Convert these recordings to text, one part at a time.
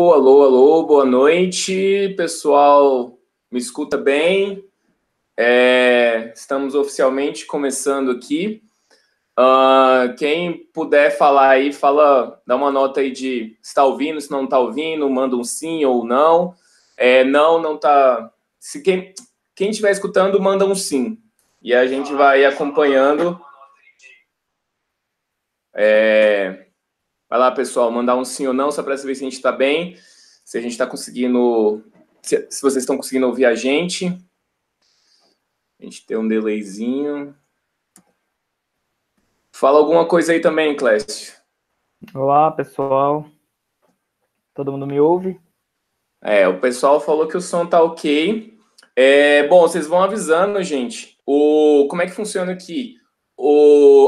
Alô, alô, alô, boa noite, pessoal, me escuta bem? Estamos oficialmente começando aqui. Quem puder falar aí, dá uma nota aí de se está ouvindo, se não está ouvindo, manda um sim ou não. Não está. Se quem estiver escutando, manda um sim. E a gente vai acompanhando. Vai lá, pessoal, mandar um sim ou não, só para saber se a gente está bem, se a gente está conseguindo, se vocês estão conseguindo ouvir a gente. A gente tem um delayzinho. Fala alguma coisa aí também, Clécio. Olá, pessoal. Todo mundo me ouve? O pessoal falou que o som tá ok. Bom, vocês vão avisando, gente. Como é que funciona aqui?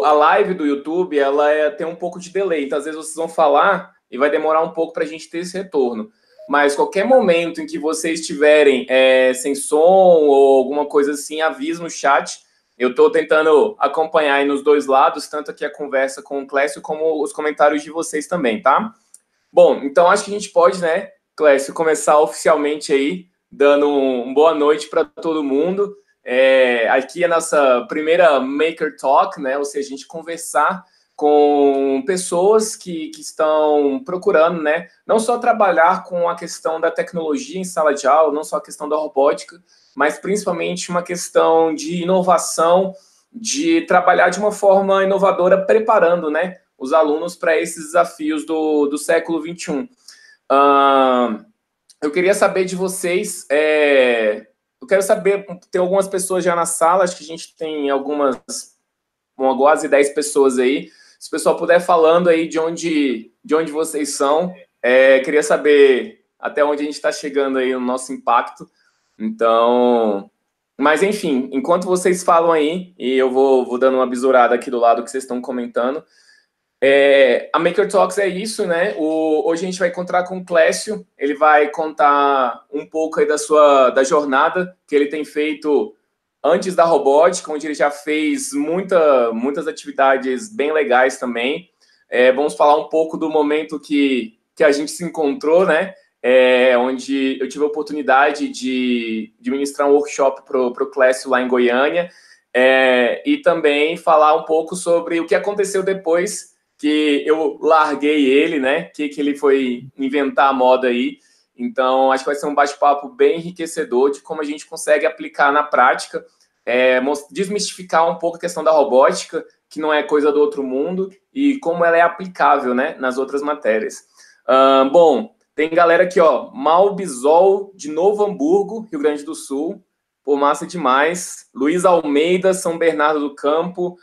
A live do YouTube, ela tem um pouco de delay, então às vezes vocês vão falar e vai demorar um pouco para a gente ter esse retorno. Mas qualquer momento em que vocês estiverem sem som ou alguma coisa assim, avisa no chat. Eu estou tentando acompanhar aí nos dois lados, tanto aqui a conversa com o Clécio, como os comentários de vocês também, tá? Bom, então acho que a gente pode, né, Clécio, começar oficialmente aí, dando uma boa noite para todo mundo. Aqui é a nossa primeira Maker Talk, né? Ou seja, a gente conversar com pessoas que estão procurando, né? Não só trabalhar com a questão da tecnologia em sala de aula, não só a questão da robótica, mas principalmente uma questão de inovação, de trabalhar de uma forma inovadora, preparando, né, os alunos para esses desafios do século XXI. Eu queria saber de vocês, eu quero saber, tem algumas pessoas já na sala, acho que a gente tem quase 10 pessoas aí. Se o pessoal puder falando aí de onde vocês são, queria saber até onde a gente está chegando aí no nosso impacto. Então, mas enfim, enquanto vocês falam aí, e eu vou dando uma bisurada aqui do lado que vocês estão comentando, a Maker Talks é isso, né? Hoje a gente vai encontrar com o Clécio, ele vai contar um pouco aí da jornada que ele tem feito antes da robótica, onde ele já fez muitas atividades bem legais também. Vamos falar um pouco do momento que a gente se encontrou, né? Onde eu tive a oportunidade de ministrar um workshop para o Clécio lá em Goiânia, e também falar um pouco sobre o que aconteceu depois que eu larguei ele, né? Que ele foi inventar a moda aí. Então, acho que vai ser um bate-papo bem enriquecedor de como a gente consegue aplicar na prática, desmistificar um pouco a questão da robótica, que não é coisa do outro mundo, e como ela é aplicável, né, nas outras matérias. Bom, tem galera aqui, ó, Malbisol, de Novo Hamburgo, Rio Grande do Sul. Pô, massa demais. Luiz Almeida, São Bernardo do Campo.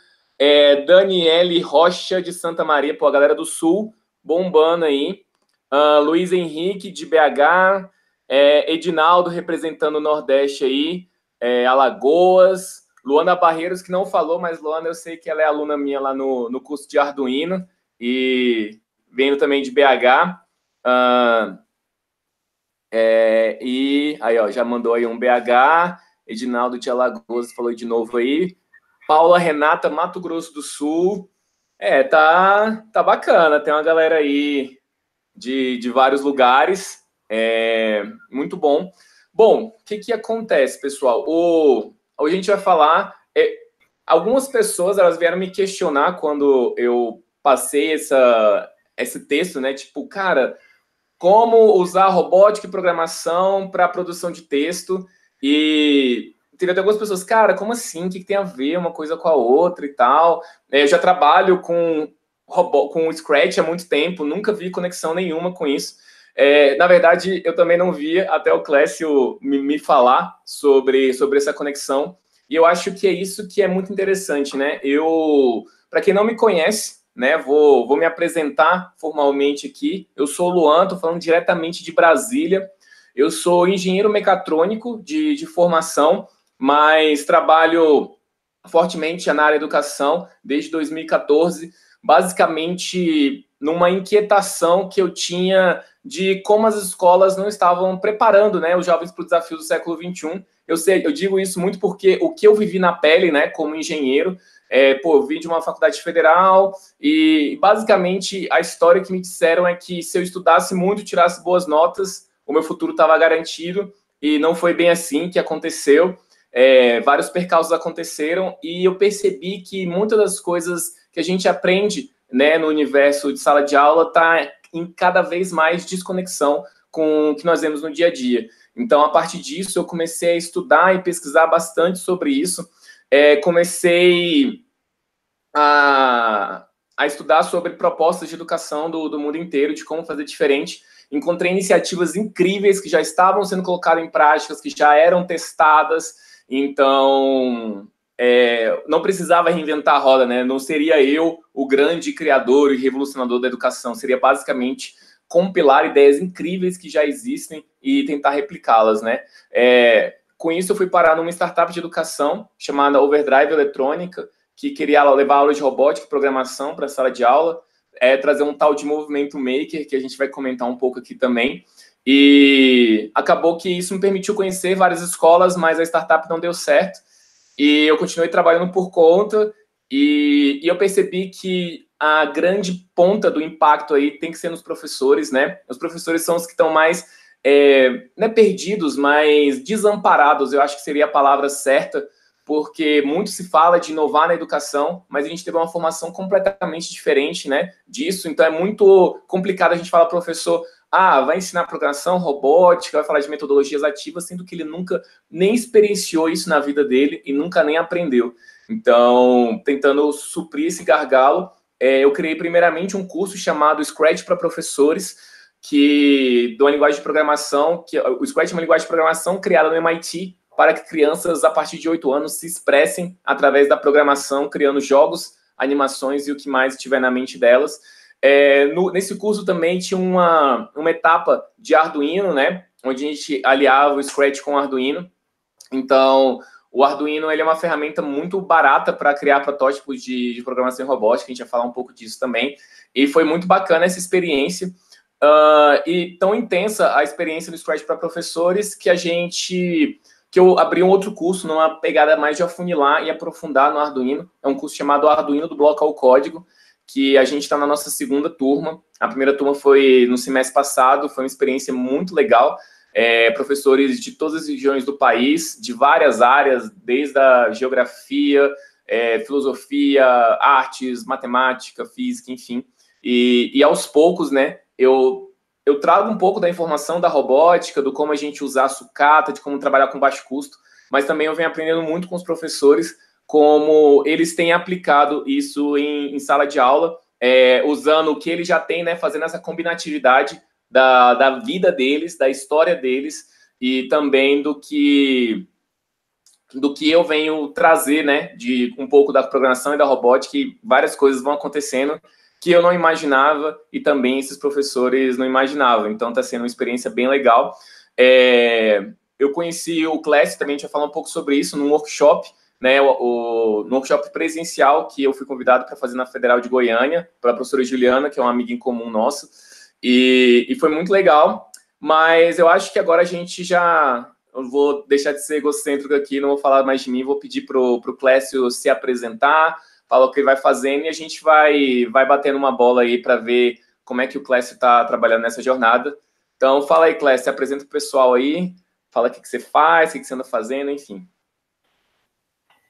Daniele Rocha, de Santa Maria, pô, a galera do Sul, bombando aí. Luiz Henrique, de BH. Edinaldo, representando o Nordeste aí. Alagoas. Luana Barreiros, que não falou, mas Luana, eu sei que ela é aluna minha lá no curso de Arduino, e vindo também de BH. E aí, ó, já mandou aí um BH. Edinaldo de Alagoas falou de novo aí. Paula Renata, Mato Grosso do Sul. Tá bacana. Tem uma galera aí de vários lugares. Muito bom. Bom, o que acontece, pessoal? Hoje a gente vai falar... algumas pessoas, elas vieram me questionar quando eu passei esse texto, né? Tipo, cara, como usar robótica e programação para produção de texto? E teve até algumas pessoas, cara, como assim? O que tem a ver uma coisa com a outra e tal? Eu já trabalho com o Scratch há muito tempo, nunca vi conexão nenhuma com isso. Na verdade, eu também não via até o Clécio me falar sobre essa conexão. E eu acho que é isso que é muito interessante, né? Para quem não me conhece, né, vou me apresentar formalmente aqui. Eu sou o Luan, estou falando diretamente de Brasília. Eu sou engenheiro mecatrônico de formação, mas trabalho fortemente na área da educação desde 2014, basicamente numa inquietação que eu tinha de como as escolas não estavam preparando, né, os jovens para o desafio do século XXI. Eu digo isso muito porque o que eu vivi na pele, né, como engenheiro, Eu vim de uma faculdade federal e, basicamente, a história que me disseram é que se eu estudasse muito, tirasse boas notas, o meu futuro estava garantido, e não foi bem assim que aconteceu. Vários percalços aconteceram e eu percebi que muitas das coisas que a gente aprende, né, no universo de sala de aula está em cada vez mais desconexão com o que nós vemos no dia a dia. Então, a partir disso, eu comecei a estudar e pesquisar bastante sobre isso. Comecei a estudar sobre propostas de educação do mundo inteiro, de como fazer diferente. Encontrei iniciativas incríveis que já estavam sendo colocadas em práticas, que já eram testadas. Então, não precisava reinventar a roda, né? Não seria eu o grande criador e revolucionador da educação. Seria basicamente compilar ideias incríveis que já existem e tentar replicá-las, né? Com isso, eu fui parar numa startup de educação chamada Overdrive Eletrônica, que queria levar aula de robótica e programação para a sala de aula, trazer um tal de movimento maker, que a gente vai comentar um pouco aqui também. E acabou que isso me permitiu conhecer várias escolas, mas a startup não deu certo. E eu continuei trabalhando por conta, e eu percebi que a grande ponta do impacto aí tem que ser nos professores, né? Os professores são os que estão mais, não é perdidos, mas desamparados, eu acho que seria a palavra certa, porque muito se fala de inovar na educação, mas a gente teve uma formação completamente diferente, né, disso, então é muito complicado a gente falar, professor, vai ensinar programação, robótica, vai falar de metodologias ativas, sendo que ele nunca nem experienciou isso na vida dele e nunca nem aprendeu. Então, tentando suprir esse gargalo, eu criei primeiramente um curso chamado Scratch para professores, que de uma linguagem de programação, o Scratch é uma linguagem de programação criada no MIT para que crianças a partir de 8 anos se expressem através da programação, criando jogos, animações e o que mais estiver na mente delas. Nesse curso também tinha uma etapa de Arduino, né, onde a gente aliava o Scratch com o Arduino. Então, o Arduino ele é uma ferramenta muito barata para criar protótipos de programação em robótica, a gente vai falar um pouco disso também, e foi muito bacana essa experiência, e tão intensa a experiência do Scratch para professores que eu abri um outro curso numa pegada mais de afunilar e aprofundar no Arduino. É um curso chamado Arduino do Bloco ao Código, que a gente está na nossa segunda turma. A primeira turma foi no semestre passado, foi uma experiência muito legal. Professores de todas as regiões do país, de várias áreas, desde a geografia, filosofia, artes, matemática, física, enfim. E aos poucos, né, eu trago um pouco da informação da robótica, do como a gente usar a sucata, de como trabalhar com baixo custo, mas também eu venho aprendendo muito com os professores como eles têm aplicado isso em sala de aula, usando o que eles já têm, né, fazendo essa combinatividade da vida deles, da história deles e também do que eu venho trazer, né, de um pouco da programação e da robótica, e várias coisas vão acontecendo que eu não imaginava e também esses professores não imaginavam. Então, está sendo uma experiência bem legal. Eu conheci o Clécio, também a gente vai falar um pouco sobre isso, num workshop, né, no workshop presencial que eu fui convidado para fazer na Federal de Goiânia, pela professora Juliana, que é uma amiga em comum nossa, e foi muito legal, mas eu acho que agora a gente já... Eu vou deixar de ser egocêntrico aqui, não vou falar mais de mim, vou pedir para o Clécio se apresentar, falar o que ele vai fazendo e a gente vai batendo uma bola aí para ver como é que o Clécio está trabalhando nessa jornada. Então, fala aí, Clécio, se apresenta o pessoal aí, fala o que você faz, o que você anda fazendo, enfim.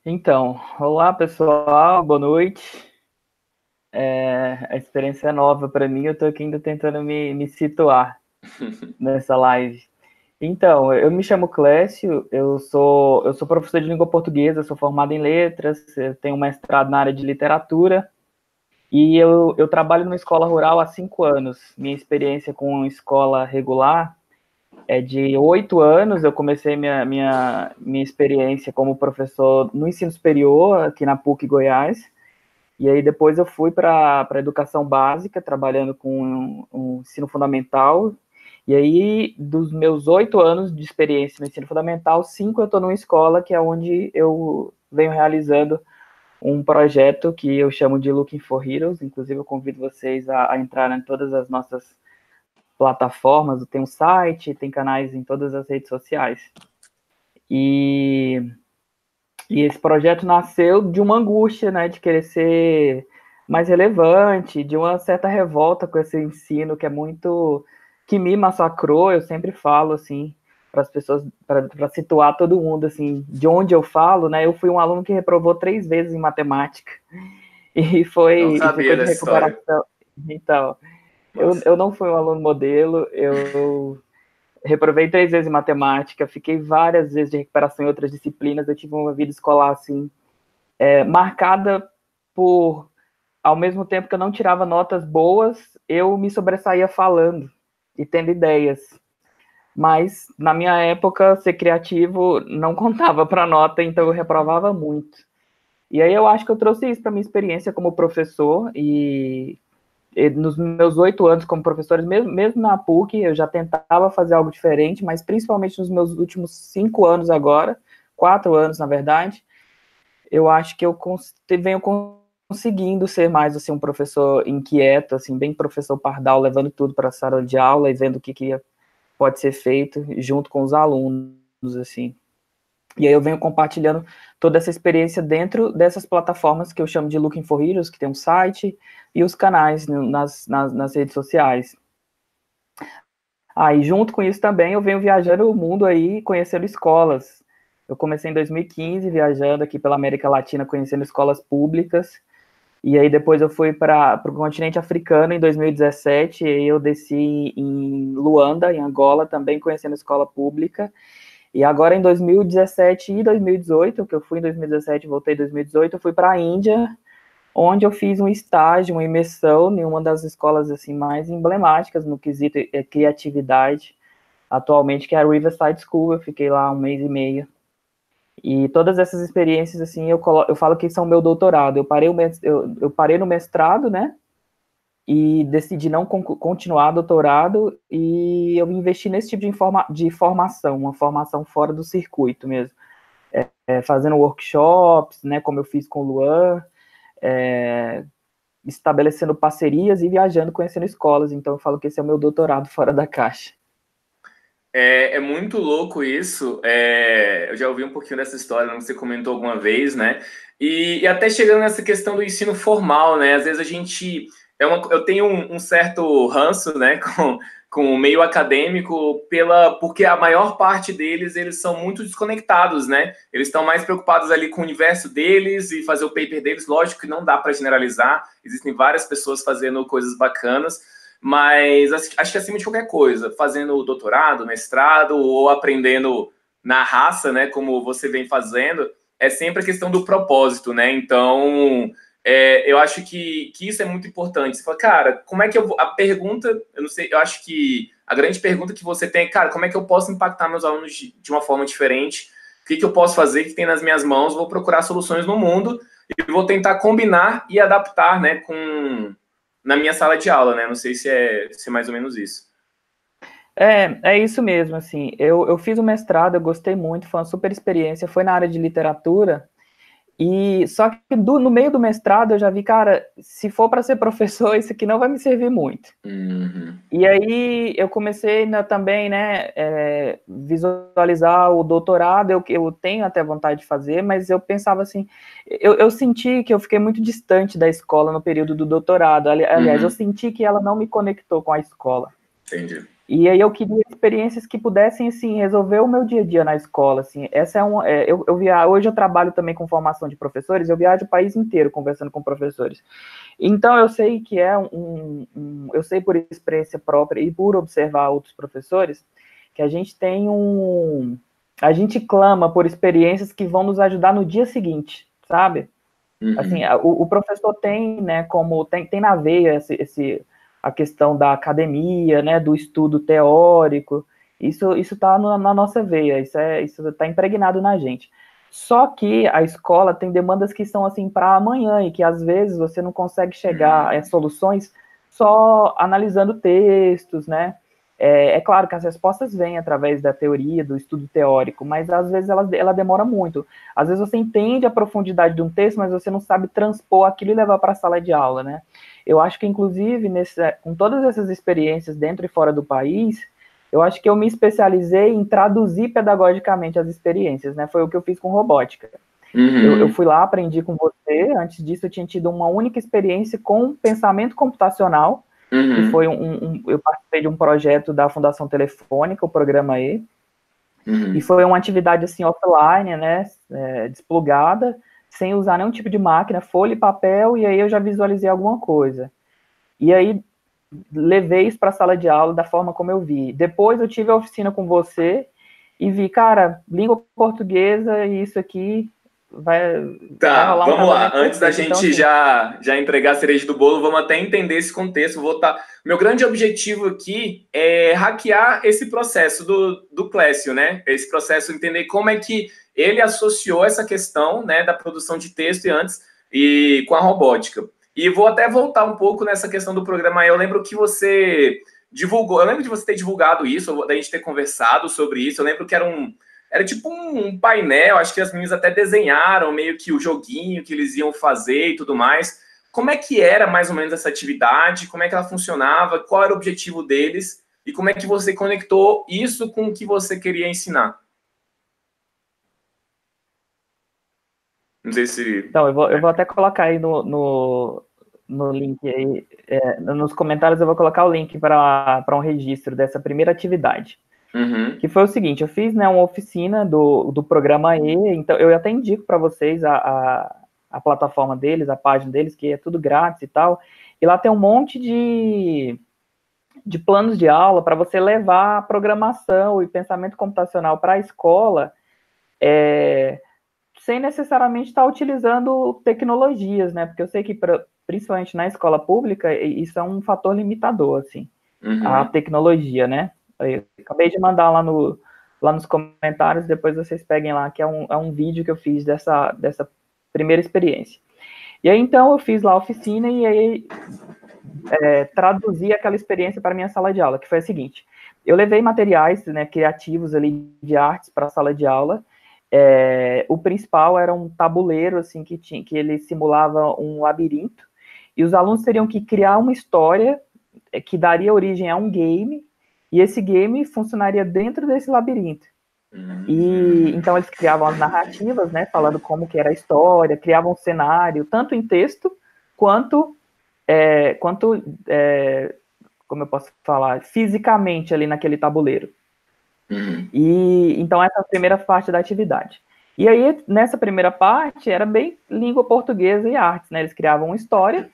Então, olá pessoal, boa noite. A experiência é nova para mim, eu estou aqui ainda tentando me situar nessa live. Então, eu me chamo Clécio, eu sou professor de língua portuguesa, sou formado em letras, eu tenho um mestrado na área de literatura e eu trabalho numa escola rural há 5 anos. Minha experiência com escola regular é de 8 anos. Eu comecei minha experiência como professor no ensino superior, aqui na PUC Goiás, e aí depois eu fui para a educação básica, trabalhando com o ensino fundamental. E aí, dos meus 8 anos de experiência no ensino fundamental, 5 eu estou numa escola que é onde eu venho realizando um projeto que eu chamo de Looking for Heroes. Inclusive, eu convido vocês a entrar em todas as nossas plataformas. Tem um site, tem canais em todas as redes sociais. E E esse projeto nasceu de uma angústia, né, de querer ser mais relevante, de uma certa revolta com esse ensino que é muito, que me massacrou. Eu sempre falo assim para as pessoas, para situar todo mundo assim, de onde eu falo, né? Eu fui um aluno que reprovou 3 vezes em matemática Não e sabia ficou de dessa história. recuperação. Então, Nossa. eu não fui um aluno modelo, eu reprovei 3 vezes em matemática, fiquei várias vezes de recuperação em outras disciplinas. Eu tive uma vida escolar assim, marcada por, ao mesmo tempo que eu não tirava notas boas, eu me sobressaía falando e tendo ideias. Mas na minha época, ser criativo não contava para nota, então eu reprovava muito. E aí eu acho que eu trouxe isso para minha experiência como professor e nos meus 8 anos como professor, mesmo na PUC, eu já tentava fazer algo diferente, mas principalmente nos meus últimos 5 anos agora, 4 anos na verdade, eu acho que eu venho conseguindo ser mais assim um professor inquieto, assim, bem professor pardal, levando tudo para a sala de aula e vendo o que pode ser feito junto com os alunos, assim. E aí eu venho compartilhando toda essa experiência dentro dessas plataformas que eu chamo de Looking for Heroes, que tem um site, e os canais nas redes sociais. E junto com isso também eu venho viajando o mundo aí, conhecendo escolas. Eu comecei em 2015 viajando aqui pela América Latina, conhecendo escolas públicas, e aí depois eu fui para o continente africano em 2017, e aí eu desci em Luanda, em Angola, também conhecendo escola pública. E agora em 2017 e 2018, que eu fui em 2017 e voltei em 2018, eu fui para a Índia, onde eu fiz um estágio, uma imersão em uma das escolas assim mais emblemáticas no quesito criatividade, atualmente, que é a Riverside School. Eu fiquei lá 1 mês e meio. E todas essas experiências, assim, eu falo que são meu doutorado. Eu parei no mestrado, né? E decidi não continuar doutorado, e eu investi nesse tipo de formação, uma formação fora do circuito mesmo. Fazendo workshops, né, como eu fiz com o Luan, estabelecendo parcerias e viajando, conhecendo escolas. Então eu falo que esse é o meu doutorado fora da caixa. É muito louco isso. Eu já ouvi um pouquinho dessa história, não sei se você comentou alguma vez, né? E até chegando nessa questão do ensino formal, né? Às vezes a gente. Eu tenho um certo ranço, né, com o meio acadêmico, porque a maior parte deles eles são muito desconectados, né? Eles estão mais preocupados ali com o universo deles e fazer o paper deles. Lógico que não dá para generalizar, existem várias pessoas fazendo coisas bacanas, mas acho que acima de qualquer coisa, fazendo doutorado, mestrado ou aprendendo na raça, né, como você vem fazendo, é sempre a questão do propósito, né? Então, eu acho que isso é muito importante. Você fala, cara, como é que a pergunta, eu não sei, eu acho que a grande pergunta que você tem é, cara, como é que eu posso impactar meus alunos de uma forma diferente? O que eu posso fazer, o que tem nas minhas mãos? Vou procurar soluções no mundo e vou tentar combinar e adaptar, né, na minha sala de aula, né? Não sei se é mais ou menos isso. É isso mesmo, assim, eu fiz o mestrado, eu gostei muito, foi uma super experiência, foi na área de literatura. E só que no meio do mestrado eu já vi, cara, se for para ser professor, isso aqui não vai me servir muito. Uhum. E aí eu comecei também, né, visualizar o doutorado. Eu tenho até vontade de fazer, mas eu pensava assim, eu senti que eu fiquei muito distante da escola no período do doutorado. Aliás, eu senti que ela não me conectou com a escola. Entendi. E aí eu queria experiências que pudessem, assim, resolver o meu dia a dia na escola, assim. Essa hoje eu trabalho também com formação de professores, eu viajo o país inteiro conversando com professores. Então eu sei que eu sei por experiência própria e por observar outros professores, que a gente a gente clama por experiências que vão nos ajudar no dia seguinte, sabe? Assim, o professor tem, né, como tem na veia a questão da academia, né, do estudo teórico. Isso está na nossa veia, isso está impregnado na gente. Só que a escola tem demandas que são assim para amanhã, e que às vezes você não consegue chegar a soluções só analisando textos, né? É claro que as respostas vêm através da teoria, do estudo teórico, mas às vezes ela demora muito. Às vezes você entende a profundidade de um texto, mas você não sabe transpor aquilo e levar para a sala de aula, né? Eu acho que, inclusive, com todas essas experiências dentro e fora do país, eu acho que eu me especializei em traduzir pedagogicamente as experiências, né? Foi o que eu fiz com robótica. Eu fui lá, aprendi com você. Antes disso, eu tinha tido uma única experiência com pensamento computacional, que foi eu participei de um projeto da Fundação Telefônica, o Programa E, e foi uma atividade assim offline, né, desplugada, sem usar nenhum tipo de máquina, folha e papel, e aí eu já visualizei alguma coisa. E aí levei isso para a sala de aula da forma como eu vi. Depois eu tive a oficina com você e vi, cara, língua portuguesa e isso aqui vai Tá, rolar um vamos lá. casamento Antes da perfeito. gente Então, assim, já entregar a cereja do bolo, vamos até entender esse contexto. Meu grande objetivo aqui é hackear esse processo do Clécio, né? Esse processo, entender como é que ele associou essa questão, né, da produção de texto e com a robótica. E vou até voltar um pouco nessa questão do programa. Eu lembro que você divulgou, eu lembro de você ter divulgado isso, da gente ter conversado sobre isso. Eu lembro que era tipo um painel, acho que as meninas até desenharam meio que o joguinho que eles iam fazer e tudo mais. Como é que era mais ou menos essa atividade? Como é que ela funcionava? Qual era o objetivo deles? E como é que você conectou isso com o que você queria ensinar? Não sei se... Então, eu vou até colocar aí no link aí, nos comentários eu vou colocar o link para um registro dessa primeira atividade. Que foi o seguinte, eu fiz, né, uma oficina do programa E, então eu até indico para vocês a plataforma deles, a página deles, que é tudo grátis e tal, e lá tem um monte de planos de aula para você levar programação e pensamento computacional para a escola, sem necessariamente estar utilizando tecnologias, né, porque eu sei que principalmente na escola pública, isso é um fator limitador, assim, a tecnologia, né. Eu acabei de mandar lá nos comentários, depois vocês peguem lá, que é um vídeo que eu fiz dessa primeira experiência. E aí, então, eu fiz lá a oficina e aí traduzi aquela experiência para a minha sala de aula, que foi a seguinte, eu levei materiais, né, criativos ali de artes para a sala de aula, o principal era um tabuleiro, assim, que ele simulava um labirinto, e os alunos teriam que criar uma história que daria origem a um game, e esse game funcionaria dentro desse labirinto. E então eles criavam as narrativas, né, falando como que era a história, criavam um cenário, tanto em texto, quanto como eu posso falar, fisicamente ali naquele tabuleiro. E então essa é a primeira parte da atividade. E aí, nessa primeira parte, era bem língua portuguesa e artes, né? Eles criavam uma história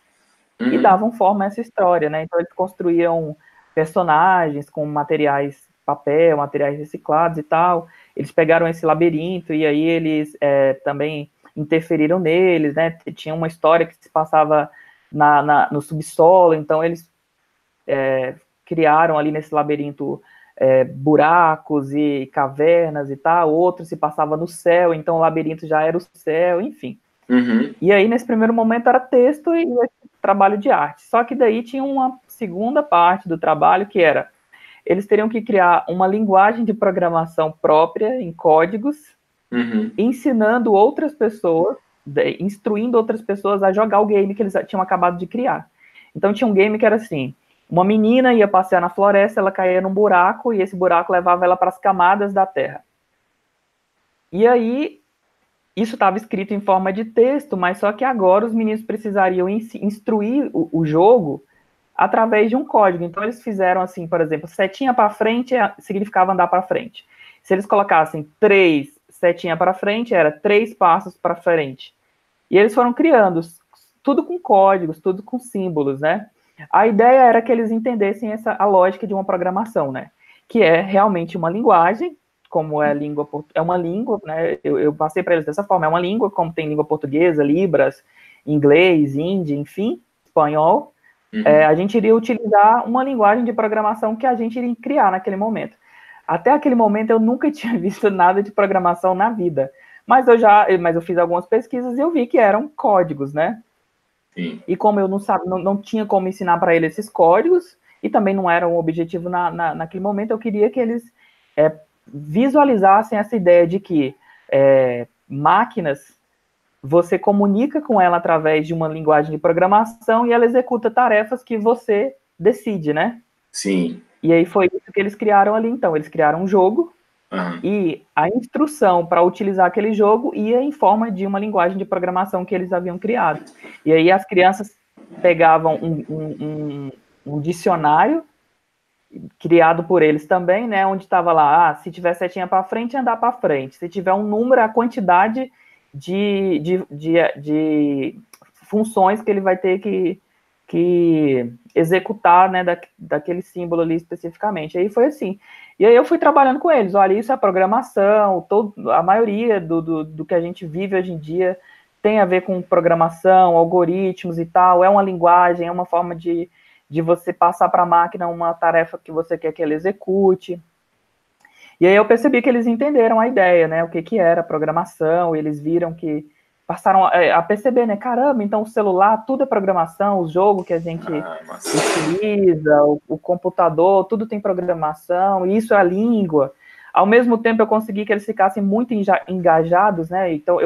e davam forma a essa história, né? Então eles construíam personagens com materiais, papel, materiais reciclados e tal. Eles pegaram esse labirinto e aí eles também interferiram neles, né? Tinha uma história que se passava no subsolo, então eles criaram ali nesse labirinto buracos e cavernas e tal, outro se passava no céu, então o labirinto já era o céu, enfim. E aí, nesse primeiro momento, era texto e trabalho de arte. Só que daí tinha uma segunda parte do trabalho, que era, eles teriam que criar uma linguagem de programação própria, em códigos, ensinando outras pessoas, instruindo outras pessoas a jogar o game que eles tinham acabado de criar. Então, tinha um game que era assim, uma menina ia passear na floresta, ela caía num buraco, e esse buraco levava ela para as camadas da terra. E aí, isso estava escrito em forma de texto, mas só que agora os meninos precisariam instruir o jogo através de um código. Então, eles fizeram assim, por exemplo, setinha para frente significava andar para frente. Se eles colocassem 3 setinha para frente, era 3 passos para frente. E eles foram criando tudo com códigos, tudo com símbolos, né? A ideia era que eles entendessem a lógica de uma programação, né? Que é realmente uma linguagem, como é a língua, é uma língua, né? Eu passei para eles dessa forma, é uma língua, como tem língua portuguesa, Libras, inglês, hindi, enfim, espanhol. A gente iria utilizar uma linguagem de programação que a gente iria criar naquele momento. Até aquele momento eu nunca tinha visto nada de programação na vida, mas eu fiz algumas pesquisas e eu vi que eram códigos, né? Sim. E como eu não tinha como ensinar para eles esses códigos, e também não era um objetivo naquele momento, eu queria que eles visualizassem essa ideia de que máquinas, você comunica com ela através de uma linguagem de programação e ela executa tarefas que você decide, né? Sim. E aí foi isso que eles criaram ali, então. Eles criaram um jogo E a instrução para utilizar aquele jogo ia em forma de uma linguagem de programação que eles haviam criado. E aí as crianças pegavam um dicionário criado por eles também, né, onde estava lá, se tiver setinha para frente, andar para frente. Se tiver um número, a quantidade de funções que ele vai ter que executar, né, daquele símbolo ali especificamente. Aí foi assim. E aí eu fui trabalhando com eles. Olha, isso é programação, a maioria do que a gente vive hoje em dia tem a ver com programação, algoritmos e tal, é uma linguagem, é uma forma de você passar para a máquina uma tarefa que você quer que ela execute. E aí eu percebi que eles entenderam a ideia, né, o que era programação, eles viram que passaram a perceber, né, caramba, então o celular, tudo é programação, o jogo que a gente utiliza, o computador, tudo tem programação, e isso é a língua. Ao mesmo tempo eu consegui que eles ficassem muito engajados, né, então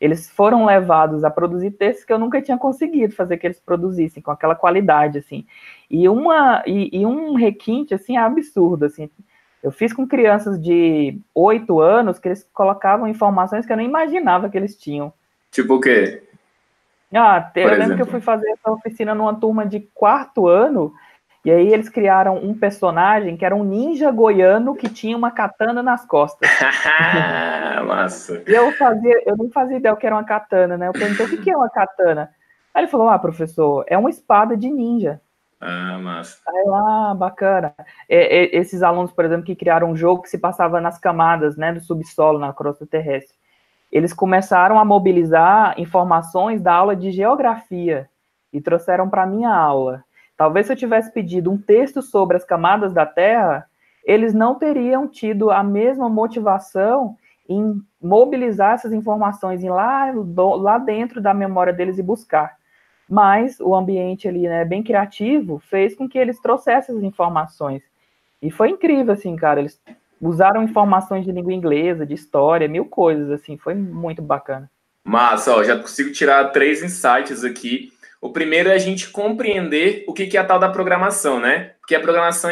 eles foram levados a produzir textos que eu nunca tinha conseguido fazer que eles produzissem, com aquela qualidade, assim. E um requinte, assim, absurdo, assim. Eu fiz com crianças de 8 anos que eles colocavam informações que eu nem imaginava que eles tinham. Tipo o quê? Eu lembro que eu fui fazer essa oficina numa turma de 4º ano, e aí eles criaram um personagem que era um ninja goiano que tinha uma katana nas costas. Massa. E eu não fazia ideia o que era uma katana, né? Eu perguntei, o que é uma katana? Aí ele falou, professor, é uma espada de ninja. Massa. Aí, bacana. Esses alunos, por exemplo, que criaram um jogo que se passava nas camadas, né, do subsolo, na crosta terrestre, eles começaram a mobilizar informações da aula de geografia e trouxeram para a minha aula. Talvez se eu tivesse pedido um texto sobre as camadas da Terra, eles não teriam tido a mesma motivação em mobilizar essas informações, em lá dentro da memória deles e buscar. Mas o ambiente ali, né, bem criativo, fez com que eles trouxessem as informações. E foi incrível, assim, cara, eles usaram informações de língua inglesa, de história, 1000 coisas, assim, foi muito bacana. Massa, já consigo tirar 3 insights aqui. O primeiro é a gente compreender o que é a tal da programação, né? Porque a programação,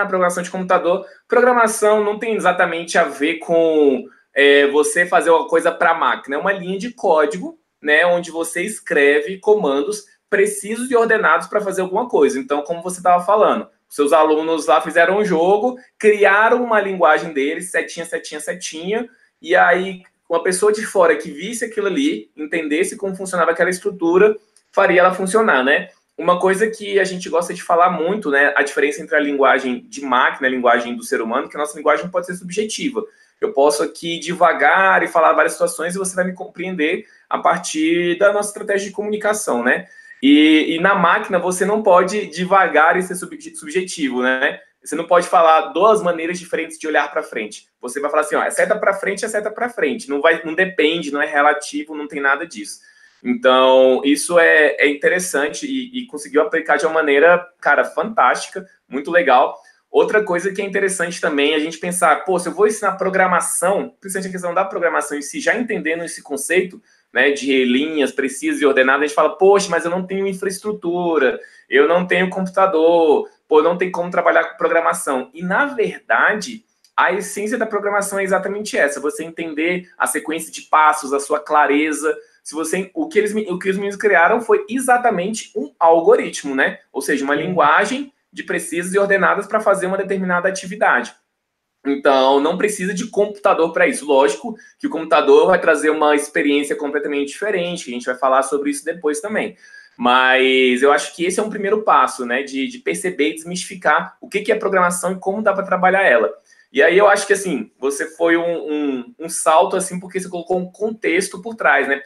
programação de computador, programação não tem exatamente a ver com você fazer uma coisa para a máquina, é uma linha de código, né, onde você escreve comandos precisos e ordenados para fazer alguma coisa. Então, como você estava falando, seus alunos lá fizeram um jogo, criaram uma linguagem deles, setinha, setinha, setinha, e aí uma pessoa de fora que visse aquilo ali, entendesse como funcionava aquela estrutura, faria ela funcionar, né? Uma coisa que a gente gosta de falar muito, né, a diferença entre a linguagem de máquina e a linguagem do ser humano, que a nossa linguagem pode ser subjetiva. Eu posso aqui devagar e falar várias situações e você vai me compreender a partir da nossa estratégia de comunicação, né? E na máquina você não pode devagar e ser subjetivo, né? Você não pode falar 2 maneiras diferentes de olhar para frente. Você vai falar assim, é seta para frente, é seta para frente. Não depende, não é relativo, não tem nada disso. Então, isso é interessante e conseguiu aplicar de uma maneira, cara, fantástica, muito legal. Outra coisa que é interessante também é a gente pensar, se eu vou ensinar programação, principalmente a questão da programação em si, já entendendo esse conceito, né, de linhas precisas e ordenadas, a gente fala, poxa, mas eu não tenho infraestrutura, eu não tenho computador, não tem como trabalhar com programação. E, na verdade, a essência da programação é exatamente essa, você entender a sequência de passos, a sua clareza. O que os meninos criaram foi exatamente um algoritmo, né? Ou seja, uma linguagem de precisas e ordenadas para fazer uma determinada atividade. Então, não precisa de computador para isso. Lógico que o computador vai trazer uma experiência completamente diferente, a gente vai falar sobre isso depois também. Mas eu acho que esse é um primeiro passo, né? De perceber e desmistificar o que é programação e como dá para trabalhar ela. E aí eu acho que, assim, você foi um salto, assim, porque você colocou um contexto por trás, né?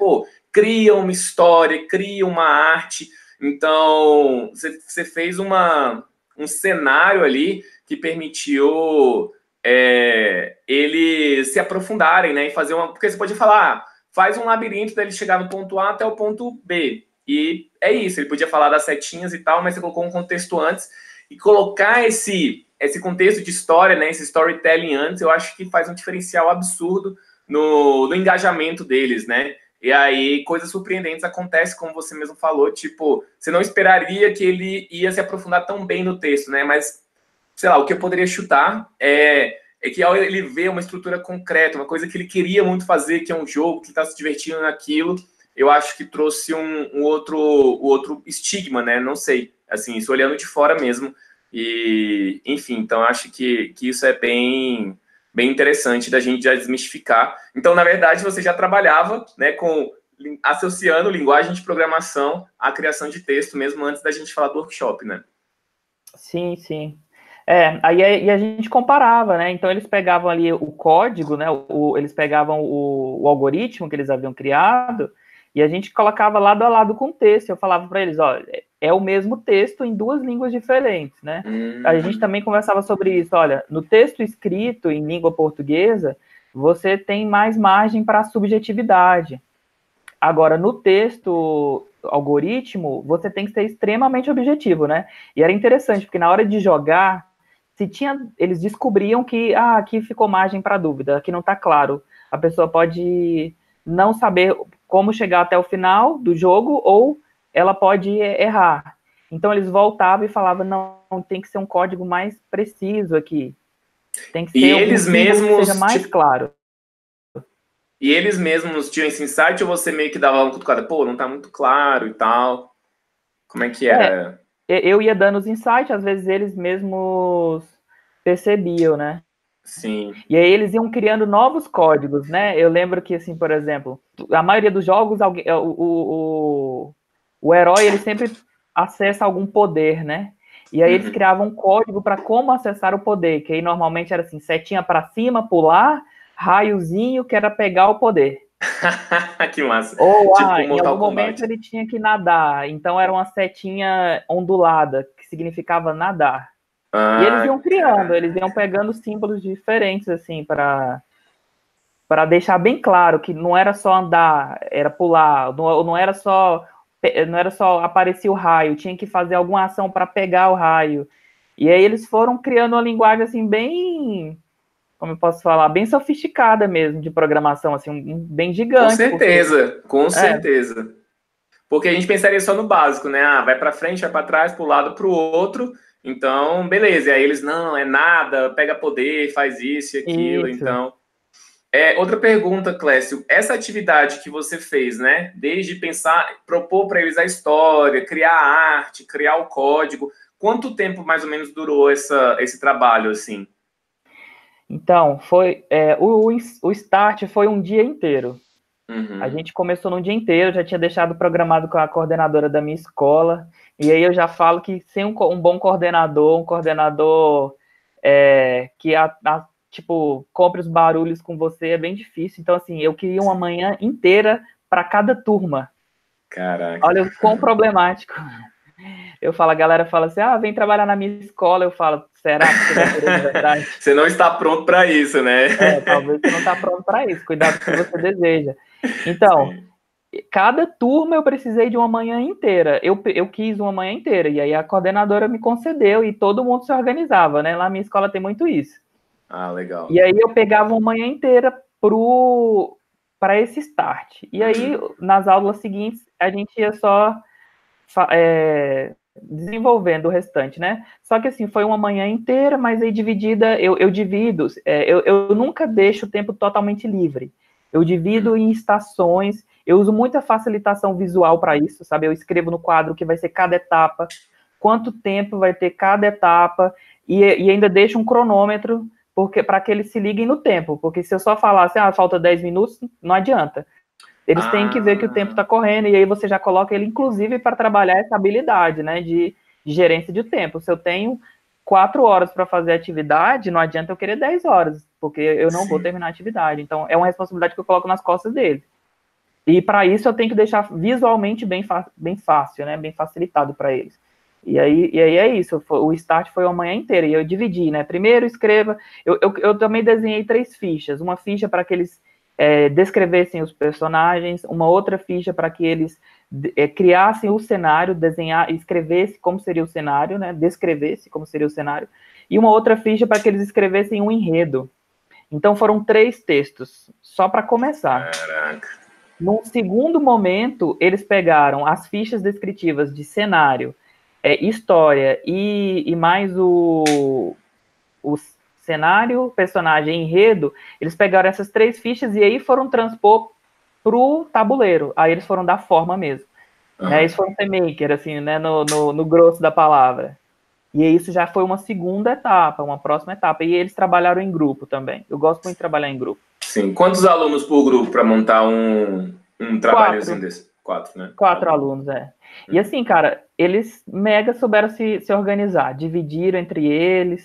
Cria uma história, cria uma arte. Então, você fez um cenário ali que permitiu eles se aprofundarem, né? E fazer porque você pode falar, faz um labirinto dele chegar no ponto A até o ponto B. E é isso, ele podia falar das setinhas e tal, mas você colocou um contexto antes. E colocar esse contexto de história, né, esse storytelling antes, eu acho que faz um diferencial absurdo no engajamento deles, né? E aí, coisas surpreendentes acontecem, como você mesmo falou, tipo, você não esperaria que ele ia se aprofundar tão bem no texto, né? Mas sei lá, o que eu poderia chutar é que ao ele ver uma estrutura concreta, uma coisa que ele queria muito fazer, que é um jogo, que está se divertindo naquilo, eu acho que trouxe um outro estigma, né? Não sei, assim, isso olhando de fora mesmo. E, enfim, então acho que isso é bem interessante da gente já desmistificar. Então, na verdade, você já trabalhava, né, associando linguagem de programação à criação de texto, mesmo antes da gente falar do workshop, né? Sim, sim. Aí a gente comparava, né? Então eles pegavam ali o código, né? Eles pegavam o algoritmo que eles haviam criado e a gente colocava lado a lado com o texto. Eu falava para eles, ó, é o mesmo texto em duas línguas diferentes, né? A gente também conversava sobre isso. Olha, no texto escrito em língua portuguesa, você tem mais margem para subjetividade. Agora, no texto algoritmo, você tem que ser extremamente objetivo, né? E era interessante, porque na hora de jogar, eles descobriam que aqui ficou margem para dúvida, aqui não está claro. A pessoa pode não saber como chegar até o final do jogo, ou ela pode errar. Então eles voltavam e falavam, não, tem que ser um código mais preciso aqui. Tem que ser eles um símbolo que seja mesmos, mais claro. E eles mesmos tinham esse insight ou você meio que dava uma cutucada, pô, não tá muito claro e tal? Como é que era? Eu ia dando os insights, às vezes eles mesmos percebiam, né? Sim. E aí eles iam criando novos códigos, né? Eu lembro que, assim, por exemplo, a maioria dos jogos, o herói, ele sempre acessa algum poder, né? E aí eles criavam um código para como acessar o poder, que aí normalmente era assim, setinha para cima, pular, raiozinho, que era pegar o poder. Que massa. Ou, Tipo em Mortal algum momento Kombat. ele tinha que nadar, então era uma setinha ondulada, que significava nadar. E eles iam criando, eles iam pegando símbolos diferentes, assim, para deixar bem claro que não era só andar, era pular, não era só aparecer o raio, tinha que fazer alguma ação para pegar o raio. E aí eles foram criando uma linguagem assim bem, como eu posso falar, bem sofisticada mesmo de programação, assim, bem Com gigante, porque certeza, com certeza. Porque a gente pensaria só no básico, né? Ah, vai para frente, vai para trás, para o lado, para o outro. Então, beleza. E aí eles, não, é nada, pega poder, faz isso e aquilo. isso. Então, outra pergunta, Clécio. Essa atividade que você fez, né? Desde pensar, propor para eles a história, criar a arte, criar o código. Quanto tempo mais ou menos durou esse trabalho, assim? Então, o start foi um dia inteiro. A gente começou num dia inteiro, já tinha deixado programado com a coordenadora da minha escola, e aí eu já falo que sem um bom coordenador, que tipo, compre os barulhos com você, é bem difícil. Então, assim, eu queria uma manhã inteira para cada turma. Caraca. Olha o quão problemático. Eu falo, a galera fala assim, vem trabalhar na minha escola. Eu falo, será que você vai querer de verdade? Você não está pronto para isso, né? Talvez você não está pronto para isso. Cuidado com o que você deseja. Então, Sim. cada turma eu precisei de uma manhã inteira. Eu quis uma manhã inteira. E aí a coordenadora me concedeu e todo mundo se organizava, né? Lá na minha escola tem muito isso. Ah, legal. E aí eu pegava uma manhã inteira para esse start. E aí, nas aulas seguintes, a gente ia só desenvolvendo o restante, né? Só que assim, foi uma manhã inteira, mas aí dividida, eu divido, eu nunca deixo o tempo totalmente livre. Eu divido em estações, eu uso muita facilitação visual para isso, sabe? Eu escrevo no quadro o que vai ser cada etapa, quanto tempo vai ter cada etapa, e ainda deixo um cronômetro para que eles se liguem no tempo, porque se eu só falasse, falta 10 minutos, não adianta. Eles têm que ver que o tempo está correndo, e aí você já coloca ele, inclusive, para trabalhar essa habilidade, né, de gerência de tempo. Se eu tenho 4 horas para fazer a atividade, não adianta eu querer 10 horas, porque eu não vou terminar a atividade. Então, é uma responsabilidade que eu coloco nas costas deles. E para isso eu tenho que deixar visualmente bem fácil, né, bem facilitado para eles. E aí é isso, o start foi uma manhã inteira, e eu dividi, né, primeiro escreva, eu também desenhei 3 fichas, uma ficha para que eles descrevessem os personagens, uma outra ficha para que eles criassem o cenário, escrevesse como seria o cenário, né, descrevesse como seria o cenário, e uma outra ficha para que eles escrevessem um enredo. Então foram 3 textos, só para começar. Caraca. Num segundo momento, eles pegaram as fichas descritivas de cenário, história e mais o cenário, personagem, enredo, eles pegaram essas 3 fichas e aí foram transpor pro tabuleiro. Aí eles foram dar forma mesmo. Né? Eles foram ser maker, assim, né? No grosso da palavra. E isso já foi uma segunda etapa, uma próxima etapa. E eles trabalharam em grupo também. Eu gosto muito de trabalhar em grupo. Sim. Quantos alunos por grupo para montar um trabalhozinho 4. desse? 4, né? 4 alunos, é. E assim, cara, eles mega souberam se organizar, dividiram entre eles.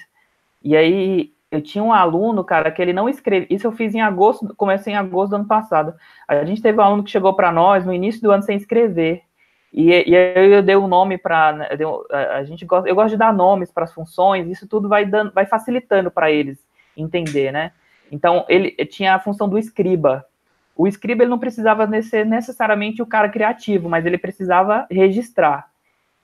E aí, eu tinha um aluno, cara, que ele não escreve. Isso eu fiz em agosto, comecei em agosto do ano passado. A gente teve um aluno que chegou para nós no início do ano sem escrever. E aí eu dei um nome para. Eu gosto de dar nomes para as funções, isso tudo vai facilitando para eles entender, né? Então, ele tinha a função do escriba. O escriba ele não precisava ser necessariamente o cara criativo, mas ele precisava registrar.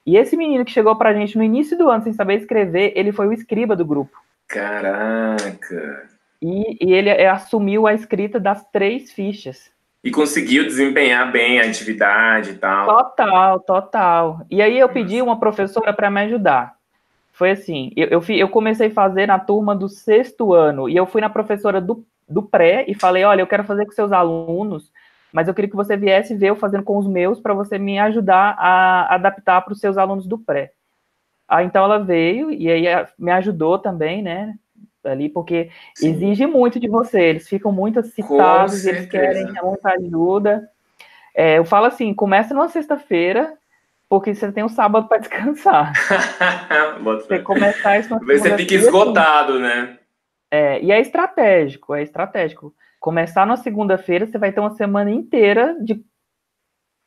E esse menino que chegou para a gente no início do ano sem saber escrever, ele foi o escriba do grupo. Caraca! E ele assumiu a escrita das 3 fichas. E conseguiu desempenhar bem a atividade e tal. Total, total. E aí eu pedi uma professora para me ajudar. Foi assim, eu comecei a fazer na turma do 6º ano, e eu fui na professora do pré e falei, olha, eu quero fazer com seus alunos, mas eu queria que você viesse ver eu fazendo com os meus para você me ajudar a adaptar para os seus alunos do pré. Aí então ela veio e aí me ajudou também, né? Ali, porque Sim. exige muito de você, eles ficam muito excitados, eles querem muita ajuda. Eu falo assim, começa numa sexta-feira, porque você tem um sábado para descansar. Você começar isso na segunda-feira. Você fica esgotado, assim, né? E é estratégico, é estratégico. Começar na segunda-feira, você vai ter uma semana inteira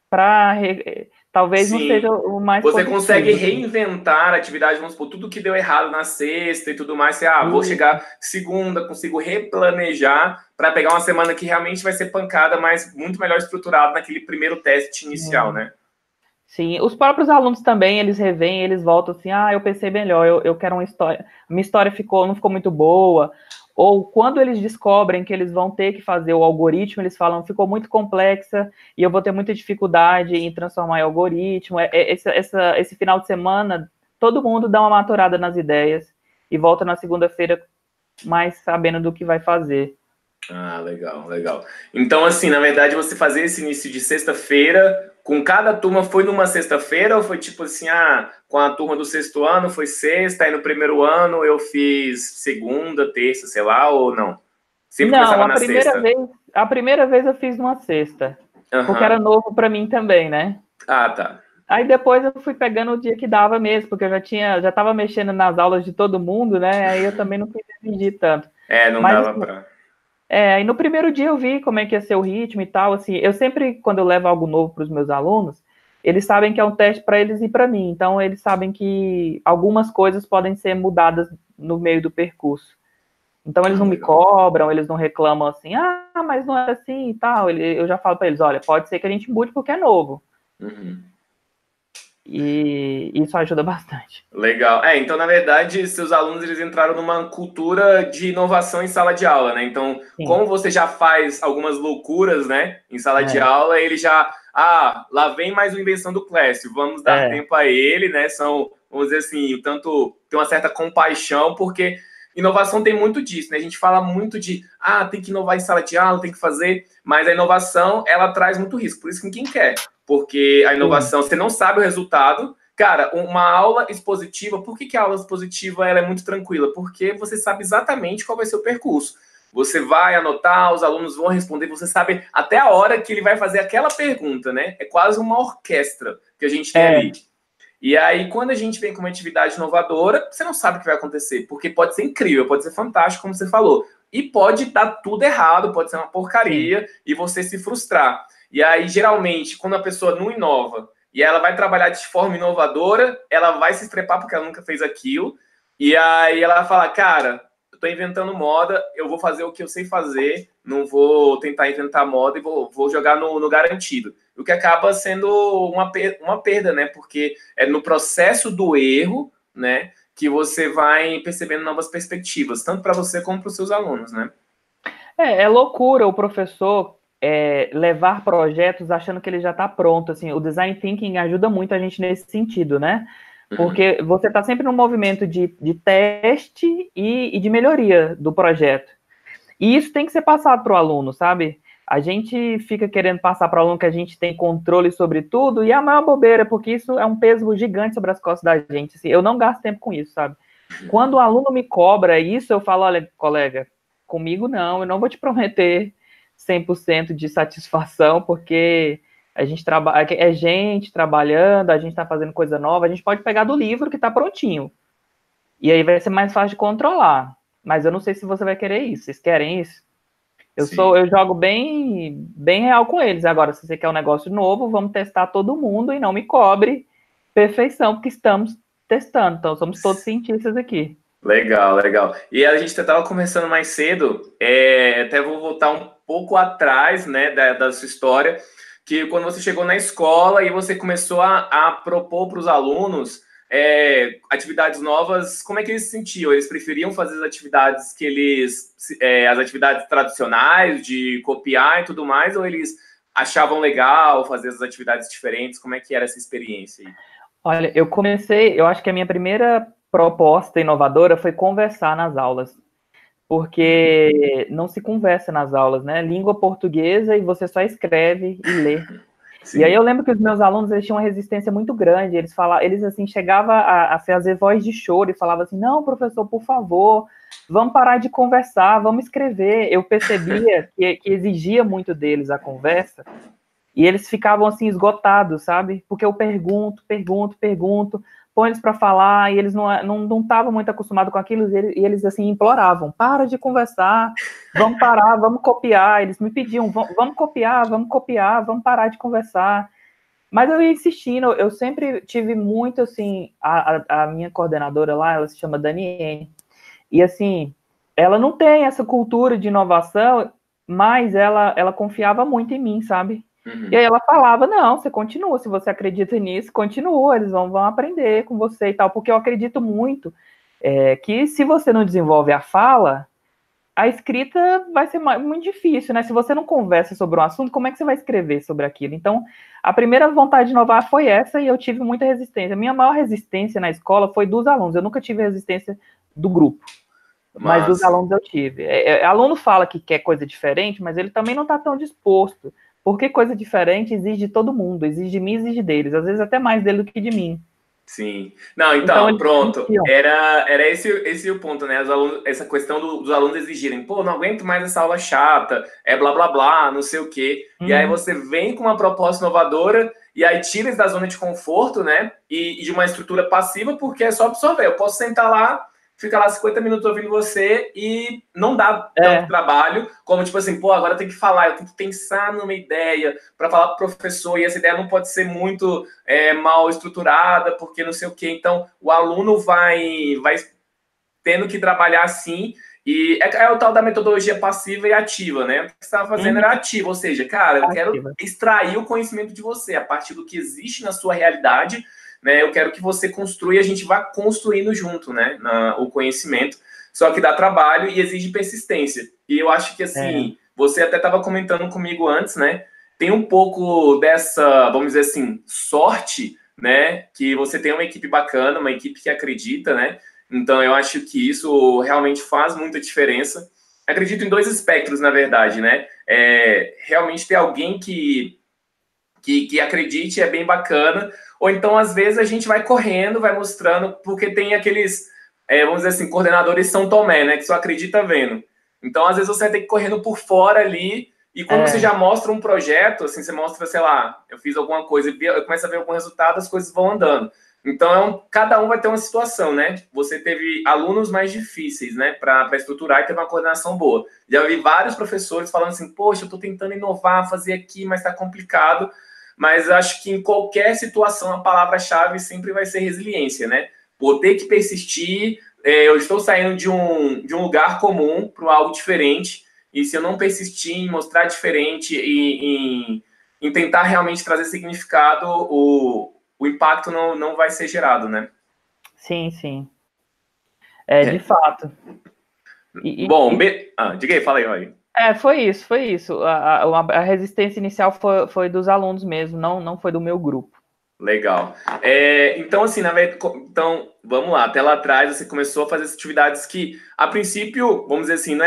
para talvez Sim. Não seja o mais Você positivo. consegue reinventar a atividade, vamos supor, tudo que deu errado na sexta e tudo mais, você, vou chegar segunda, consigo replanejar para pegar uma semana que realmente vai ser pancada, mas muito melhor estruturado naquele primeiro teste inicial, né? Sim, os próprios alunos também, eles revêm, eles voltam assim, eu pensei melhor, eu quero uma história, minha história não ficou muito boa, ou quando eles descobrem que eles vão ter que fazer o algoritmo, eles falam, ficou muito complexa e eu vou ter muita dificuldade em transformar em algoritmo. Esse final de semana, todo mundo dá uma maturada nas ideias e volta na segunda-feira mais sabendo do que vai fazer. Legal, legal. Então, assim, na verdade, você fazer esse início de sexta-feira, com cada turma foi numa sexta-feira, ou foi tipo assim, com a turma do 6º ano foi sexta, aí no primeiro ano eu fiz segunda, terça, sei lá, ou não? Sempre começava na sexta? A primeira vez eu fiz numa sexta, porque era novo para mim também, né? Tá. Aí depois eu fui pegando o dia que dava mesmo, porque eu já estava mexendo nas aulas de todo mundo, né? Aí eu também não quis exigir tanto. Não dava pra... Aí no primeiro dia eu vi como é que ia ser o ritmo e tal, assim, eu sempre, quando eu levo algo novo para os meus alunos, eles sabem que é um teste para eles e para mim, então eles sabem que algumas coisas podem ser mudadas no meio do percurso. Então eles não me cobram, eles não reclamam assim, mas não é assim e tal. Eu já falo para eles, olha, pode ser que a gente mude porque é novo. E isso ajuda bastante. Legal. Então, na verdade, seus alunos eles entraram numa cultura de inovação em sala de aula, né? Então, como você já faz algumas loucuras, né, em sala de aula, ele já, lá vem mais uma invenção do Clécio, vamos dar tempo a ele, né? Vamos dizer assim, tanto tem uma certa compaixão, porque inovação tem muito disso, né? A gente fala muito de, tem que inovar em sala de aula, tem que fazer, mas a inovação, ela traz muito risco, por isso que ninguém quer. Porque a inovação, você não sabe o resultado. Cara, uma aula expositiva, por que a aula expositiva ela é muito tranquila? Porque você sabe exatamente qual vai ser o percurso. Você vai anotar, os alunos vão responder, você sabe até a hora que ele vai fazer aquela pergunta, né? É quase uma orquestra que a gente tem ali. E aí, quando a gente vem com uma atividade inovadora, você não sabe o que vai acontecer, porque pode ser incrível, pode ser fantástico, como você falou. E pode dar tudo errado, pode ser uma porcaria, e você se frustrar. E aí, geralmente, quando a pessoa não inova e ela vai trabalhar de forma inovadora, ela vai se estrepar porque ela nunca fez aquilo. E aí ela vai falar, cara, eu tô inventando moda, eu vou fazer o que eu sei fazer, não vou tentar inventar moda e vou jogar no garantido. O que acaba sendo uma perda, né? Porque é no processo do erro, né, que você vai percebendo novas perspectivas, tanto para você como para os seus alunos, né? É loucura o professor levar projetos achando que ele já está pronto. Assim, o design thinking ajuda muito a gente nesse sentido, né? Porque você está sempre no movimento de teste e de melhoria do projeto. E isso tem que ser passado para o aluno, sabe? A gente fica querendo passar para o aluno que a gente tem controle sobre tudo, e é a maior bobeira, porque isso é um peso gigante sobre as costas da gente. Assim, eu não gasto tempo com isso, sabe? Quando o aluno me cobra isso, eu falo, olha, colega, comigo não, eu não vou te prometer 100% de satisfação, porque a gente trabalha, é gente trabalhando, a gente está fazendo coisa nova, a gente pode pegar do livro que está prontinho. E aí vai ser mais fácil de controlar. Mas eu não sei se você vai querer isso. Vocês querem isso? Eu jogo bem real com eles. Agora, se você quer um negócio novo, vamos testar todo mundo e não me cobre perfeição, porque estamos testando. Então, somos todos cientistas aqui. Legal, legal. E a gente estava conversando mais cedo, até vou voltar um pouco atrás, né, da sua história, que quando você chegou na escola e você começou a propor para os alunos atividades novas, como é que eles se sentiam? Eles preferiam fazer as atividades as atividades tradicionais, de copiar e tudo mais, ou eles achavam legal fazer as atividades diferentes? Como é que era essa experiência aí? Olha, eu acho que a minha primeira proposta inovadora foi conversar nas aulas, porque não se conversa nas aulas, né? Língua portuguesa e você só escreve e lê. Sim. E aí eu lembro que os meus alunos, eles tinham uma resistência muito grande, eles assim, chegavam a fazer voz de choro e falavam assim, não, professor, por favor, vamos parar de conversar, vamos escrever. Eu percebia que exigia muito deles a conversa, e eles ficavam assim, esgotados, sabe? Porque eu pergunto, põe eles para falar, e eles não estavam muito acostumados com aquilo, e eles assim, imploravam, para de conversar, vamos parar, vamos copiar. Eles me pediam, vamos copiar, vamos parar de conversar. Mas eu ia insistindo, eu sempre tive muito, assim, a minha coordenadora lá, ela se chama Daniene, e assim, ela não tem essa cultura de inovação, mas ela confiava muito em mim, sabe? Uhum. E aí ela falava, não, você continua, se você acredita nisso, continua, eles vão aprender com você e tal, porque eu acredito muito que se você não desenvolve a fala, a escrita vai ser muito difícil, né? Se você não conversa sobre um assunto, como é que você vai escrever sobre aquilo? Então, a primeira vontade de inovar foi essa e eu tive muita resistência. A minha maior resistência na escola foi dos alunos, eu nunca tive resistência do grupo. Mas dos alunos eu tive. Aluno fala que quer coisa diferente, mas ele também não está tão disposto. Porque coisa diferente exige de todo mundo, exige de mim, exige deles. Às vezes até mais dele do que de mim. Sim. Não, então pronto. Era esse o ponto, né? Essa questão dos alunos exigirem, pô, não aguento mais essa aula chata, blá, blá, blá, não sei o quê. E aí você vem com uma proposta inovadora e aí tira eles da zona de conforto, né? E de uma estrutura passiva, porque é só absorver. Eu posso sentar lá, fica lá 50 minutos ouvindo você e não dá tanto trabalho como, tipo assim, pô, agora eu tenho que falar, eu tenho que pensar numa ideia para falar pro professor e essa ideia não pode ser muito mal estruturada, porque não sei o quê. Então, o aluno vai tendo que trabalhar assim e é o tal da metodologia passiva e ativa, né? O que você estava fazendo era ativo, ou seja, cara, eu quero extrair o conhecimento de você a partir do que existe na sua realidade, né? Eu quero que você construa e a gente vá construindo junto, né? O conhecimento. Só que dá trabalho e exige persistência. E eu acho que, assim, você até estava comentando comigo antes, né? Tem um pouco dessa, vamos dizer assim, sorte, né? Que você tem uma equipe bacana, uma equipe que acredita, né? Então, eu acho que isso realmente faz muita diferença. Acredito em dois espectros, na verdade, né? Realmente ter alguém que acredite é bem bacana, ou então, às vezes, a gente vai correndo, vai mostrando, porque tem aqueles, vamos dizer assim, coordenadores São Tomé, né, que só acredita vendo. Então, às vezes, você tem que ir correndo por fora ali, e quando você já mostra um projeto, assim, você mostra, sei lá, eu fiz alguma coisa, eu começo a ver algum resultado, as coisas vão andando. Então, cada um vai ter uma situação, né? Você teve alunos mais difíceis, né, para estruturar e teve uma coordenação boa. Já vi vários professores falando assim, poxa, eu estou tentando inovar, fazer aqui, mas está complicado. Mas acho que em qualquer situação a palavra-chave sempre vai ser resiliência, né? Por ter que persistir, eu estou saindo de um lugar comum para algo diferente, e se eu não persistir em mostrar diferente e em tentar realmente trazer significado, o impacto não vai ser gerado, né? Sim, sim. De fato. Bom, diga aí, fala aí, Roy. Foi isso. A resistência inicial foi dos alunos mesmo, não foi do meu grupo. Legal. Então, assim, na verdade, então, vamos lá, até lá atrás você começou a fazer essas atividades que, a princípio, vamos dizer assim,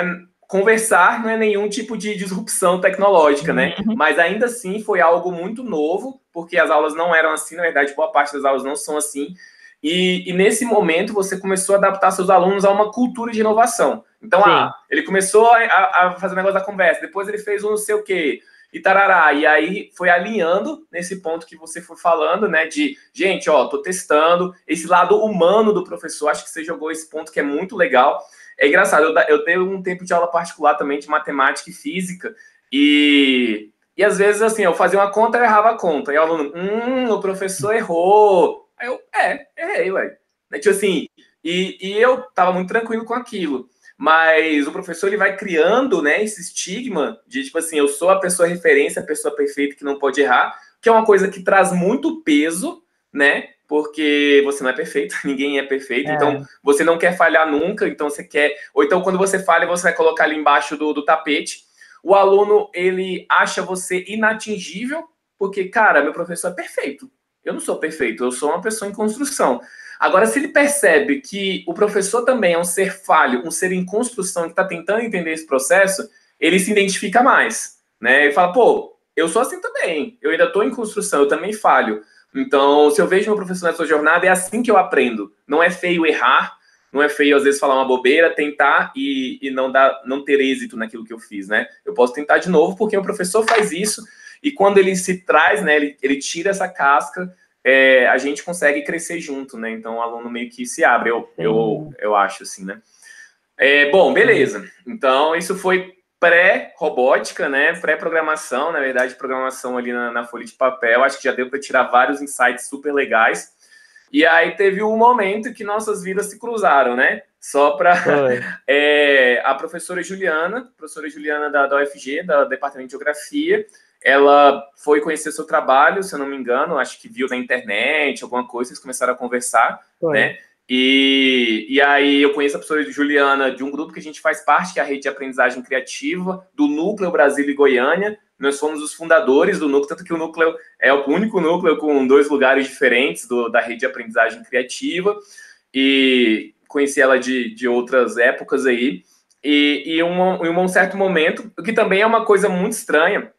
conversar não é nenhum tipo de disrupção tecnológica, né? Mas ainda assim foi algo muito novo, porque as aulas não eram assim, na verdade, boa parte das aulas não são assim. E nesse momento você começou a adaptar seus alunos a uma cultura de inovação. Então, ele começou a fazer o negócio da conversa, depois ele fez um não sei o quê, e tarará, e aí foi alinhando nesse ponto que você foi falando, né, de, gente, ó, tô testando, esse lado humano do professor, acho que você jogou esse ponto que é muito legal. É engraçado, eu dei um tempo de aula particular também de matemática e física, e às vezes, assim, eu fazia uma conta e errava a conta, e o aluno, o professor errou. Aí eu, errei, ué. Tipo assim, e eu tava muito tranquilo com aquilo. Mas o professor ele vai criando, né, esse estigma de tipo assim, eu sou a pessoa referência, a pessoa perfeita que não pode errar, que é uma coisa que traz muito peso, né? Porque você não é perfeito, ninguém é perfeito, então você não quer falhar nunca, então você quer. Ou então, quando você falha, você vai colocar ali embaixo do tapete. O aluno ele acha você inatingível, porque, cara, meu professor é perfeito. Eu não sou perfeito, eu sou uma pessoa em construção. Agora, se ele percebe que o professor também é um ser falho, um ser em construção que está tentando entender esse processo, ele se identifica mais, né? Ele fala, pô, eu sou assim também, eu ainda estou em construção, eu também falho. Então, se eu vejo meu professor nessa jornada, é assim que eu aprendo. Não é feio errar, não é feio, às vezes, falar uma bobeira, tentar e não ter êxito naquilo que eu fiz, né? Eu posso tentar de novo, porque o professor faz isso, e quando ele se traz, né, ele tira essa casca, a gente consegue crescer junto, né? Então o aluno meio que se abre, eu acho assim, né? Bom, beleza. Então isso foi pré-robótica, né? Pré-programação, na verdade, programação ali na folha de papel. Acho que já deu para tirar vários insights super legais. E aí teve um momento que nossas vidas se cruzaram, né? Só para a professora Juliana da UFG, do Departamento de Geografia, ela foi conhecer seu trabalho, se eu não me engano, acho que viu na internet, alguma coisa, vocês começaram a conversar, né? E aí eu conheço a professora Juliana de um grupo que a gente faz parte, que é a Rede de Aprendizagem Criativa, do Núcleo Brasil e Goiânia. Nós fomos os fundadores do núcleo, tanto que o núcleo é o único núcleo com 2 lugares diferentes da Rede de Aprendizagem Criativa, e conheci ela de outras épocas aí. E em um certo momento, o que também é uma coisa muito estranha,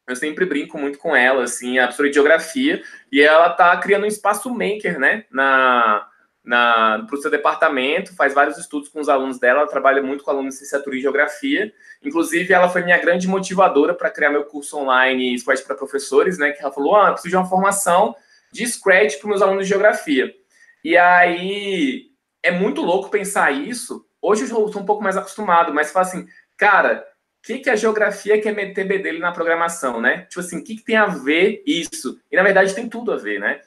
eu sempre brinco muito com ela, assim, a professora de geografia, e ela tá criando um espaço maker, né, para o seu departamento, faz vários estudos com os alunos dela, ela trabalha muito com alunos de licenciatura em geografia, inclusive ela foi minha grande motivadora para criar meu curso online Scratch para professores, né, que ela falou, eu preciso de uma formação de Scratch para os meus alunos de geografia. E aí, é muito louco pensar isso, hoje eu sou um pouco mais acostumado, mas fala assim, cara, o que a geografia quer meter bedelho na programação, né? Tipo assim, o que tem a ver isso? E, na verdade, tem tudo a ver, né?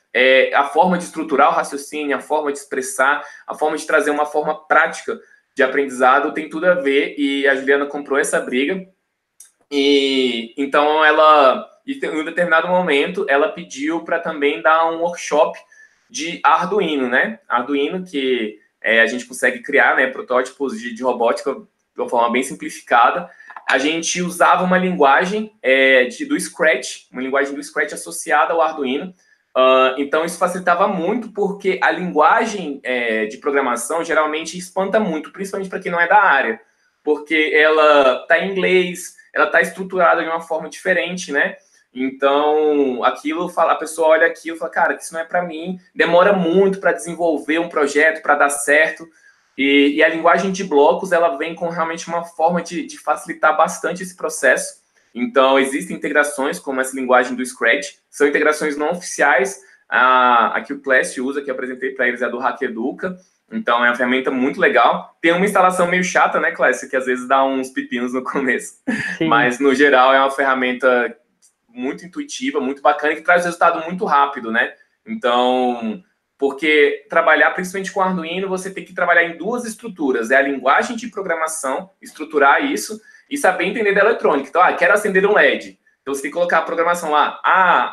A forma de estruturar o raciocínio, a forma de expressar, a forma de trazer uma forma prática de aprendizado tem tudo a ver, e a Juliana comprou essa briga. E então em um determinado momento, ela pediu para também dar um workshop de Arduino, né? Arduino, que a gente consegue criar, né, protótipos de robótica de uma forma bem simplificada. A gente usava uma linguagem do Scratch, uma linguagem do Scratch associada ao Arduino. Então, isso facilitava muito, porque a linguagem de programação geralmente espanta muito, principalmente para quem não é da área, porque ela está em inglês, ela está estruturada de uma forma diferente, né? Então, a pessoa olha aquilo e fala, cara, isso não é para mim, demora muito para desenvolver um projeto, para dar certo. E a linguagem de blocos, ela vem com realmente uma forma de facilitar bastante esse processo. Então, existem integrações como essa linguagem do Scratch, são integrações não oficiais, a que o Class usa, que eu apresentei para eles, é a do Hackeduca. Então, é uma ferramenta muito legal. Tem uma instalação meio chata, né, Class, que às vezes dá uns pepinos no começo. Sim. Mas, no geral, é uma ferramenta muito intuitiva, muito bacana, que traz resultado muito rápido, né? Então, porque trabalhar principalmente com Arduino, você tem que trabalhar em 2 estruturas. É a linguagem de programação, estruturar isso, e saber entender da eletrônica. Então, quero acender um LED. Então, você tem que colocar a programação lá.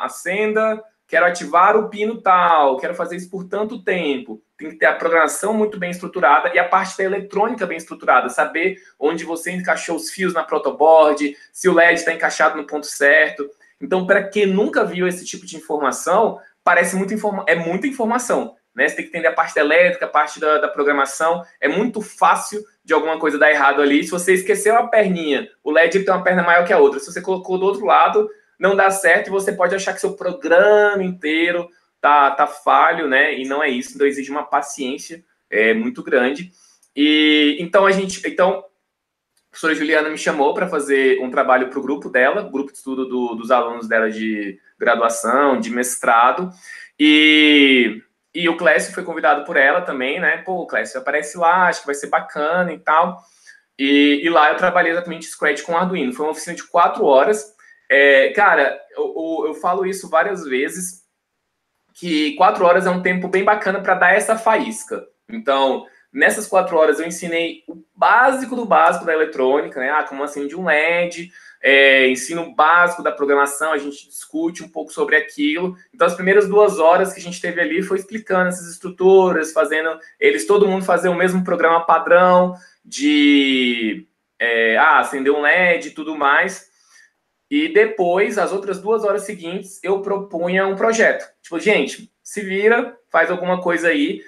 Acenda, quero ativar o pino tal, quero fazer isso por tanto tempo. Tem que ter a programação muito bem estruturada e a parte da eletrônica bem estruturada. Saber onde você encaixou os fios na protoboard, se o LED está encaixado no ponto certo. Então, para quem nunca viu esse tipo de informação, parece é muita informação, né? Você tem que entender a parte da elétrica, a parte da programação. É muito fácil de alguma coisa dar errado ali. Se você esqueceu a perninha, o LED tem uma perna maior que a outra. Se você colocou do outro lado, não dá certo e você pode achar que seu programa inteiro tá falho, né? E não é isso. Então exige uma paciência muito grande. E então a professora Juliana me chamou para fazer um trabalho para o grupo dela, grupo de estudo dos alunos dela de graduação, de mestrado, e o Clécio foi convidado por ela também, né? Pô, Clécio, aparece lá, acho que vai ser bacana e tal. E lá eu trabalhei exatamente Scratch com Arduino. Foi uma oficina de 4 horas. Cara, eu falo isso várias vezes, que 4 horas é um tempo bem bacana para dar essa faísca. Então, nessas 4 horas eu ensinei o básico do básico da eletrônica, né? Como acende um LED, ensino básico da programação, a gente discute um pouco sobre aquilo. Então, as primeiras 2 horas que a gente teve ali foi explicando essas estruturas, fazendo todo mundo fazer o mesmo programa padrão de acender um LED e tudo mais. E depois, as outras 2 horas seguintes, eu propunha um projeto. Tipo, gente, se vira, faz alguma coisa aí.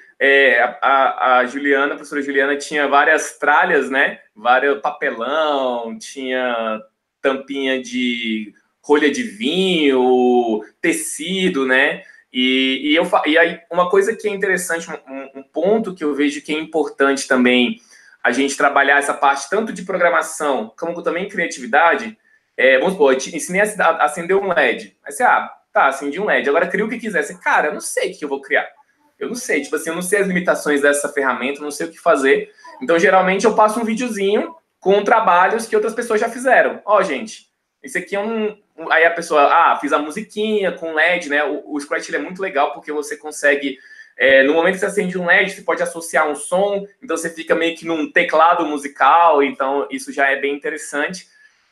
A Juliana, a professora Juliana, tinha várias tralhas, né? Vários papelão, tinha tampinha de rolha de vinho, tecido, né? E aí, uma coisa que é interessante, um ponto que eu vejo que é importante também a gente trabalhar essa parte tanto de programação como também criatividade. Vamos supor, eu te ensinei a acender um LED. Aí você, acendi um LED. Agora cria o que quiser. Você, cara, eu não sei o que eu vou criar. Eu não sei, tipo assim, eu não sei as limitações dessa ferramenta, eu não sei o que fazer. Então, geralmente, eu passo um videozinho com trabalhos que outras pessoas já fizeram. Gente, esse aqui é Aí a pessoa, fiz a musiquinha com LED, né? O Scratch ele é muito legal porque você consegue... no momento que você acende um LED, você pode associar um som, então você fica meio que num teclado musical, então isso já é bem interessante.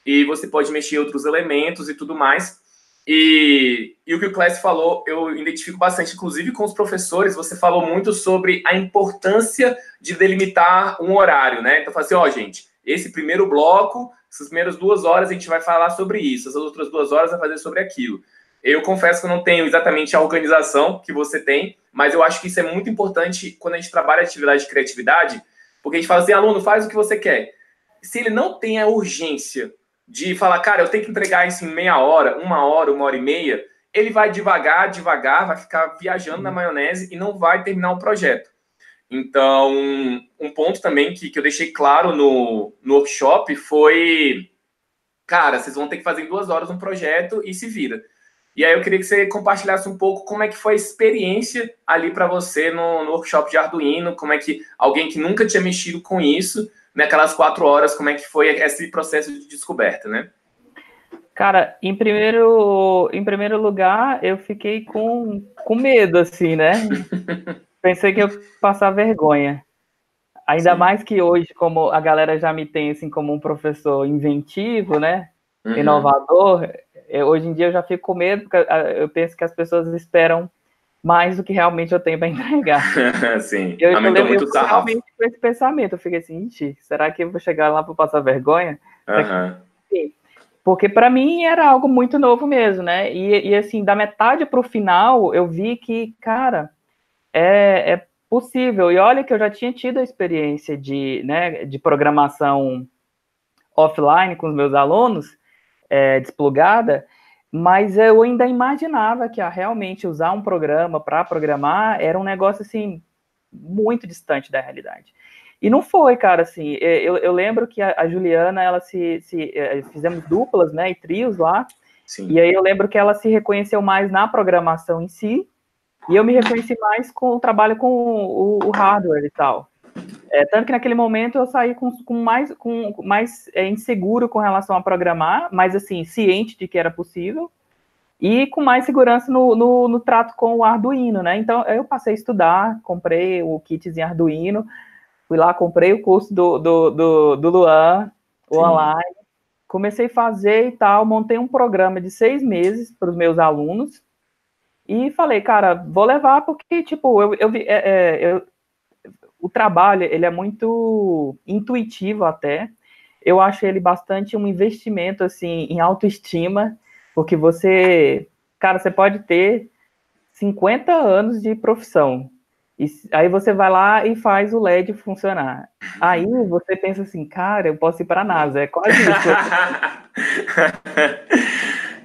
E você pode mexer em outros elementos e tudo mais. E o que o Clécio falou, eu identifico bastante, inclusive com os professores, você falou muito sobre a importância de delimitar um horário, né? Então, eu falei assim, gente, esse primeiro bloco, essas primeiras 2 horas a gente vai falar sobre isso, essas outras 2 horas vai fazer sobre aquilo. Eu confesso que eu não tenho exatamente a organização que você tem, mas eu acho que isso é muito importante quando a gente trabalha atividade de criatividade, porque a gente fala assim, aluno, faz o que você quer. Se ele não tem a urgência de falar, cara, eu tenho que entregar isso em meia hora, 1 e meia, ele vai devagar, vai ficar viajando na maionese e não vai terminar o projeto. Então, um ponto também que eu deixei claro no workshop foi, cara, vocês vão ter que fazer em 2 horas um projeto e se vira. E aí eu queria que você compartilhasse um pouco como é que foi a experiência ali para você no workshop de Arduino, como é que alguém que nunca tinha mexido com isso, naquelas 4 horas, como é que foi esse processo de descoberta, né? Cara, em primeiro lugar, eu fiquei com medo, assim, né? Pensei que eu ia passar vergonha. Ainda Sim. mais que hoje, como a galera já me tem, assim, como um professor inventivo, né? Inovador, hoje em dia eu já fico com medo, porque eu penso que as pessoas esperam mais do que realmente eu tenho para entregar. Sim, Eu aumentou muito o fui sarrafo. realmente com esse pensamento. Eu fiquei assim, será que eu vou chegar lá para passar vergonha? Porque para mim era algo muito novo mesmo, né? E assim, da metade para o final, eu vi que, cara, é possível. E olha que eu já tinha tido a experiência de programação offline com os meus alunos, desplugada, mas eu ainda imaginava que realmente usar um programa para programar era um negócio assim muito distante da realidade. E não foi, cara, assim, eu lembro que a Juliana, ela fizemos duplas, né, e trios lá, Sim. E aí eu lembro que ela se reconheceu mais na programação em si, e eu me reconheci mais com o trabalho com o hardware e tal. Tanto que naquele momento eu saí com mais inseguro com relação a programar, mas assim, ciente de que era possível, e com mais segurança no trato com o Arduino, né? Então eu passei a estudar, comprei o kitzinho Arduino, fui lá, comprei o curso do Luan, online, comecei a fazer e tal, montei um programa de 6 meses para os meus alunos, e falei, cara, vou levar porque, tipo, o trabalho, ele é muito intuitivo até, eu acho ele bastante um investimento, assim, em autoestima, porque você, cara, você pode ter 50 anos de profissão. E aí você vai lá e faz o LED funcionar. Aí você pensa assim, cara, eu posso ir para a NASA. É quase isso.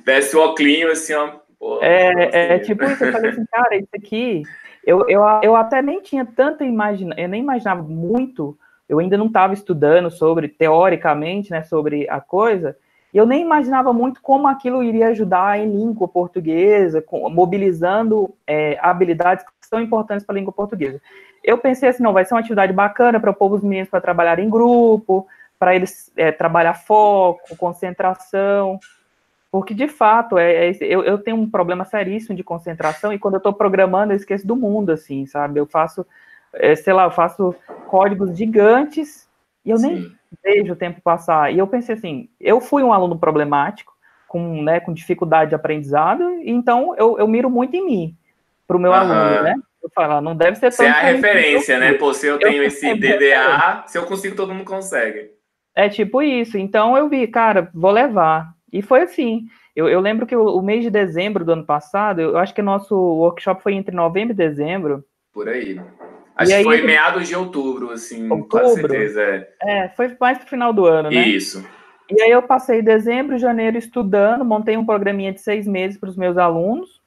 Desce o óculos assim, ó. Pô, É tipo isso. Eu falei assim, cara, isso aqui... Eu até nem tinha tanta eu nem imaginava muito, eu ainda não estava estudando sobre, teoricamente, né, sobre a coisa, e eu nem imaginava muito como aquilo iria ajudar em língua portuguesa, mobilizando habilidades que são importantes para a língua portuguesa. Eu pensei assim, não, vai ser uma atividade bacana para pôr os meninos para trabalhar em grupo, para eles trabalhar foco, concentração, porque, de fato, eu tenho um problema seríssimo de concentração e quando eu estou programando eu esqueço do mundo, assim, sabe? Eu faço, sei lá, eu faço códigos gigantes e eu nem vejo o tempo passar. E eu pensei assim, eu fui um aluno problemático, com dificuldade de aprendizado, então eu miro muito em mim, para o meu aluno, né? Eu falo, não deve ser Você tão é a diferente. referência, né? Pô, se eu tenho esse DDA, se eu consigo, todo mundo consegue. É tipo isso. Então eu vi, cara, vou levar. E foi assim. Eu lembro que o mês de dezembro do ano passado, eu acho que nosso workshop foi entre novembro e dezembro. Por aí. E Acho que aí, foi meados de outubro, assim, quase outubro, certeza. foi mais pro final do ano, né? Isso. E aí eu passei dezembro, janeiro estudando, montei um programinha de 6 meses para os meus alunos.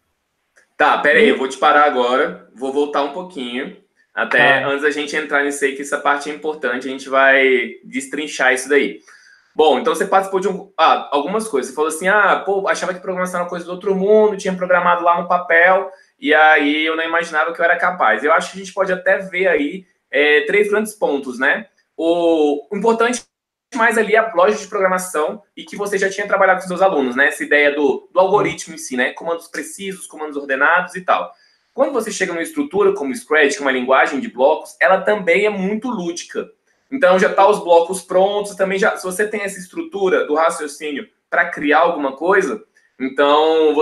Tá, pera aí, eu vou te parar agora, vou voltar um pouquinho, até Tá. antes da gente entrar nisso aí, que essa parte é importante, a gente vai destrinchar isso daí. Bom, então você participou de algumas coisas. Você falou assim, pô, achava que programação era uma coisa do outro mundo, tinha programado lá no papel, e aí eu não imaginava que eu era capaz. Eu acho que a gente pode até ver aí 3 grandes pontos, né? O importante mais ali a lógica de programação e que você já tinha trabalhado com seus alunos, né? Essa ideia do algoritmo em si, né? Comandos precisos, comandos ordenados e tal. Quando você chega numa estrutura como o Scratch, que é uma linguagem de blocos, ela também é muito lúdica. Então já tá os blocos prontos, também já, se você tem essa estrutura do raciocínio para criar alguma coisa, então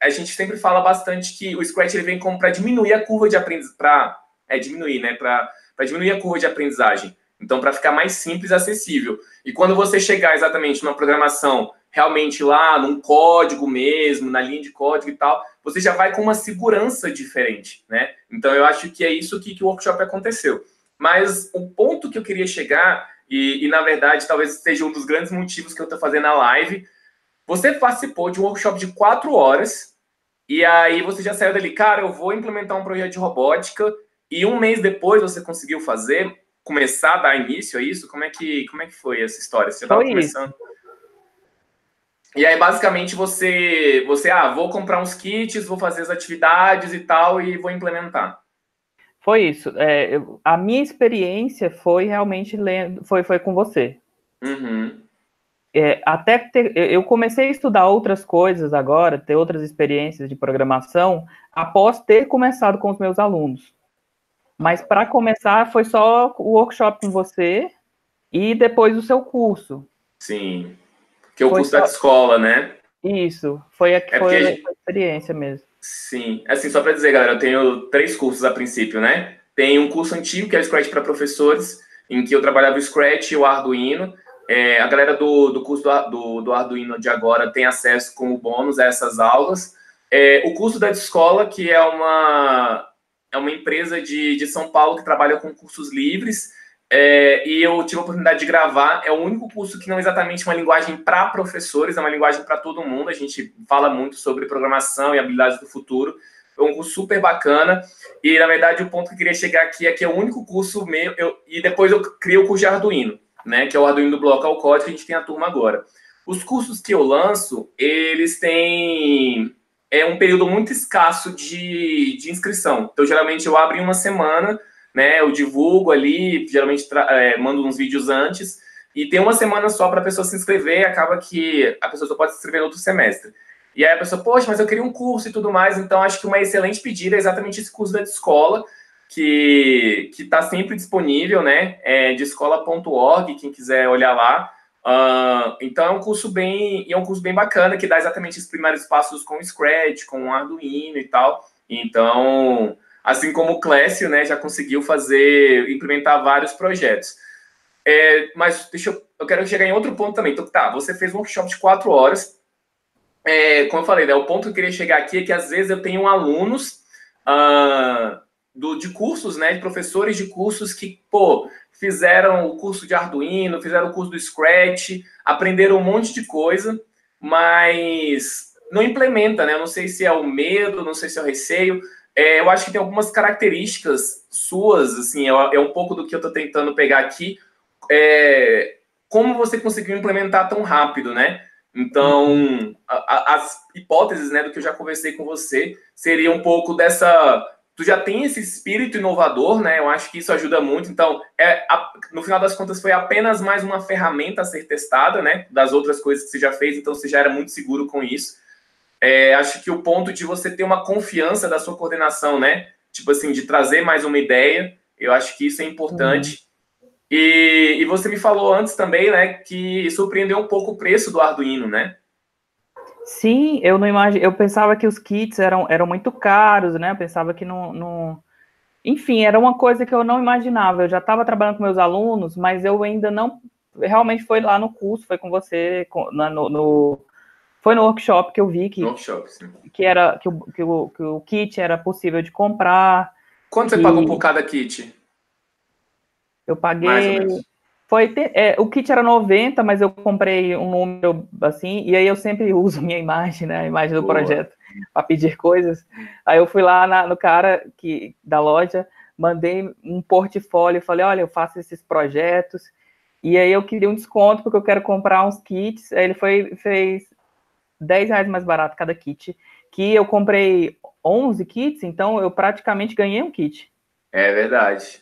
a gente sempre fala bastante que o Scratch ele vem como para diminuir a curva de aprendizagem, para diminuir a curva de aprendizagem. Então, para ficar mais simples e acessível. E quando você chegar exatamente numa programação, realmente lá, num código mesmo, na linha de código e tal, você já vai com uma segurança diferente, né? Então, eu acho que é isso que o workshop aconteceu. Mas o ponto que eu queria chegar, na verdade, talvez seja um dos grandes motivos que eu estou fazendo a live, você participou de um workshop de 4 horas, e aí você já saiu dali, cara, eu vou implementar um projeto de robótica, e um mês depois você conseguiu começar a dar início a isso? Como é que foi essa história? Você já estava começando? E aí, basicamente, você vou comprar uns kits, vou fazer as atividades e tal, e vou implementar. Foi isso. A minha experiência foi realmente foi com você. Uhum. Eu comecei a estudar outras coisas agora, ter outras experiências de programação, após ter começado com os meus alunos. Mas para começar, foi só o workshop com você e depois o seu curso. Sim. Que é o curso da escola, né? Isso, foi a experiência mesmo. Sim. Assim, só para dizer, galera, eu tenho 3 cursos a princípio, né? Tem um curso antigo, que é o Scratch para professores, em que eu trabalhava o Scratch e o Arduino. A galera do curso do Arduino de agora tem acesso como bônus a essas aulas. O curso da escola, que é uma empresa de São Paulo que trabalha com cursos livres, e eu tive a oportunidade de gravar. É o único curso que não é exatamente uma linguagem para professores, é uma linguagem para todo mundo. A gente fala muito sobre programação e habilidades do futuro. É um curso super bacana. E, na verdade, o ponto que eu queria chegar aqui é que é o único curso meu. E depois eu criei o curso de Arduino, né, que é o Arduino do Bloco ao Código, que a gente tem a turma agora. Os cursos que eu lanço, eles têm um período muito escasso de inscrição. Então, geralmente, eu abro em uma semana, né, eu divulgo ali, geralmente mando uns vídeos antes, e tem uma semana só para a pessoa se inscrever, e acaba que a pessoa só pode se inscrever no outro semestre. E aí a pessoa, poxa, mas eu queria um curso e tudo mais, então acho que uma excelente pedida é exatamente esse curso da escola, que está sempre disponível, né, de escola.org, quem quiser olhar lá. Então é um curso bem bacana, que dá exatamente os primeiros passos com o Scratch, com o Arduino e tal. Então, assim como o Clécio, né, já conseguiu implementar vários projetos. Mas eu quero chegar em outro ponto também. Então, tá, você fez um workshop de 4 horas, como eu falei, né, o ponto que eu queria chegar aqui é que às vezes eu tenho alunos de cursos, né, de professores de cursos que, pô, fizeram o curso de Arduino, fizeram o curso do Scratch, aprenderam um monte de coisa, mas não implementa, né? Eu não sei se é o medo, não sei se é o receio. Eu acho que tem algumas características suas, assim, é um pouco do que eu estou tentando pegar aqui. Como você conseguiu implementar tão rápido, né? Então, as hipóteses, né, do que eu já conversei com você, seria um pouco dessa... Tu já tem esse espírito inovador, né? Eu acho que isso ajuda muito. Então, no final das contas, foi apenas mais uma ferramenta a ser testada, né? Das outras coisas que você já fez, então você já era muito seguro com isso. Acho que o ponto de você ter uma confiança da sua coordenação, né? Tipo assim, de trazer mais uma ideia, eu acho que isso é importante. E você me falou antes também, né, que surpreendeu um pouco o preço do Arduino, né? Sim, eu não imagino. Eu pensava que os kits eram muito caros, né? Eu pensava que não... Enfim, era uma coisa que eu não imaginava. Eu já estava trabalhando com meus alunos, mas eu ainda não... Realmente foi lá no curso, foi com você, foi no workshop que eu vi que o kit era possível de comprar. Quanto você pagou por cada kit? Eu paguei... Mais ou menos. o kit era 90, mas eu comprei um número assim, e aí eu sempre uso minha imagem, né? A imagem do projeto, para pedir coisas. Aí eu fui lá no cara da loja, mandei um portfólio, falei, olha, eu faço esses projetos, e aí eu queria um desconto, porque eu quero comprar uns kits. Aí ele fez R$10 mais barato cada kit, que eu comprei 11 kits, então eu praticamente ganhei um kit. É verdade.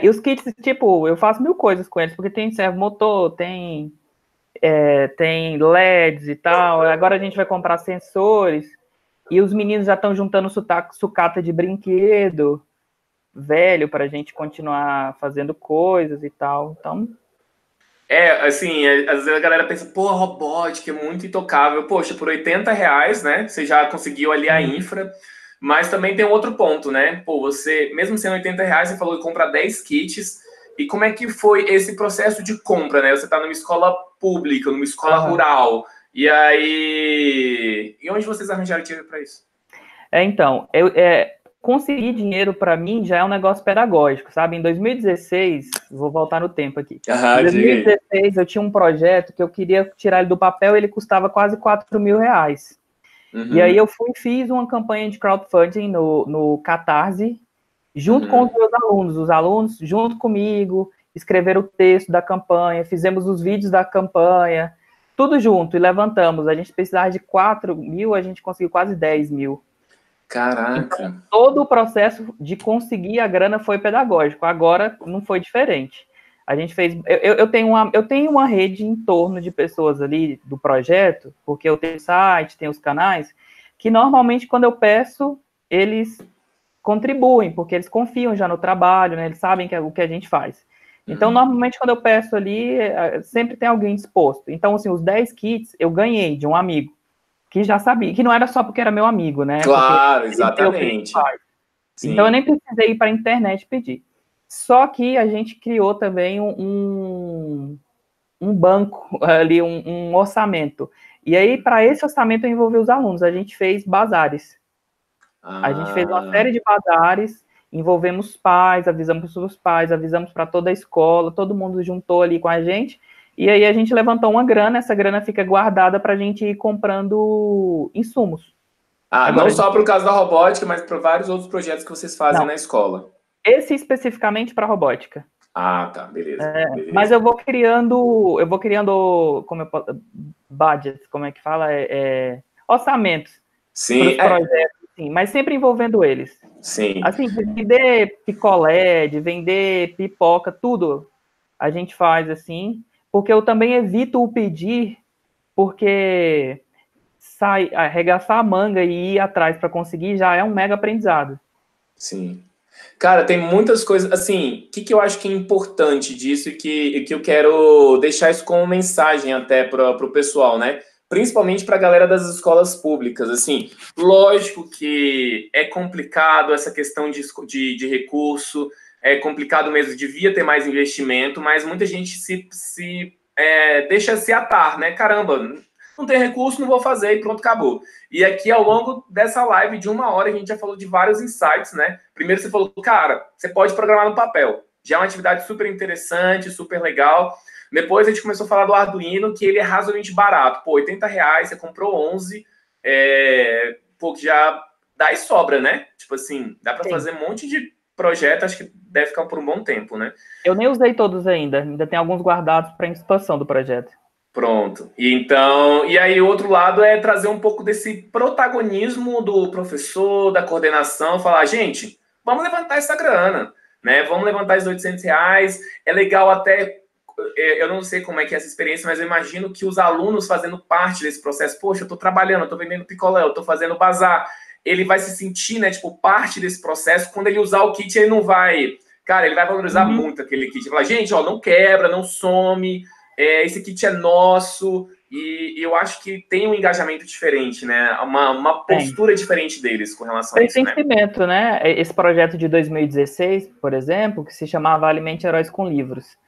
E os kits, tipo, eu faço 1000 coisas com eles, porque tem servomotor, tem LEDs e tal. Agora a gente vai comprar sensores, e os meninos já estão juntando sucata de brinquedo velho para a gente continuar fazendo coisas e tal. Então, assim, às vezes a galera pensa, pô, a robótica é muito intocável. Poxa, por R$80, né? Você já conseguiu ali a infra. Mas também tem outro ponto, né? Pô, você, mesmo sendo R$80, você falou que compra 10 kits. E como é que foi esse processo de compra, né? Você está numa escola pública, numa escola rural. E aí... E onde vocês arranjaram dinheiro para isso? Então, conseguir dinheiro para mim já é um negócio pedagógico, sabe? Em 2016, vou voltar no tempo aqui. Em 2016, eu tinha um projeto que eu queria tirar ele do papel, ele custava quase R$4.000. E aí eu fiz uma campanha de crowdfunding no Catarse, junto com os meus alunos. Os alunos, junto comigo, escreveram o texto da campanha, fizemos os vídeos da campanha, tudo junto, e levantamos. A gente precisava de 4.000, a gente conseguiu quase 10.000. Caraca. Então, todo o processo de conseguir a grana foi pedagógico. Agora não foi diferente. A gente fez. Eu tenho uma rede em torno de pessoas ali do projeto, porque eu tenho site, tenho os canais, que normalmente, quando eu peço, eles contribuem, porque eles confiam já no trabalho, né? Eles sabem o que a gente faz. Então, normalmente, quando eu peço ali, sempre tem alguém disposto. Então, assim, os 10 kits eu ganhei de um amigo que já sabia, que não era só porque era meu amigo, né? Claro, Porque exatamente. Então eu nem precisei ir para a internet pedir. Só que a gente criou também um banco ali, um orçamento. E aí, para esse orçamento, eu envolvi os alunos. A gente fez bazares. A gente fez uma série de bazares, envolvemos pais, avisamos para os pais, avisamos para toda a escola, todo mundo juntou ali com a gente. E aí a gente levantou uma grana, essa grana fica guardada para a gente ir comprando insumos. Não só para o caso da robótica, mas para vários outros projetos que vocês fazem na escola. Esse especificamente para robótica. Tá, beleza, beleza. Mas eu vou criando, budgets, como é que fala? Orçamentos. Sim. Para os projetos, sim, mas sempre envolvendo eles. Sim. Assim, de vender picolé, de vender pipoca, tudo a gente faz assim, porque eu também evito o pedir, porque arregaçar a manga e ir atrás para conseguir já é um mega aprendizado. Sim. Cara, tem muitas coisas, assim, o que eu acho que é importante disso e que eu quero deixar isso como mensagem até para o pessoal, né? Principalmente para a galera das escolas públicas, assim, lógico que é complicado essa questão de recurso, é complicado mesmo, devia ter mais investimento, mas muita gente deixa se atar, né? Caramba, Não tem recurso, não vou fazer e pronto, acabou. E aqui, ao longo dessa live de 1 hora, a gente já falou de vários insights, né? Primeiro você falou, cara, você pode programar no papel. Já é uma atividade super interessante, super legal. Depois a gente começou a falar do Arduino, que ele é razoavelmente barato. Pô, R$ 80, você comprou 11, pô, já dá e sobra, né? Tipo assim, dá para fazer um monte de projeto, acho que deve ficar por um bom tempo, né? Eu nem usei todos ainda tem alguns guardados para expansão do projeto. Pronto. E aí o outro lado é trazer um pouco desse protagonismo do professor, da coordenação, falar, gente, vamos levantar essa grana, né? Vamos levantar esses R$ 800. É legal até, eu não sei como é que é essa experiência, mas eu imagino que os alunos fazendo parte desse processo, poxa, eu estou trabalhando, eu estou vendendo picolé, eu estou fazendo bazar, ele vai se sentir, né, tipo, parte desse processo. Quando ele usar o kit, ele não vai... Cara, ele vai valorizar muito aquele kit. Ele vai falar, gente, ó, não quebra, não some, esse kit é nosso, e eu acho que tem um engajamento diferente, né? Uma postura diferente deles com relação a isso, né? Pertencimento, né? Esse projeto de 2016, por exemplo, que se chamava Alimente Heróis com Livros.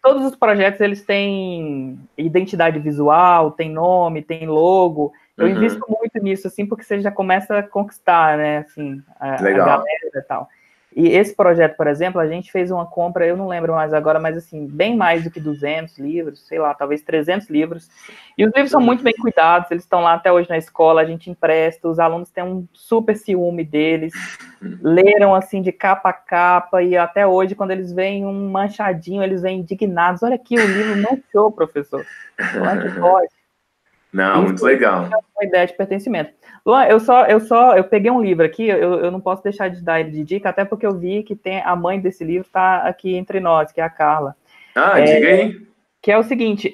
Todos os projetos, eles têm identidade visual, tem nome, tem logo. Eu invisto muito nisso, assim, porque você já começa a conquistar, né, assim, a galera e tal. E esse projeto, por exemplo, a gente fez uma compra, eu não lembro mais agora, mas assim, bem mais do que 200 livros, sei lá, talvez 300 livros. E os livros são muito bem cuidados, eles estão lá até hoje na escola, a gente empresta, os alunos têm um super ciúme deles, leram assim de capa a capa, e até hoje, quando eles veem um manchadinho, eles vêm indignados. Olha aqui, o livro manchou, professor. Como é que pode? Não, isso muito legal. É uma ideia de pertencimento. Luan, eu peguei um livro aqui, eu não posso deixar de dar ele de dica, até porque eu vi que tem a mãe desse livro está aqui entre nós, que é a Carla. Diga aí. Que é o seguinte,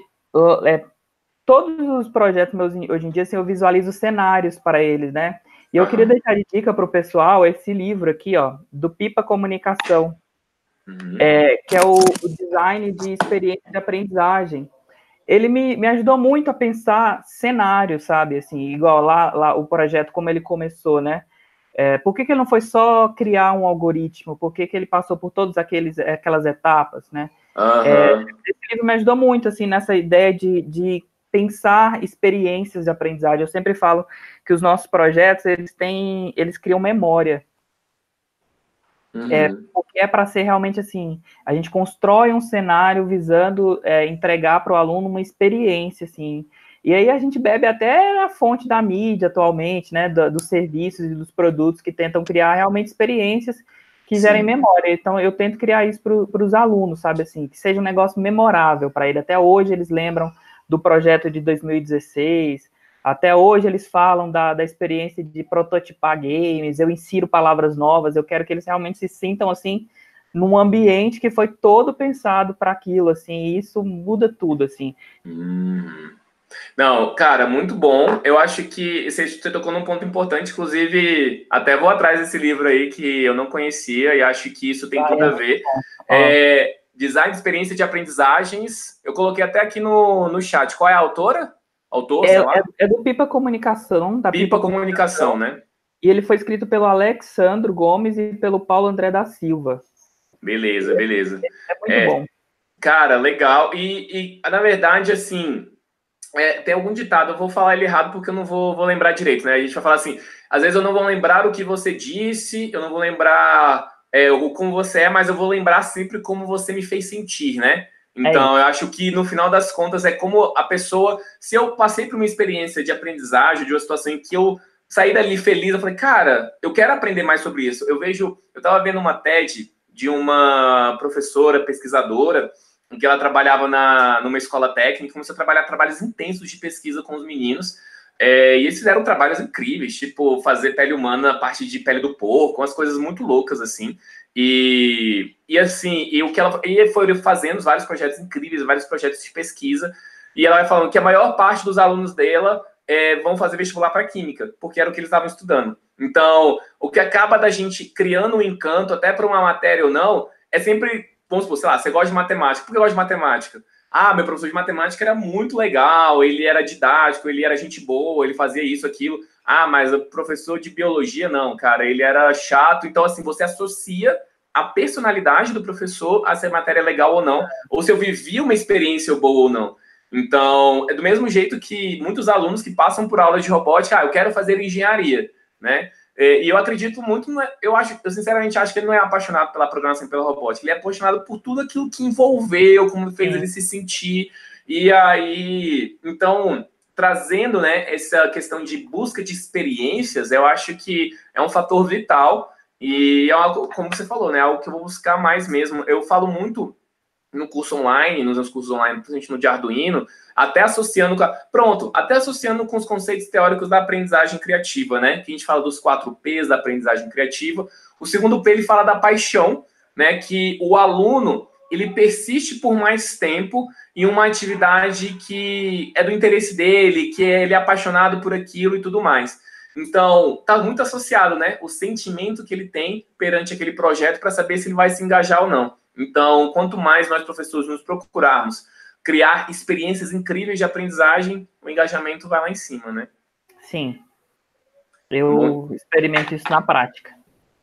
todos os projetos meus hoje em dia, assim, eu visualizo cenários para eles, né? E eu queria deixar de dica para o pessoal esse livro aqui, ó, do Pipa Comunicação, que é o design de experiência de aprendizagem. Ele me ajudou muito a pensar cenários, sabe, assim, igual lá o projeto, como ele começou, né, por que ele não foi só criar um algoritmo, por que ele passou por todas aquelas etapas, né, esse livro me ajudou muito, assim, nessa ideia de pensar experiências de aprendizagem. Eu sempre falo que os nossos projetos, eles criam memória, porque é para ser realmente assim, a gente constrói um cenário visando entregar para o aluno uma experiência, assim, e aí a gente bebe até a fonte da mídia atualmente, né, dos serviços e dos produtos que tentam criar realmente experiências que gerem memória. Então eu tento criar isso para os alunos, sabe, assim, que seja um negócio memorável para ele. Até hoje eles lembram do projeto de 2016, até hoje eles falam da experiência de prototipar games, eu insiro palavras novas, eu quero que eles realmente se sintam, assim, num ambiente que foi todo pensado para aquilo, assim, e isso muda tudo, assim. Não, cara, muito bom. Eu acho que você tocou num ponto importante, inclusive, até vou atrás desse livro aí que eu não conhecia e acho que isso tem tudo a ver. Design de experiência de aprendizagens. Eu coloquei até aqui no chat. Qual é a autora? Sei lá? É do Pipa Comunicação. Da Pipa Comunicação, né? E ele foi escrito pelo Alexandro Gomes e pelo Paulo André da Silva. Beleza. É muito bom. Cara, legal. E na verdade, assim, tem algum ditado, eu vou falar ele errado porque eu não vou lembrar direito, né? A gente vai falar assim, às vezes eu não vou lembrar o que você disse, eu não vou lembrar como você é, mas eu vou lembrar sempre como você me fez sentir, né? Então, eu acho que no final das contas é como a pessoa, se eu passei por uma experiência de aprendizagem, de uma situação em que eu saí dali feliz, eu falei, cara, eu quero aprender mais sobre isso. Eu tava vendo uma TED de uma professora pesquisadora, em que ela trabalhava numa escola técnica, começou a trabalhar trabalhos intensos de pesquisa com os meninos, e eles fizeram trabalhos incríveis, tipo fazer pele humana a partir de pele do porco, umas coisas muito loucas, assim, e o que ela foi fazendo vários projetos incríveis, vários projetos de pesquisa, e ela vai falando que a maior parte dos alunos dela vão fazer vestibular para química, porque era o que eles estavam estudando. Então, o que acaba da gente criando um encanto, até para uma matéria ou não, é sempre, vamos supor, sei lá, você gosta de matemática. Por que gosta de matemática? Meu professor de matemática era muito legal, ele era didático, ele era gente boa, ele fazia isso, aquilo. Mas o professor de biologia, não, cara, ele era chato. Então, assim, você associa a personalidade do professor a se a matéria é legal ou não, ou se eu vivi uma experiência boa ou não. Então, é do mesmo jeito que muitos alunos que passam por aula de robótica, eu quero fazer engenharia, né? E eu acredito muito, eu sinceramente acho que ele não é apaixonado pela programação e pela robótica, ele é apaixonado por tudo aquilo que envolveu, como fez ele se sentir, e aí, então, trazendo, né, essa questão de busca de experiências, eu acho que é um fator vital, e é algo, como você falou, né, algo que eu vou buscar mais mesmo. Eu falo muito no curso online, nos meus cursos online, principalmente no de Arduino, até associando com os conceitos teóricos da aprendizagem criativa, né? Que a gente fala dos 4 P's da aprendizagem criativa. O segundo P, ele fala da paixão, né? Que o aluno, ele persiste por mais tempo em uma atividade que é do interesse dele, que ele é apaixonado por aquilo e tudo mais. Então, tá muito associado, né? O sentimento que ele tem perante aquele projeto para saber se ele vai se engajar ou não. Então, quanto mais nós, professores, nos procurarmos criar experiências incríveis de aprendizagem, o engajamento vai lá em cima, né? Sim. Eu experimento isso na prática.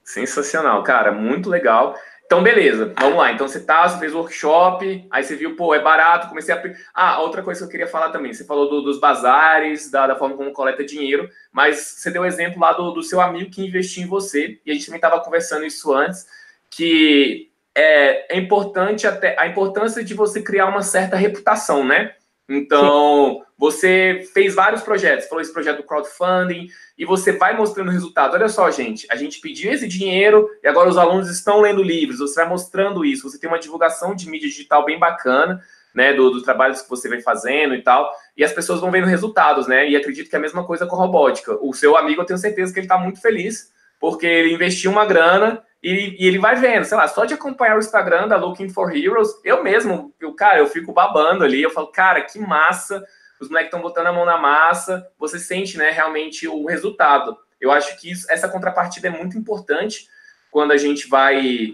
Sensacional, cara. Muito legal. Então, beleza. Vamos lá. Então, você fez o workshop, aí você viu, pô, é barato, comecei a... outra coisa que eu queria falar também. Você falou dos bazares, da forma como coleta dinheiro, mas você deu o exemplo lá do seu amigo que investiu em você, e a gente também estava conversando isso antes, que é importante a importância de você criar uma certa reputação, né? Então, você fez vários projetos, falou esse projeto do crowdfunding, e você vai mostrando o resultado. Olha só, gente, a gente pediu esse dinheiro e agora os alunos estão lendo livros. Você vai mostrando isso, você tem uma divulgação de mídia digital bem bacana, né, dos trabalhos que você vem fazendo e tal, e as pessoas vão vendo resultados, né? E acredito que é a mesma coisa com a robótica. O seu amigo, eu tenho certeza que ele está muito feliz, porque ele investiu uma grana e ele vai vendo, sei lá, só de acompanhar o Instagram da Looking for Heroes, eu mesmo, eu fico babando ali, eu falo, cara, que massa, os moleques estão botando a mão na massa, você sente, né, realmente o resultado. Eu acho que essa contrapartida é muito importante quando a gente vai,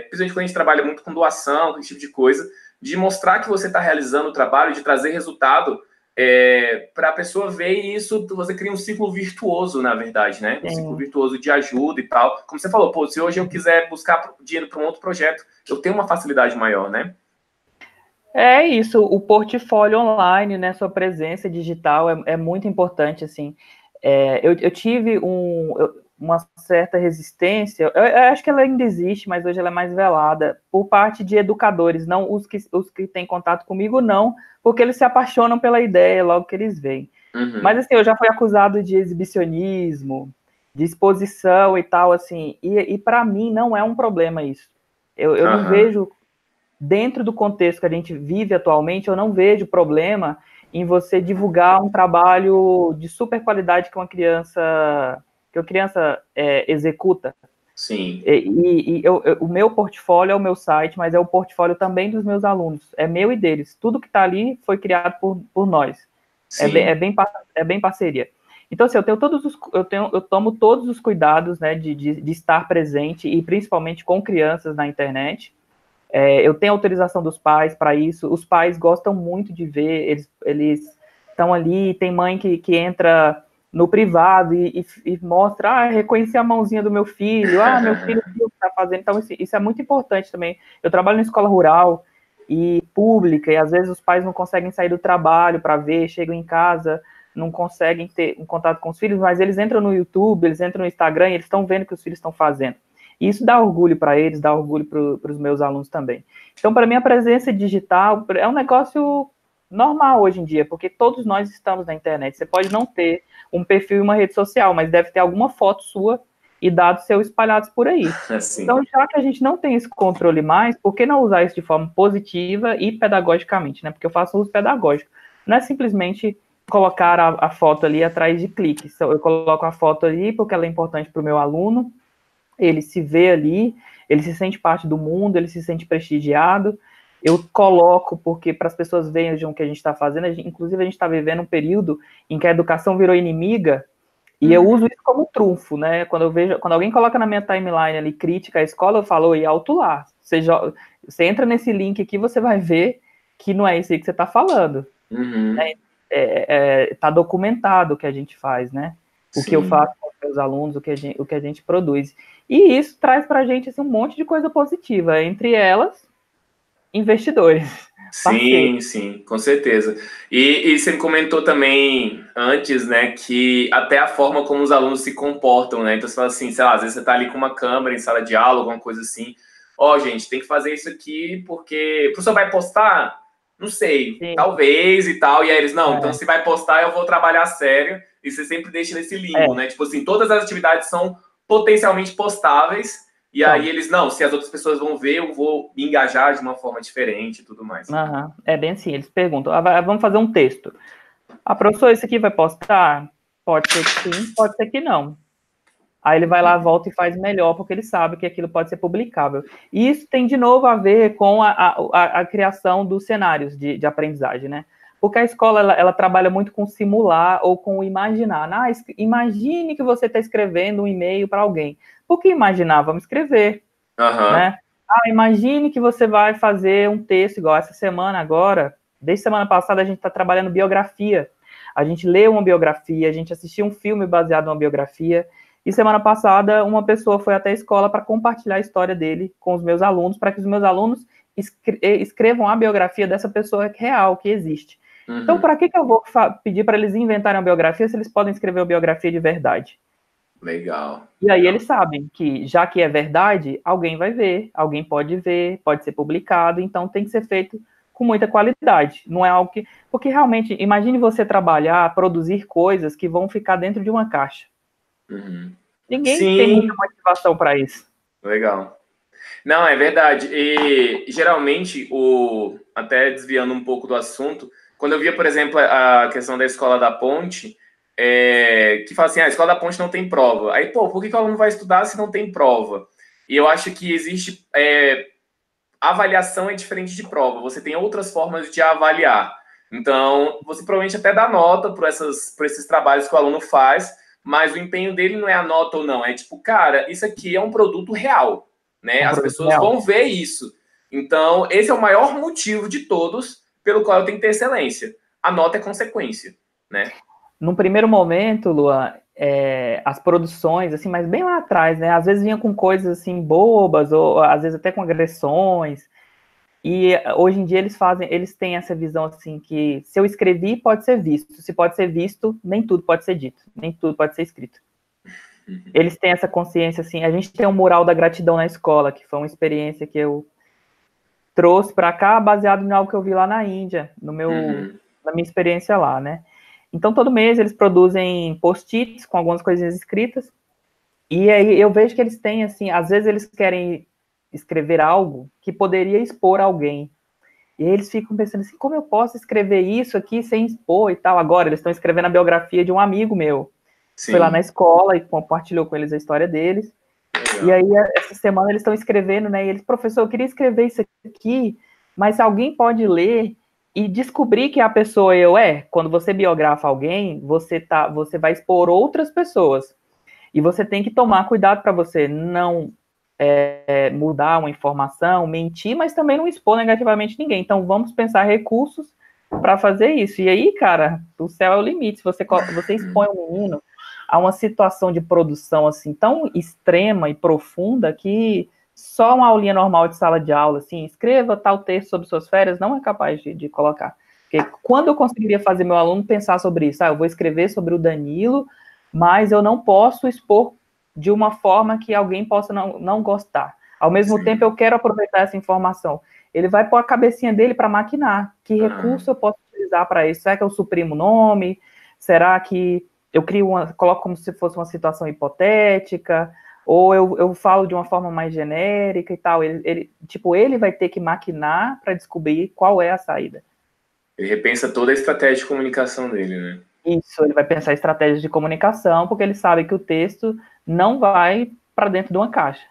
principalmente quando a gente trabalha muito com doação, com esse tipo de coisa, de mostrar que você está realizando o trabalho, de trazer resultado, para a pessoa ver isso, você cria um ciclo virtuoso, na verdade, né? Um ciclo virtuoso de ajuda e tal. Como você falou, pô, se hoje eu quiser buscar dinheiro para um outro projeto, eu tenho uma facilidade maior, né? É isso, o portfólio online, né, sua presença digital é muito importante, assim. Eu tive uma certa resistência, eu acho que ela ainda existe, mas hoje ela é mais velada, por parte de educadores, não os que têm contato comigo, não, porque eles se apaixonam pela ideia logo que eles veem. Uhum. Mas, assim, eu já fui acusado de exibicionismo, de exposição e tal, assim, e para mim não é um problema isso. Eu não vejo, dentro do contexto que a gente vive atualmente, eu não vejo problema em você divulgar um trabalho de super qualidade que uma criança executa. Sim. O meu portfólio é o meu site, mas é o portfólio também dos meus alunos. É meu e deles. Tudo que está ali foi criado por nós. É bem parceria. Então, assim, eu tomo todos os cuidados, né, de estar presente, e principalmente com crianças na internet. Eu tenho autorização dos pais para isso. Os pais gostam muito de ver, eles estão ali. Tem mãe que entra no privado e mostra, reconheci a mãozinha do meu filho, meu filho viu o que está fazendo. Então, isso é muito importante também. Eu trabalho em escola rural e pública, e às vezes os pais não conseguem sair do trabalho para ver, chegam em casa, não conseguem ter um contato com os filhos, mas eles entram no YouTube, eles entram no Instagram e eles estão vendo o que os filhos estão fazendo. E isso dá orgulho para eles, dá orgulho para os meus alunos também. Então, para mim, a presença digital é um negócio normal hoje em dia, porque todos nós estamos na internet. Você pode não ter um perfil em uma rede social, mas deve ter alguma foto sua e dados seus espalhados por aí. Assim. Então, já que a gente não tem esse controle mais, por que não usar isso de forma positiva e pedagogicamente, né? Porque eu faço uso pedagógico. Não é simplesmente colocar a foto ali atrás de cliques. Eu coloco a foto ali porque ela é importante para o meu aluno, ele se vê ali, ele se sente parte do mundo, ele se sente prestigiado. Eu coloco porque para as pessoas vejam o que a gente está fazendo. Inclusive, a gente está vivendo um período em que a educação virou inimiga, e eu uso isso como trunfo, né? Quando alguém coloca na minha timeline ali crítica à escola, eu falo, oi, alto lá. Você entra nesse link aqui, você vai ver que não é isso aí que você está falando. Né? Tá documentado o que a gente faz, né? O que eu faço com os meus alunos, o que a gente produz. E isso traz para a gente assim, um monte de coisa positiva, entre elas, investidores. parceiro. Sim, sim, com certeza. E você comentou também antes, né, que até a forma como os alunos se comportam, né? Então você fala assim, sei lá, às vezes você tá ali com uma câmera em sala de aula, alguma coisa assim. Ó, gente, tem que fazer isso aqui porque o professor vai postar? Não sei, Sim, talvez e tal. E aí eles, não, então é, se vai postar, eu vou trabalhar sério. E você sempre deixa nesse limbo, é, né? Tipo assim, todas as atividades são potencialmente postáveis. E aí então, eles, não, se as outras pessoas vão ver, eu vou me engajar de uma forma diferente e tudo mais. aham, é bem assim, eles perguntam, vamos fazer um texto. Ah, professor, isso aqui vai postar? Pode ser que sim, pode ser que não. Aí ele vai lá, volta e faz melhor, porque ele sabe que aquilo pode ser publicável. E isso tem de novo a ver com a criação dos cenários de aprendizagem, né? Porque a escola ela trabalha muito com simular ou com imaginar. Ah, imagine que você está escrevendo um e-mail para alguém. Por que imaginar? Vamos escrever, Aham. né? Ah, imagine que você vai fazer um texto igual essa semana agora. Desde semana passada a gente está trabalhando biografia. A gente leu uma biografia, a gente assistiu um filme baseado numa biografia. E semana passada uma pessoa foi até a escola para compartilhar a história dele com os meus alunos, para que os meus alunos escrevam a biografia dessa pessoa real, que existe. Então, Uhum. para que eu vou pedir para eles inventarem uma biografia se eles podem escrever uma biografia de verdade? Legal, E aí legal. eles sabem que, já que é verdade, alguém vai ver, pode ser publicado, então tem que ser feito com muita qualidade. Não é algo que. Porque realmente, imagine você trabalhar, produzir coisas que vão ficar dentro de uma caixa. Uhum. Ninguém tem muita Sim, motivação para isso. legal. Não, é verdade. E geralmente, até desviando um pouco do assunto, quando eu via, por exemplo, a questão da escola da Ponte, que fala assim, a escola da Ponte não tem prova. Aí, pô, por que o aluno vai estudar se não tem prova? E eu acho que existe. Avaliação é diferente de prova. Você tem outras formas de avaliar. Então, você provavelmente até dá nota por esses trabalhos que o aluno faz, mas o empenho dele não é a nota ou não. É tipo, cara, isso aqui é um produto real, né? É um As produto pessoas real. vão ver isso. Então, esse é o maior motivo de todos pelo qual eu tenho que ter excelência. A nota é consequência, né? Num primeiro momento, Luan, as produções, assim, mas bem lá atrás, né? Às vezes vinha com coisas assim bobas, ou às vezes até com agressões. E hoje em dia eles têm essa visão assim que se eu escrevi, pode ser visto. Se pode ser visto, nem tudo pode ser dito, nem tudo pode ser escrito. Eles têm essa consciência assim. A gente tem um mural da gratidão na escola, que foi uma experiência que eu trouxe para cá, baseado em algo que eu vi lá na Índia, Uhum. na minha experiência lá, né? Então todo mês eles produzem post-its com algumas coisinhas escritas. E aí eu vejo que eles têm assim, às vezes eles querem escrever algo que poderia expor alguém. E aí eles ficam pensando assim, como eu posso escrever isso aqui sem expor e tal? Agora, eles estão escrevendo a biografia de um amigo meu, que foi lá na Sim, escola e compartilhou com eles a história deles. E legal. aí, essa semana, eles estão escrevendo, né? E eles, professor, eu queria escrever isso aqui, mas alguém pode ler e descobrir que a pessoa quando você biografa alguém, você vai expor outras pessoas. E você tem que tomar cuidado para você não mudar uma informação, mentir, mas também não expor negativamente ninguém. Então, vamos pensar recursos para fazer isso. E aí, cara, o céu é o limite. Se você expõe um menino a uma situação de produção assim tão extrema e profunda que só uma aulinha normal de sala de aula, assim, escreva tal texto sobre suas férias, não é capaz de colocar. Porque quando eu conseguiria fazer meu aluno pensar sobre isso? Eu vou escrever sobre o Danilo, mas eu não posso expor de uma forma que alguém possa não gostar. Ao mesmo tempo, eu Sim. quero aproveitar essa informação. Ele vai pôr a cabecinha dele para maquinar. Que Ah, recurso eu posso utilizar para isso? Será que eu suprimo o nome? Será que eu coloco como se fosse uma situação hipotética? Ou eu falo de uma forma mais genérica e tal? Ele vai ter que maquinar para descobrir qual é a saída. ele repensa toda a estratégia de comunicação dele, né? Isso, ele vai pensar estratégias de comunicação, porque ele sabe que o texto não vai para dentro de uma caixa.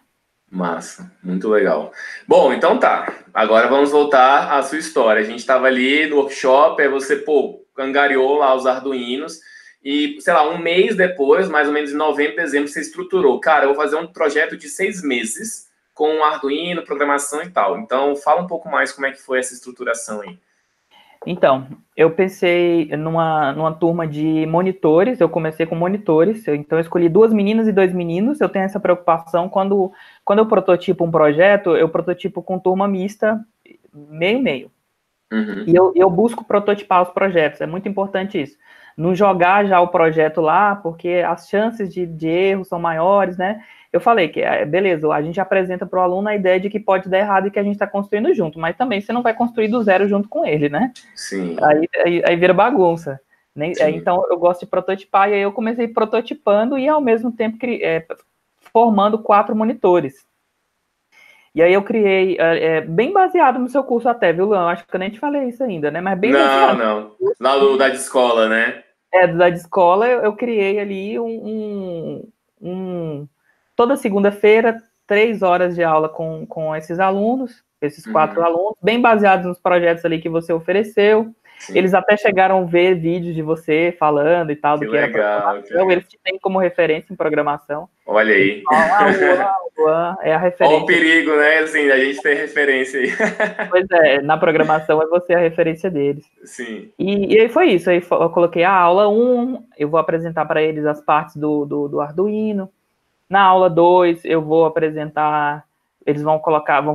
Massa, muito legal. Bom, então tá. Agora vamos voltar à sua história. A gente estava ali no workshop, aí você, pô, angariou lá os Arduinos e, sei lá, um mês depois, mais ou menos em novembro, dezembro, você estruturou. Cara, eu vou fazer um projeto de 6 meses com um Arduino, programação e tal. Então, fala um pouco mais como é que foi essa estruturação aí. Então, eu pensei numa turma de monitores, eu comecei com monitores, então eu escolhi 2 meninas e 2 meninos, eu tenho essa preocupação quando eu prototipo um projeto, eu prototipo com turma mista, meio-meio. E eu busco prototipar os projetos, é muito importante isso. Não jogar já o projeto lá, porque as chances de erro são maiores, né? Eu falei que, beleza, a gente apresenta para o aluno a ideia de que pode dar errado e que a gente está construindo junto, mas também você não vai construir do zero junto com ele, né? Sim. Aí vira bagunça. Né? Sim. Então, eu gosto de prototipar, e aí eu comecei prototipando e, ao mesmo tempo, formando 4 monitores. E aí eu criei, bem baseado no seu curso até, viu, Luan? Acho que eu nem te falei isso ainda, né? Mas bem baseado. Não. Lá do da escola, né? Da escola, eu criei ali toda segunda-feira, 3 horas de aula com esses alunos, esses 4 alunos, bem baseados nos projetos ali que você ofereceu. Sim. Eles até chegaram a ver vídeos de você falando e tal, do que era programação. Eles te têm como referência em programação. Olha aí. O Luan é a referência. Olha o perigo, né? Assim, a gente tem referência aí. Pois é, na programação é você a referência deles. Sim. E aí foi isso. Aí eu coloquei a aula 1, eu vou apresentar para eles as partes do Arduino. Na aula 2, eu vou apresentar, eles vão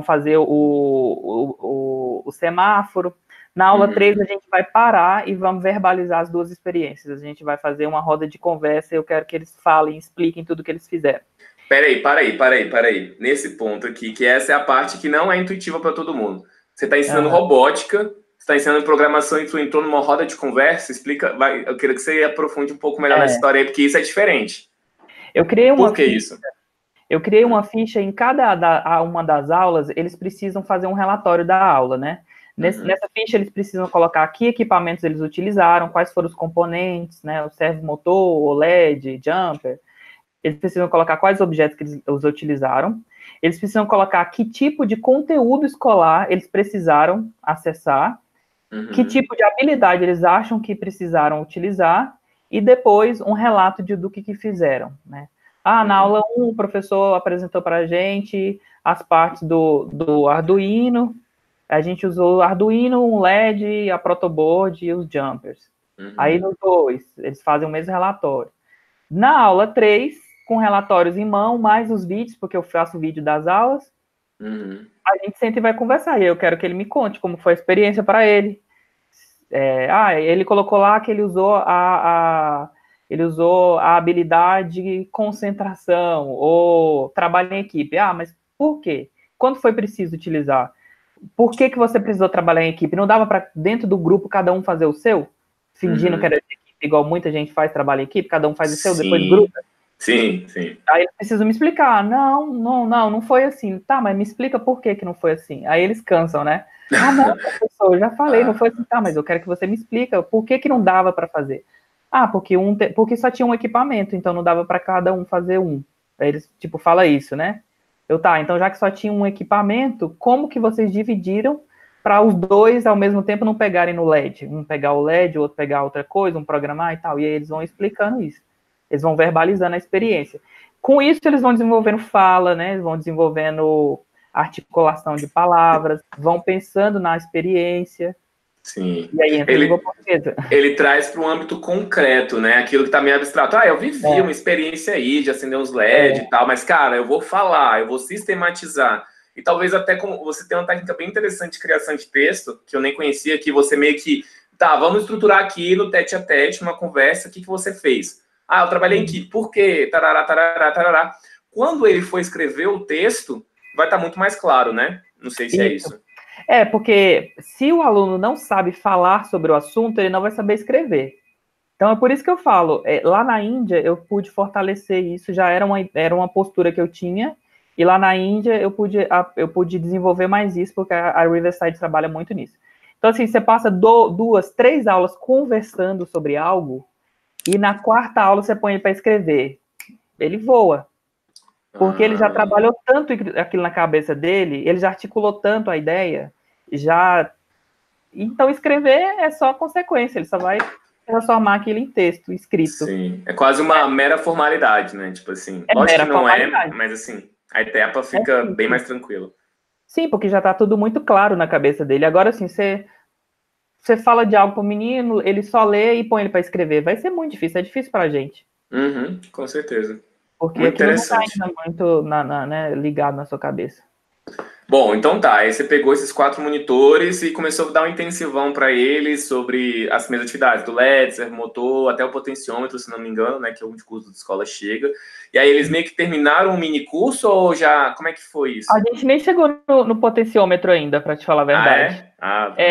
fazer o semáforo. Na aula 3, a gente vai parar e vamos verbalizar as 2 experiências. A gente vai fazer uma roda de conversa e eu quero que eles falem, expliquem tudo que eles fizeram. Para aí. Nesse ponto aqui, que essa é a parte que não é intuitiva para todo mundo. Você está ensinando robótica, você está ensinando programação e tu entrou numa roda de conversa, explica, eu queria que você aprofunde um pouco melhor nessa história aí, porque isso é diferente. Eu criei uma Por que isso? Eu criei uma ficha em cada uma das aulas, eles precisam fazer um relatório da aula, né? Nessa ficha, eles precisam colocar que equipamentos eles utilizaram, quais foram os componentes, né? O servomotor, o LED, jumper. Eles precisam colocar quais objetos que eles utilizaram. Eles precisam colocar que tipo de conteúdo escolar eles precisaram acessar, que tipo de habilidade eles acham que precisaram utilizar, e depois um relato do que fizeram, né? Na aula 1, o professor apresentou para a gente as partes do Arduino. A gente usou o Arduino, um LED, a protoboard e os jumpers. Aí no 2, eles fazem o mesmo relatório. Na aula 3, com relatórios em mão, mais os vídeos, porque eu faço vídeo das aulas, a gente senta e vai conversar. E eu quero que ele me conte como foi a experiência para ele. Ele colocou lá que ele usou a habilidade concentração ou trabalho em equipe. Mas por quê? Quando foi preciso utilizar? Por que você precisou trabalhar em equipe? Não dava para, dentro do grupo, cada um fazer o seu? Fingindo que era de equipe, igual muita gente faz trabalho em equipe, cada um faz o seu, depois grupa? Sim. Aí eles precisam me explicar. Não foi assim. Tá, mas me explica por que não foi assim. Aí eles cansam, né? Não, professor, eu já falei, não foi assim. Tá, mas eu quero que você me explica por que não dava para fazer. Porque só tinha um equipamento, então não dava para cada um fazer um. Aí eles, fala isso, né? Então já que só tinha um equipamento, como que vocês dividiram para os 2 ao mesmo tempo não pegarem no LED? Um pegar o LED, o outro pegar outra coisa, um programar e tal. E aí eles vão explicando isso. Eles vão verbalizando a experiência. Com isso, eles vão desenvolvendo fala, né? Eles vão desenvolvendo articulação de palavras, vão pensando na experiência. Sim. E aí entra a língua portuguesa. Ele traz para um âmbito concreto, né? Aquilo que está meio abstrato. Eu vivi uma experiência aí de acender uns LED e tal, mas, cara, eu vou falar, eu vou sistematizar. E talvez até como você tem uma técnica bem interessante de criação de texto, que eu nem conhecia, que você meio que... vamos estruturar aqui no tete a tete, uma conversa, o que você fez? Eu trabalhei em equipe, por quê? Tarará, tarará, tarará. Quando ele for escrever o texto, vai estar muito mais claro, né? Não sei se é isso. Porque se o aluno não sabe falar sobre o assunto, ele não vai saber escrever. Então, é por isso que eu falo, lá na Índia, eu pude fortalecer isso, já era uma postura que eu tinha, e lá na Índia, eu pude desenvolver mais isso, porque a Riverside trabalha muito nisso. Então, assim, você passa 2, 3 aulas conversando sobre algo, e na 4ª aula você põe ele para escrever. Ele voa. Porque ele já trabalhou tanto aquilo na cabeça dele, ele já articulou tanto a ideia, Então, escrever é só consequência, ele só vai transformar aquilo em texto, escrito. Sim, é quase uma mera formalidade, né? Lógico que não mas assim, a etapa fica bem mais tranquila. Sim, porque já tá tudo muito claro na cabeça dele. Agora, assim, você fala de algo pro menino, ele só lê e põe ele para escrever. Vai ser muito difícil, é difícil pra gente. Com certeza. Porque muito aquilo interessante. Não tá ainda muito ligado na sua cabeça. Bom, então tá. Aí você pegou esses 4 monitores e começou a dar um intensivão para eles sobre as primeiras atividades, do LED, servomotor, até o potenciômetro, se não me engano, né, que é onde o curso de escola chega. E aí eles meio que terminaram um mini curso ou já... Como é que foi A isso? gente nem chegou no potenciômetro ainda, para te falar a Ah, verdade. é? Ah, tá.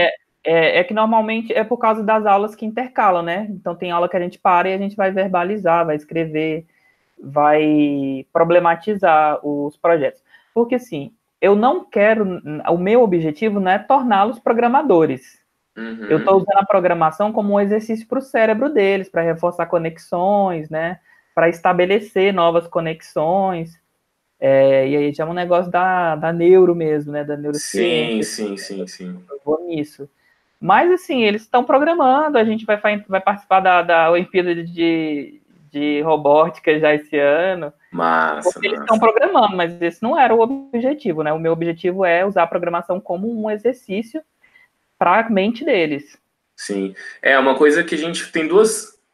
É, é que normalmente é por causa das aulas que intercalam, né? Então tem aula que a gente para e a gente vai verbalizar, vai escrever, vai problematizar os projetos. Porque assim, eu não quero, o meu objetivo não é torná-los programadores. Eu estou Uhum. usando a programação como um exercício para o cérebro deles, para reforçar conexões, né? Para estabelecer novas conexões. E aí já é um negócio da neuro mesmo, né? Da Sim, neurociência. sim, sim, sim. Eu vou nisso. Mas, assim, eles estão programando, a gente vai participar da Olimpíada de Robótica já esse ano, Massa, porque eles estão massa. programando, mas esse não era o objetivo, né? O meu objetivo é usar a programação como um exercício para a mente deles. Sim. É uma coisa que a gente tem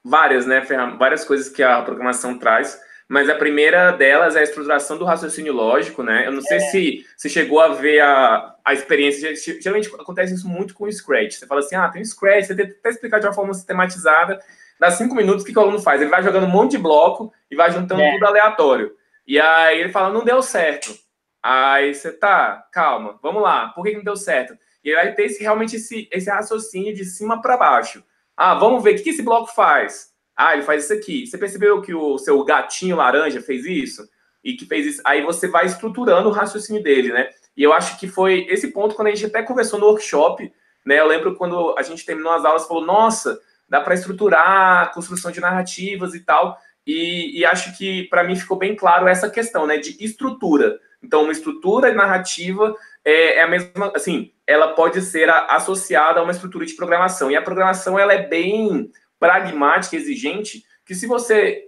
várias, né, várias coisas que a programação traz, mas a primeira delas é a estruturação do raciocínio lógico, né? Eu não sei se você chegou a ver a experiência, geralmente acontece isso muito com o Scratch. Você fala assim, tem um Scratch, você tenta até explicar de uma forma sistematizada, dá 5 minutos, o que o aluno faz? Ele vai jogando um monte de bloco e vai juntando tudo É, aleatório. E aí ele fala, não deu certo. Aí você, tá, calma, vamos lá, por que não deu certo? E vai ter realmente esse raciocínio de cima para baixo. Vamos ver o que esse bloco faz. Ele faz isso aqui. Você percebeu que o seu gatinho laranja fez isso? E que fez isso? Aí você vai estruturando o raciocínio dele, né? E eu acho que foi esse ponto quando a gente até conversou no workshop, né? Eu lembro quando a gente terminou as aulas, falou, nossa, dá para estruturar a construção de narrativas e tal. E acho que para mim ficou bem claro essa questão, né? De estrutura. Então, uma estrutura narrativa é a mesma, assim, ela pode ser associada a uma estrutura de programação. E a programação ela é bem pragmática, exigente, que se você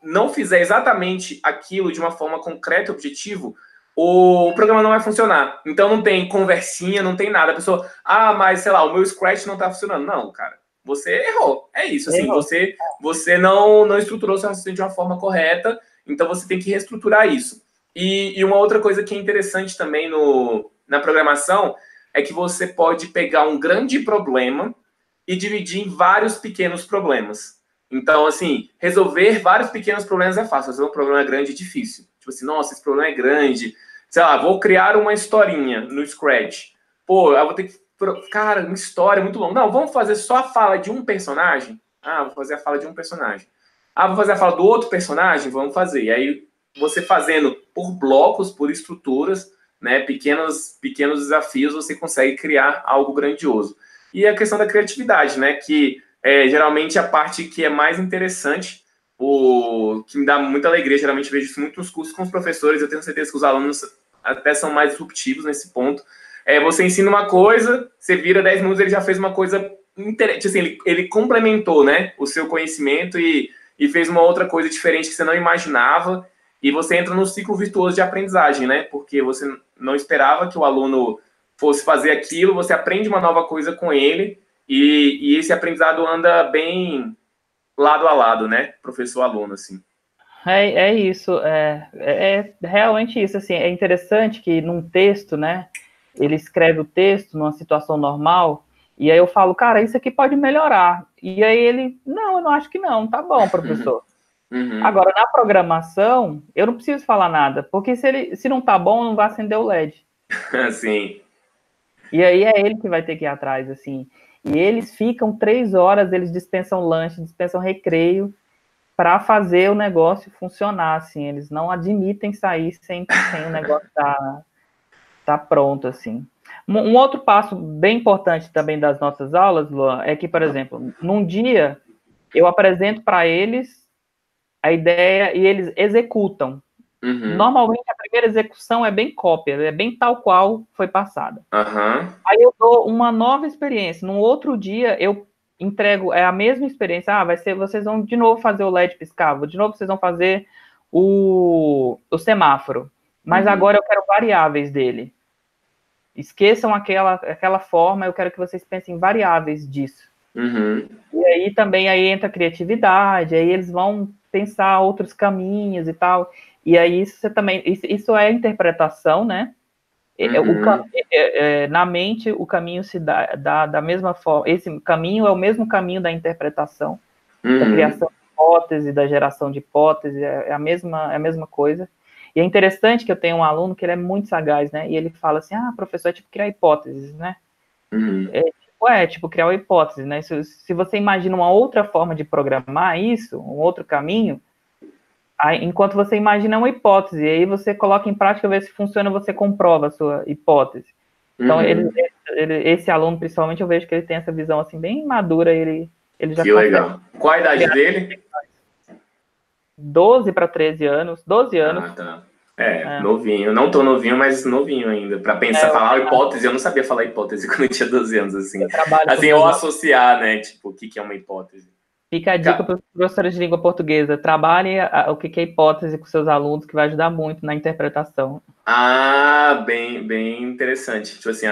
não fizer exatamente aquilo de uma forma concreta e objetivo, o programa não vai funcionar. Então não tem conversinha, não tem nada. A pessoa, mas sei lá, o meu Scratch não está funcionando. Não, cara, você errou. É isso, assim, errou. você não estruturou seu raciocínio de uma forma correta, então você tem que reestruturar isso. E uma outra coisa que é interessante também na programação é que você pode pegar um grande problema e dividir em vários pequenos problemas. Então, assim, resolver vários pequenos problemas é fácil, resolver um problema grande é difícil. Tipo assim, nossa, esse problema é grande. Sei lá, vou criar uma historinha no Scratch. Pô, eu vou ter que. Cara, uma história muito longa. Não, vamos fazer só a fala de um personagem? Vou fazer a fala de um personagem. Vou fazer a fala do outro personagem? Vamos fazer. E aí, você fazendo por blocos, por estruturas, né, pequenos desafios, você consegue criar algo grandioso. E a questão da criatividade, né, que geralmente a parte que é mais interessante, que me dá muita alegria, geralmente vejo isso muito nos cursos com os professores, eu tenho certeza que os alunos até são mais disruptivos nesse ponto. Você ensina uma coisa, você vira 10 minutos, ele já fez uma coisa interessante, assim, ele complementou, né, o seu conhecimento e fez uma outra coisa diferente que você não imaginava, e você entra num ciclo virtuoso de aprendizagem, né? Porque você não esperava que o aluno fosse fazer aquilo, você aprende uma nova coisa com ele, e esse aprendizado anda bem lado a lado, né? Professor-aluno, assim. É isso, é realmente isso, assim, é interessante que num texto, né, ele escreve o texto numa situação normal, e aí eu falo, cara, isso aqui pode melhorar, e aí ele, não, eu não acho que não, tá bom, professor. Uhum. Agora, na programação, eu não preciso falar nada, porque se não tá bom, não vai acender o LED. Sim. E aí é ele que vai ter que ir atrás, assim. E eles ficam 3 horas, eles dispensam lanche, dispensam recreio, para fazer o negócio funcionar, assim. Eles não admitem sair sem o negócio tá pronto, assim. Um outro passo bem importante também das nossas aulas, Luan, é que, por exemplo, num dia eu apresento para eles a ideia e eles executam. Uhum. Normalmente a primeira execução é bem cópia, é bem tal qual foi passada. Aham. Aí eu dou uma nova experiência. No outro dia eu entrego a mesma experiência. Vai ser, vocês vão de novo fazer o LED piscar, de novo vocês vão fazer o semáforo. Mas Uhum. agora eu quero variáveis dele. Esqueçam aquela forma, eu quero que vocês pensem em variáveis disso. Uhum. E aí também aí entra a criatividade, aí eles vão pensar outros caminhos e tal. E aí isso é interpretação, né? Uhum. Na mente, o caminho se dá da mesma forma. Esse caminho é o mesmo caminho da interpretação, da criação de hipótese, da geração de hipótese, é a mesma coisa. E é interessante que eu tenho um aluno que ele é muito sagaz, né? E ele fala assim, professor, é tipo criar hipóteses, né? Uhum. Tipo criar uma hipótese, né? Se você imagina uma outra forma de programar isso, um outro caminho, aí, enquanto você imagina uma hipótese, aí você coloca em prática, vê se funciona, você comprova a sua hipótese. Então, esse aluno, principalmente, eu vejo que ele tem essa visão assim bem madura, ele já Que consegue. legal. Qual a idade dele? 12 para 13 anos, 12 anos. Ah, tá. Novinho. Não tão novinho, mas novinho ainda. Para pensar, falar hipótese, eu não sabia falar hipótese quando eu tinha 12 anos, assim. Eu trabalho com Assim, ou associar, né? Tipo, o que é uma hipótese? Fica a dica para os professores de língua portuguesa. Trabalhe o que é hipótese com seus alunos, que vai ajudar muito na interpretação. Bem interessante. Tipo assim,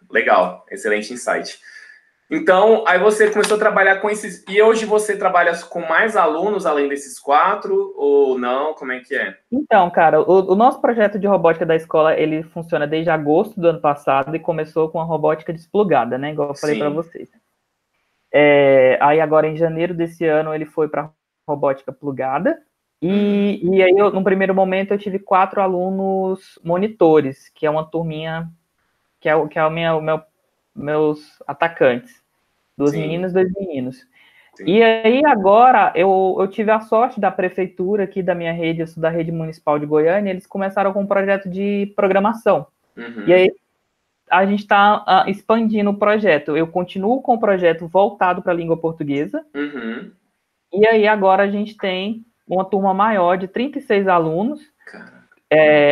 legal. Excelente insight. Então, aí você começou a trabalhar com esses... E hoje você trabalha com mais alunos, além desses 4, ou não? Como é que é? Então, cara, o nosso projeto de robótica da escola, ele funciona desde agosto do ano passado e começou com a robótica desplugada, né? Igual eu falei para vocês. Aí agora, em janeiro desse ano, ele foi para robótica plugada. E aí, no primeiro momento, eu tive 4 alunos monitores, que é uma turminha, que é meus atacantes. 2 meninas e 2 meninos. Sim. E aí, agora, eu tive a sorte da prefeitura aqui da minha rede, eu sou da rede municipal de Goiânia, eles começaram com um projeto de programação. E aí, a gente está expandindo o projeto. Eu continuo com o projeto voltado para a língua portuguesa. E aí, agora, a gente tem uma turma maior de 36 alunos,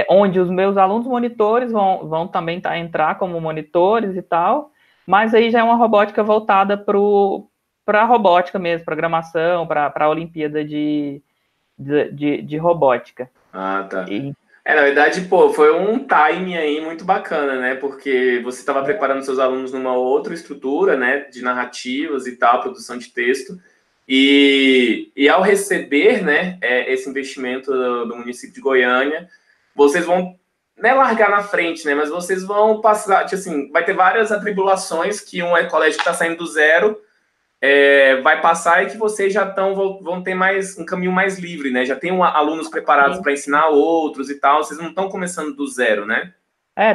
onde os meus alunos monitores vão também entrar como monitores e tal, mas aí já é uma robótica voltada para a robótica mesmo, programação, para a Olimpíada de robótica. Tá. Na verdade, foi um timing aí muito bacana, né? Porque você estava preparando seus alunos numa outra estrutura, né? De narrativas e tal, produção de texto. E ao receber, né, esse investimento do município de Goiânia, vocês vão, não é largar na frente, né? Mas vocês vão passar, tipo assim, vai ter várias atribulações que um colégio que está saindo do zero vai passar e que vocês já vão ter mais um caminho mais livre, né? Já tem alunos preparados para ensinar outros e tal, vocês não estão começando do zero, né?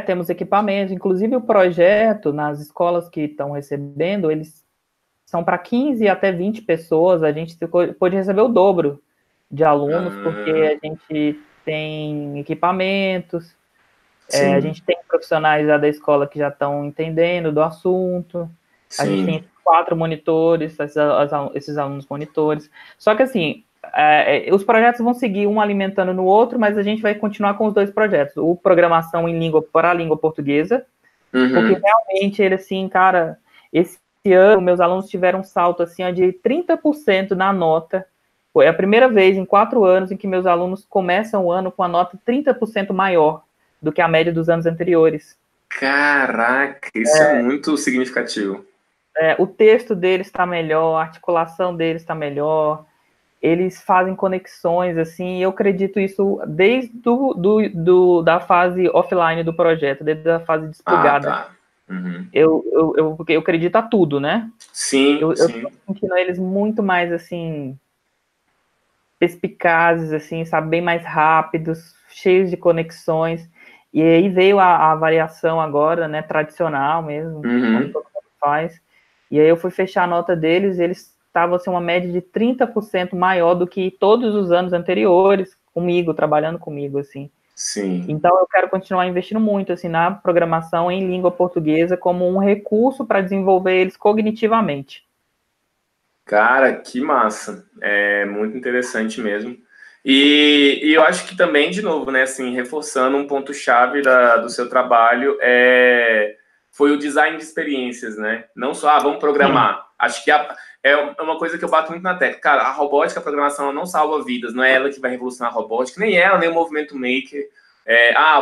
Temos equipamentos, inclusive o projeto nas escolas que estão recebendo, eles são para 15 até 20 pessoas, a gente pode receber o dobro de alunos, porque a gente tem equipamentos, a gente tem profissionais da escola que já estão entendendo do assunto, a gente tem 4 monitores, esses alunos monitores. Só que, assim, os projetos vão seguir um alimentando no outro, mas a gente vai continuar com os 2 projetos. O Programação em Língua para a Língua Portuguesa, porque realmente ele, assim, cara, esse ano meus alunos tiveram um salto, assim, de 30% na nota. Foi a primeira vez em 4 anos em que meus alunos começam o ano com a nota 30% maior do que a média dos anos anteriores. Caraca, isso é muito significativo. O texto deles está melhor, a articulação deles está melhor, eles fazem conexões, assim, e eu acredito isso desde da fase offline do projeto, desde a fase desplugada. Tá. Eu acredito a tudo, né? Sim. Eu tô sentindo eles muito mais, assim, perspicazes, assim, sabe, bem mais rápidos, cheios de conexões. E aí veio a variação agora, né, tradicional mesmo, como todo mundo faz. E aí eu fui fechar a nota deles, eles estavam, assim, uma média de 30% maior do que todos os anos anteriores, trabalhando comigo, assim. Sim. Então eu quero continuar investindo muito, assim, na programação em língua portuguesa como um recurso para desenvolver eles cognitivamente. Cara, que massa. É muito interessante mesmo. E eu acho que também, de novo, né, assim, reforçando um ponto-chave do seu trabalho, foi o design de experiências, né? Não só, vamos programar. Acho que é uma coisa que eu bato muito na tecla. Cara, a robótica, a programação, ela não salva vidas. Não é ela que vai revolucionar a robótica, nem ela, nem o movimento maker.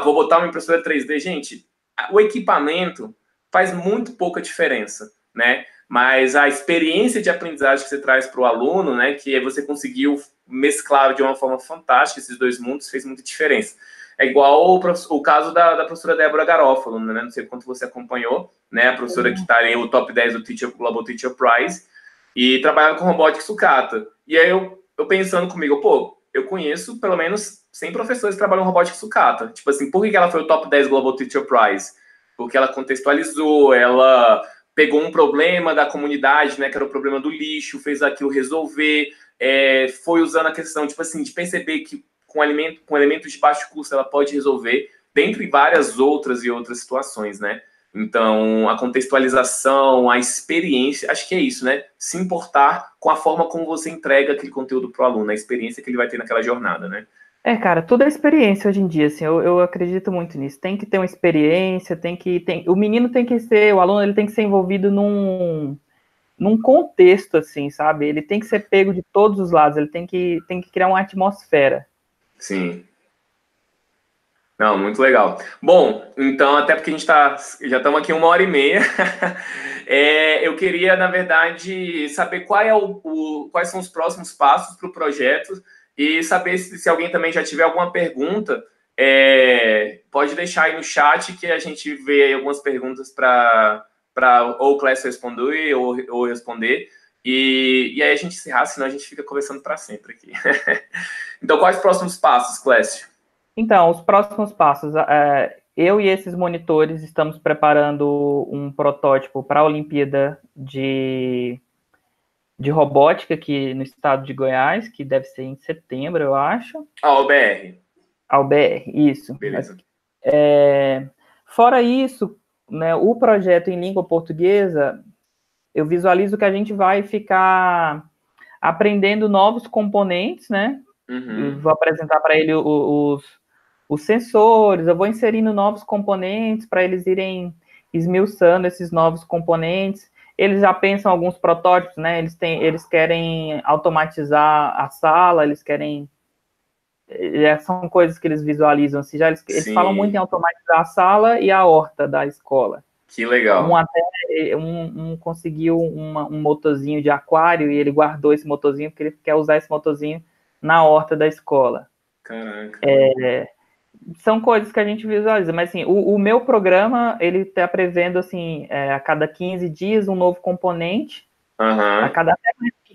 Vou botar uma impressora 3D. Gente, o equipamento faz muito pouca diferença, né? Mas a experiência de aprendizagem que você traz para o aluno, né, que você conseguiu mesclar de uma forma fantástica esses 2 mundos, fez muita diferença. É igual o caso da professora Débora Garófalo, né? Não sei quanto você acompanhou, né? A professora que está em o top 10 do Global Teacher Prize e trabalhava com robótica sucata. E aí eu pensando comigo, pô, eu conheço pelo menos 100 professores que trabalham em robótica sucata. Tipo assim, por que ela foi o top 10 Global Teacher Prize? Porque ela contextualizou, ela pegou um problema da comunidade, né, que era o problema do lixo, fez aquilo resolver, foi usando a questão, tipo assim, de perceber que com elementos de baixo custo ela pode resolver, dentre várias outras situações, né? Então, a contextualização, a experiência, acho que é isso, né? Se importar com a forma como você entrega aquele conteúdo para o aluno, a experiência que ele vai ter naquela jornada, né? Cara, tudo é experiência hoje em dia, assim, eu acredito muito nisso. Tem que ter uma experiência, o menino tem que ser, o aluno ele tem que ser envolvido num contexto, assim, sabe? Ele tem que ser pego de todos os lados, ele tem que criar uma atmosfera. Sim. Não, muito legal. Bom, então, até porque a gente já estamos aqui 1h30, eu queria, na verdade, saber quais são os próximos passos para o projeto e saber se alguém também já tiver alguma pergunta, pode deixar aí no chat que a gente vê aí algumas perguntas para ou o Clécio responder ou responder. E aí a gente encerrar, senão a gente fica conversando para sempre aqui. Então, quais os próximos passos, Clécio? Então, os próximos passos. Eu e esses monitores estamos preparando um protótipo para a Olimpíada de robótica aqui no estado de Goiás, que deve ser em setembro, eu acho. A OBR. A OBR, isso. Beleza. Fora isso, né, o projeto em língua portuguesa, eu visualizo que a gente vai ficar aprendendo novos componentes, né? Uhum. Vou apresentar para ele os sensores, eu vou inserindo novos componentes para eles irem esmiuçando esses novos componentes. Eles já pensam alguns protótipos, né? Eles querem automatizar a sala, eles querem... são coisas que eles visualizam. Assim, eles falam muito em automatizar a sala e a horta da escola. Que legal. Um conseguiu um motorzinho de aquário e ele guardou esse motorzinho porque ele quer usar esse motorzinho na horta da escola. Caraca. São coisas que a gente visualiza, mas assim, o meu programa, ele está prevendo assim, a cada 15 dias um novo componente, a cada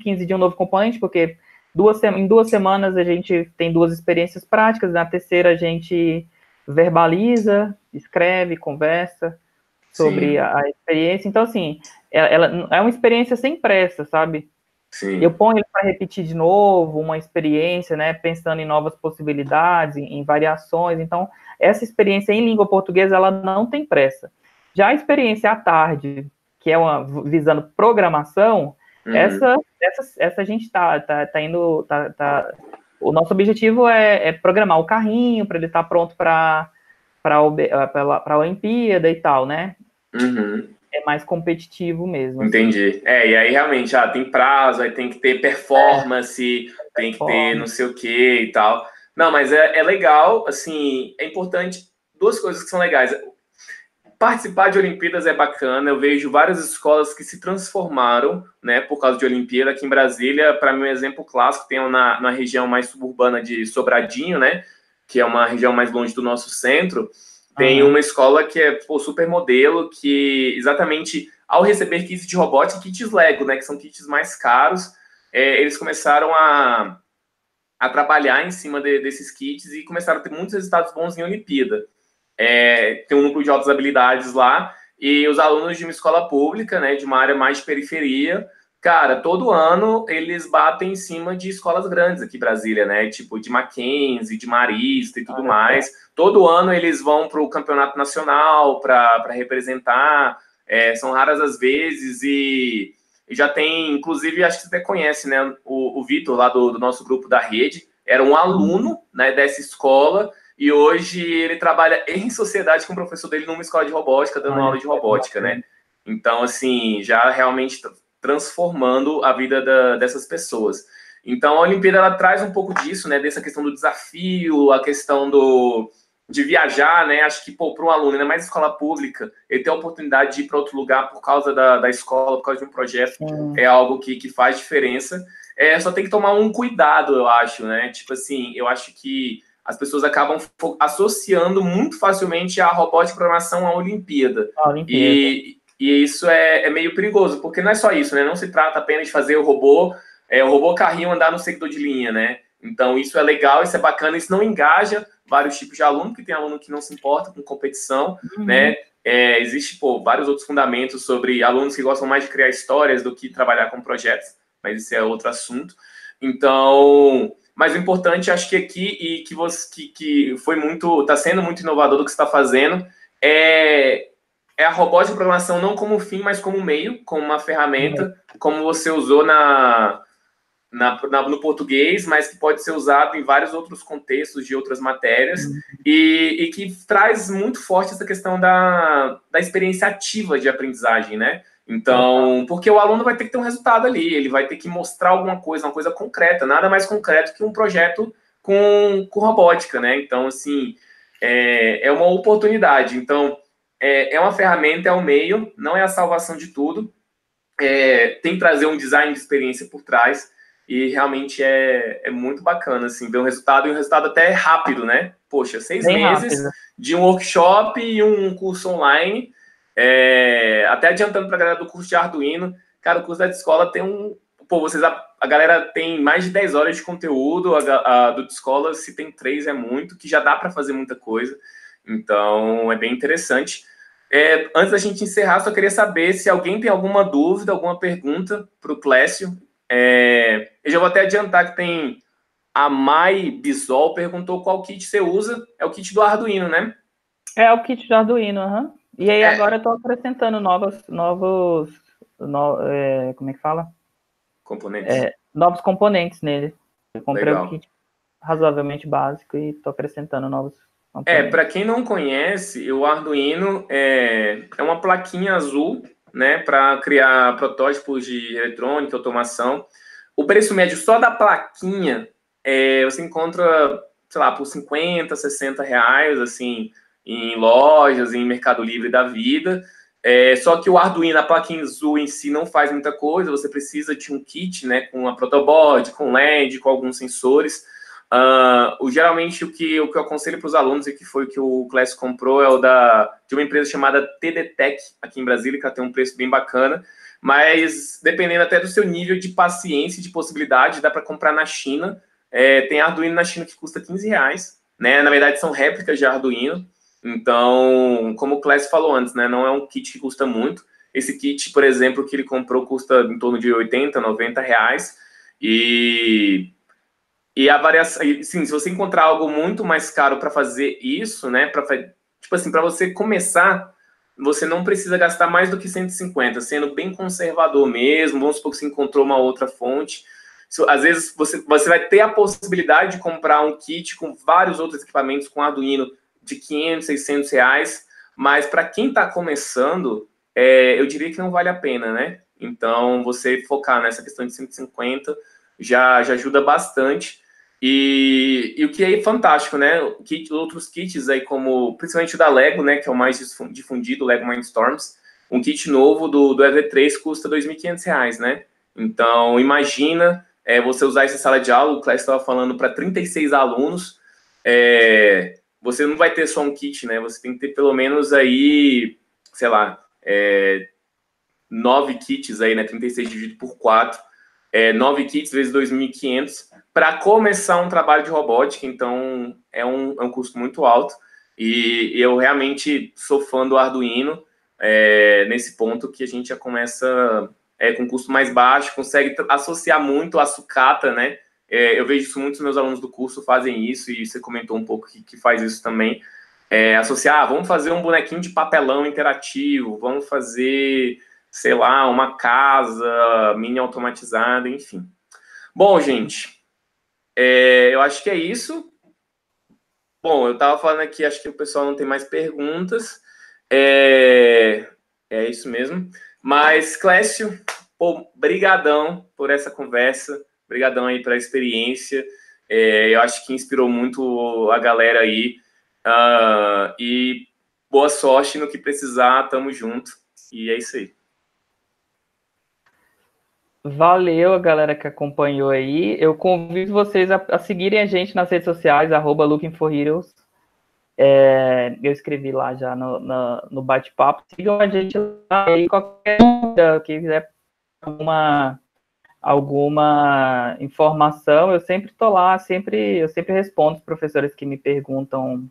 15 dias um novo componente, porque em 2 semanas a gente tem 2 experiências práticas, na terceira a gente verbaliza, escreve, conversa sobre a experiência. Então, assim, ela é uma experiência sem pressa, sabe? Sim. Eu ponho ele para repetir de novo uma experiência, né, pensando em novas possibilidades, em variações. Então, essa experiência em língua portuguesa, ela não tem pressa. Já a experiência à tarde, que é visando programação, essa a gente tá indo... O nosso objetivo é programar o carrinho para ele estar pronto para a Olimpíada e tal, né? Uhum. É mais competitivo mesmo. Entendi. Assim. E aí realmente, tem prazo, aí tem que ter performance, tem que ter não sei o que e tal. Não, mas é legal, assim, é importante, 2 coisas que são legais. Participar de Olimpíadas é bacana, eu vejo várias escolas que se transformaram, né, por causa de Olimpíada. Aqui em Brasília, para mim, um exemplo clássico, tem na região mais suburbana de Sobradinho, né, que é uma região mais longe do nosso centro, tem uma escola que é super modelo, que exatamente ao receber kits de robótica, kits Lego, né, que são kits mais caros, eles começaram a trabalhar em cima desses kits e começaram a ter muitos resultados bons em Olimpíada. Tem um núcleo de altas habilidades lá, e os alunos de uma escola pública, né, de uma área mais de periferia, cara, todo ano eles batem em cima de escolas grandes aqui em Brasília, né, tipo de Mackenzie, de Marista e tudo mais. Todo ano eles vão para o campeonato nacional para representar, são raras as vezes, e já tem, inclusive, acho que você até conhece, né, o Vitor lá do nosso grupo da rede, era um aluno, né, dessa escola, e hoje ele trabalha em sociedade com o professor dele numa escola de robótica, dando aula de robótica, né? Então, assim, já realmente transformando a vida dessas pessoas. Então, a Olimpíada, ela traz um pouco disso, né? Dessa questão do desafio, a questão de viajar, né? Acho que, para um aluno, ainda mais escola pública, ele ter a oportunidade de ir para outro lugar por causa da escola, por causa de um projeto, é algo que faz diferença. Só tem que tomar um cuidado, eu acho, né? Tipo assim, eu acho que as pessoas acabam associando muito facilmente a robótica e programação à Olimpíada. E isso é meio perigoso, porque não é só isso, né? Não se trata apenas de fazer o robô carrinho andar no seguidor de linha, né? Então, isso é legal, isso é bacana, isso não engaja vários tipos de aluno, porque tem aluno que não se importa com competição, né? Existe, vários outros fundamentos sobre alunos que gostam mais de criar histórias do que trabalhar com projetos, mas isso é outro assunto. Então, mas o importante, acho que aqui, e que foi está sendo muito inovador do que você está fazendo, é a robótica e programação não como fim, mas como meio, como uma ferramenta, como você usou no português, mas que pode ser usado em vários outros contextos de outras matérias, e que traz muito forte essa questão da experiência ativa de aprendizagem, né? Então, porque o aluno vai ter que ter um resultado ali, ele vai ter que mostrar alguma coisa, uma coisa concreta, nada mais concreto que um projeto com robótica, né? Então, assim, é uma oportunidade. Então, é uma ferramenta, é um meio, não é a salvação de tudo, tem que trazer um design de experiência por trás, e realmente é muito bacana, assim, ver um resultado, e um resultado até rápido, né? Poxa, 6 meses rápido. De um workshop e um curso online, até adiantando para a galera do curso de Arduino, cara, o curso da escola tem a galera tem mais de 10 horas de conteúdo, a do escola, se tem 3 é muito, que já dá para fazer muita coisa, então é bem interessante. Antes da gente encerrar, só queria saber se alguém tem alguma dúvida, alguma pergunta para o Clécio. Eu já vou até adiantar que tem a Mai Bisol perguntou qual kit você usa. É o kit do Arduino, né? É o kit do Arduino, aham. E aí agora eu estou acrescentando como é que fala? Componentes. Novos componentes nele. Eu comprei Legal. um kit razoavelmente básico e estou acrescentando novos componentes. Para quem não conhece, o Arduino é uma plaquinha azul, né, para criar protótipos de eletrônica, automação. O preço médio só da plaquinha você encontra, sei lá, por 50, 60 reais, assim, em lojas, em Mercado Livre da vida. Só que o Arduino, a plaquinha azul em si, não faz muita coisa. Você precisa de um kit, né, com a protoboard, com LED, com alguns sensores. Geralmente, o que eu aconselho para os alunos, e que foi o que o Clécio comprou, é de uma empresa chamada TDTech, aqui em Brasília, que ela tem um preço bem bacana. Mas, dependendo até do seu nível de paciência e de possibilidade, dá para comprar na China. Tem Arduino na China que custa 15 reais, né? Na verdade, são réplicas de Arduino. Então, como o Clécio falou antes, né? Não é um kit que custa muito. Esse kit, por exemplo, que ele comprou custa em torno de 80, 90 reais. E a variação, sim, se você encontrar algo muito mais caro para fazer isso, né? Tipo assim, para você começar, você não precisa gastar mais do que 150, sendo bem conservador mesmo. Vamos supor que você encontrou uma outra fonte. Às vezes você vai ter a possibilidade de comprar um kit com vários outros equipamentos com Arduino de 500, 600 reais, mas para quem está começando, eu diria que não vale a pena, né? Então, você focar nessa questão de 150 já ajuda bastante. E o que é fantástico, né? Outros kits aí, como principalmente o da Lego, né? Que é o mais difundido, o Lego Mindstorms. Um kit novo do EV3 custa R$ 2.500, né? Então, imagina você usar essa sala de aula, o Clécio estava falando, para 36 alunos. Você não vai ter só um kit, né? Você tem que ter pelo menos aí, sei lá, 9 kits aí, né? 36 dividido por 4. 9 kits vezes 2.500 para começar um trabalho de robótica. Então, é um custo muito alto. E eu realmente sou fã do Arduino nesse ponto que a gente já começa com custo mais baixo, consegue associar muito a sucata, né? Eu vejo isso, muitos meus alunos do curso fazem isso, e você comentou um pouco que faz isso também. Associar, vamos fazer um bonequinho de papelão interativo, vamos fazer, sei lá, uma casa mini automatizada, enfim. Bom, gente, eu acho que é isso. Bom, eu estava falando aqui, acho que o pessoal não tem mais perguntas. É isso mesmo. Mas, Clécio, brigadão por essa conversa, brigadão aí pela experiência. Eu acho que inspirou muito a galera aí. E boa sorte no que precisar, tamo junto. E é isso aí. Valeu a galera que acompanhou aí. Eu convido vocês a seguirem a gente nas redes sociais, @lookingforheroes. Eu escrevi lá já no bate-papo. Sigam a gente lá aí, qualquer dúvida, quem quiser alguma informação, eu sempre estou lá, eu sempre respondo os professores que me perguntam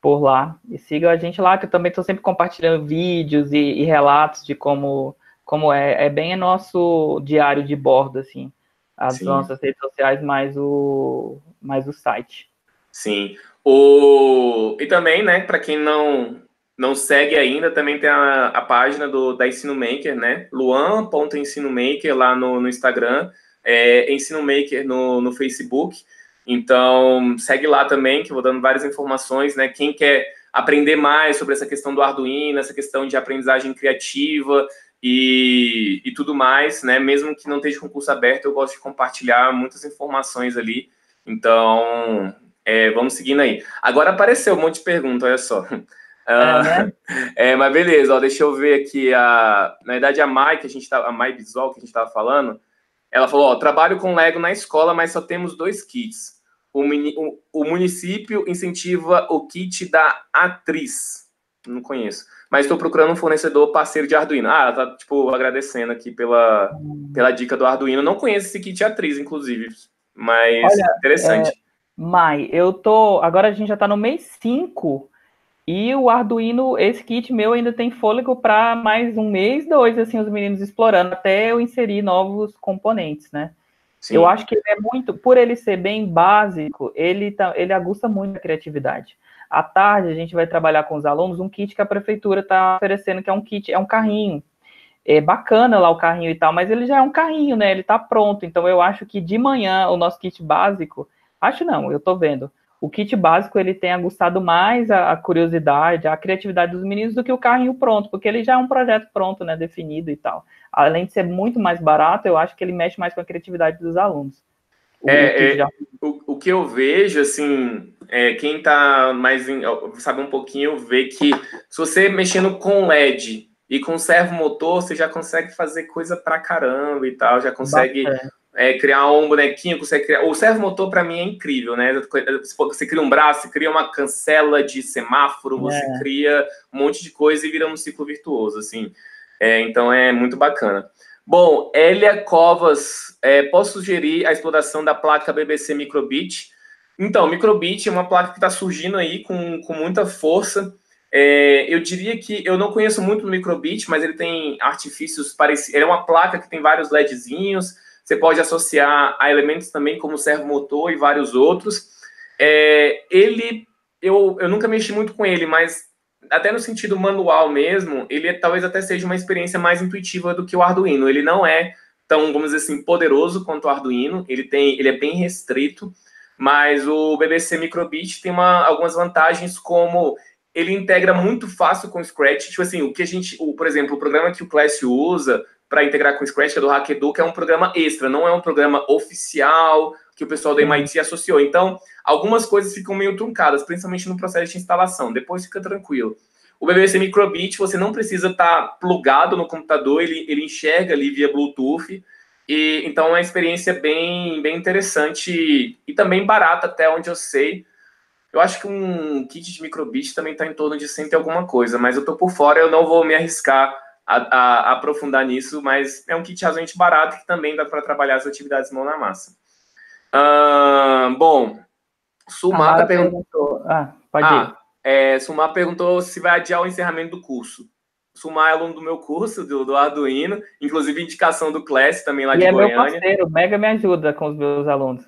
por lá. E sigam a gente lá, que eu também estou sempre compartilhando vídeos e relatos de como é. É bem nosso diário de bordo, assim, as Sim. nossas redes sociais, mais o site. Sim. E também, né, para quem não segue ainda, também tem a página da Ensino Maker, né? Luan.ensinomaker lá no Instagram, Ensino Maker no Facebook. Então, segue lá também, que eu vou dando várias informações, né? Quem quer aprender mais sobre essa questão do Arduino, essa questão de aprendizagem criativa e tudo mais, né? Mesmo que não esteja concurso aberto, eu gosto de compartilhar muitas informações ali. Então, vamos seguindo aí. Agora apareceu um monte de perguntas, olha só. Né? Mas beleza, ó, deixa eu ver aqui. Na verdade, a Mai Bisol, que a gente estava falando, ela falou: ó, trabalho com Lego na escola, mas só temos 2 kits. O município incentiva o kit da Atriz. Não conheço. Mas estou procurando um fornecedor parceiro de Arduino. Ela tá, tipo, agradecendo aqui pela dica do Arduino. Não conheço esse kit Atriz, inclusive. Mas Olha, interessante. Mai, agora a gente já está no mês 5 e o Arduino, esse kit meu ainda tem fôlego para mais um mês, 2, assim, os meninos explorando, até eu inserir novos componentes, né? Eu Sim. acho que ele é muito, por ele ser bem básico, ele aguça muito a criatividade. À tarde, a gente vai trabalhar com os alunos um kit que a prefeitura está oferecendo, que é um kit, é um carrinho. É bacana lá o carrinho e tal, mas ele já é um carrinho, né? Ele está pronto. Então, eu acho que de manhã, o nosso kit básico, acho não, eu estou vendo. O kit básico, ele tem aguçado mais a curiosidade, a criatividade dos meninos do que o carrinho pronto, porque ele já é um projeto pronto, né? Definido e tal. Além de ser muito mais barato, eu acho que ele mexe mais com a criatividade dos alunos. O kit já. O que eu vejo, assim, quem tá sabe um pouquinho, vê que se você mexendo com LED e com servo motor, você já consegue fazer coisa pra caramba e tal, já consegue Bacana. criar um bonequinho, consegue criar. O servo motor, para mim, é incrível, né? Você cria um braço, você cria uma cancela de semáforo, você cria um monte de coisa e vira um ciclo virtuoso, assim. Então é muito bacana. Bom, Elia Covas, posso sugerir a exploração da placa BBC Microbit? Então, Microbit é uma placa que está surgindo aí com muita força. Eu diria que eu não conheço muito o Microbit, mas ele tem artifícios parecidos. Ele é uma placa que tem vários LEDzinhos. Você pode associar a elementos também como servomotor e vários outros. Eu nunca mexi muito com ele, mas até no sentido manual mesmo, ele talvez até seja uma experiência mais intuitiva do que o Arduino. Ele não é tão, vamos dizer assim, poderoso quanto o Arduino. Ele é bem restrito, mas o BBC Microbit tem algumas vantagens, como ele integra muito fácil com o Scratch. Tipo assim, por exemplo, o programa que o Clécio usa para integrar com o Scratch, que é do HackerDuck, é um programa extra, não é um programa oficial que o pessoal do MIT associou. Então, algumas coisas ficam meio truncadas, principalmente no processo de instalação. Depois fica tranquilo. O BBC Microbit, você não precisa estar plugado no computador, ele enxerga ali via Bluetooth. Então, é uma experiência bem, bem interessante e também barata, até onde eu sei. Eu acho que um kit de microbit também está em torno de 100 e alguma coisa, mas eu estou por fora, eu não vou me arriscar a aprofundar nisso, mas é um kit razoavelmente barato que também dá para trabalhar as atividades mão na massa. Bom, Sumar Mara perguntou. Pode ir. Sumar perguntou se vai adiar o encerramento do curso. Sumar é aluno do meu curso, do Arduino, inclusive indicação do Class, também lá E de é meu Goiânia. parceiro, mega me ajuda com os meus alunos.